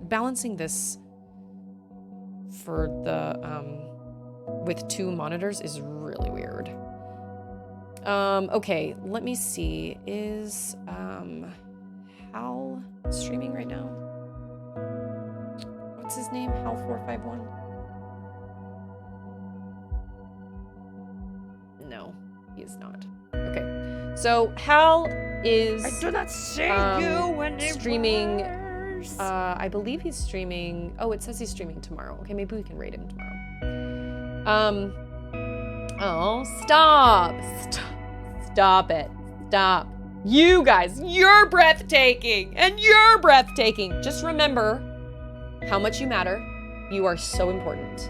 Balancing this for the, with 2 monitors is really weird. Okay, let me see. Is, Hal streaming right now? What's his name? Hal451? No, he is not. Okay, so Hal is I do not see you anywhere. Streaming. I believe he's streaming. Oh, it says he's streaming tomorrow. Okay, maybe we can raid him tomorrow. Oh, stop it. Stop. You guys, you're breathtaking, and you're breathtaking. Just remember how much you matter. You are so important,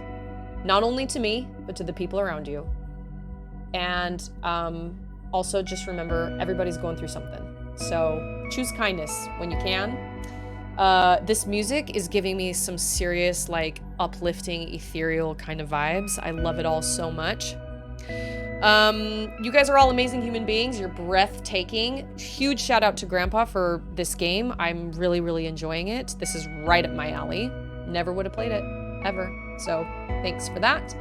not only to me, but to the people around you. And also just remember, everybody's going through something. So choose kindness when you can. This music is giving me some serious, like, uplifting, ethereal kind of vibes. I love it all so much. You guys are all amazing human beings. You're breathtaking. Huge shout out to Grandpa for this game. I'm really, really enjoying it. This is right up my alley. Never would have played it, ever. So thanks for that.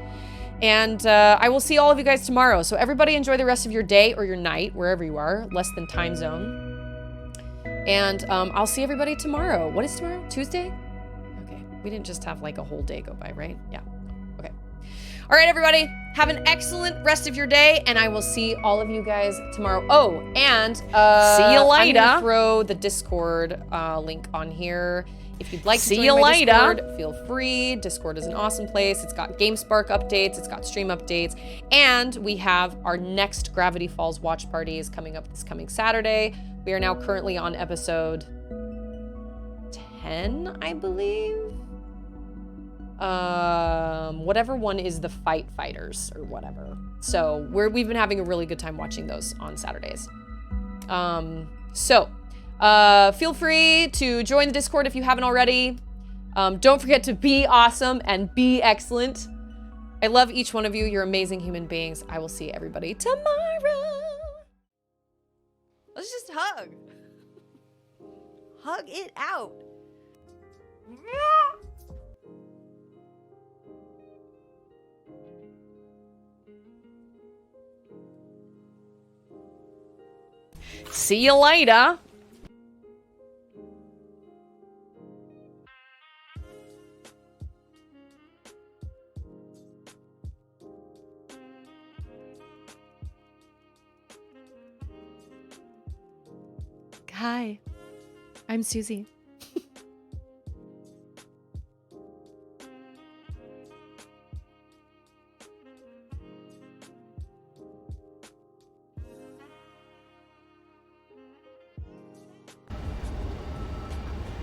And I will see all of you guys tomorrow. So everybody enjoy the rest of your day or your night, wherever you are, less than time zone. And I'll see everybody tomorrow. What is tomorrow? Tuesday? Okay. We didn't just have like a whole day go by, right? Yeah. Okay. All right, everybody. Have an excellent rest of your day, and I will see all of you guys tomorrow. Oh, and see you later. I'm gonna throw the Discord link on here. If you'd like to join my Discord, feel free. Discord is an awesome place. It's got GameSpark updates, it's got stream updates, and we have our next Gravity Falls watch party is coming up this coming Saturday. We are now currently on episode 10, I believe. Whatever one is the fighters or whatever. So we've been having a really good time watching those on Saturdays. Feel free to join the Discord if you haven't already. Don't forget to be awesome and be excellent. I love each one of you. You're amazing human beings. I will see everybody tomorrow. Let's just hug. Hug it out. See you later. Hi, I'm Susie.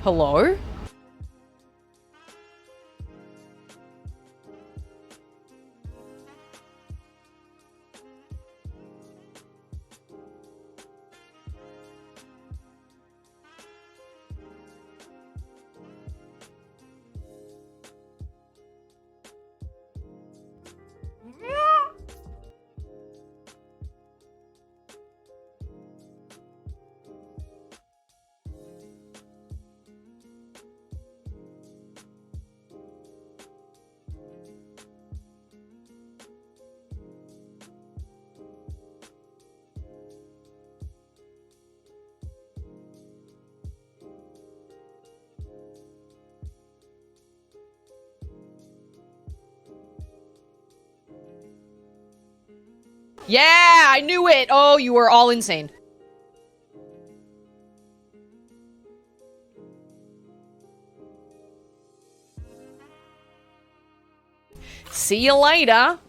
Hello? Yeah, I knew it. Oh, you were all insane. See you later.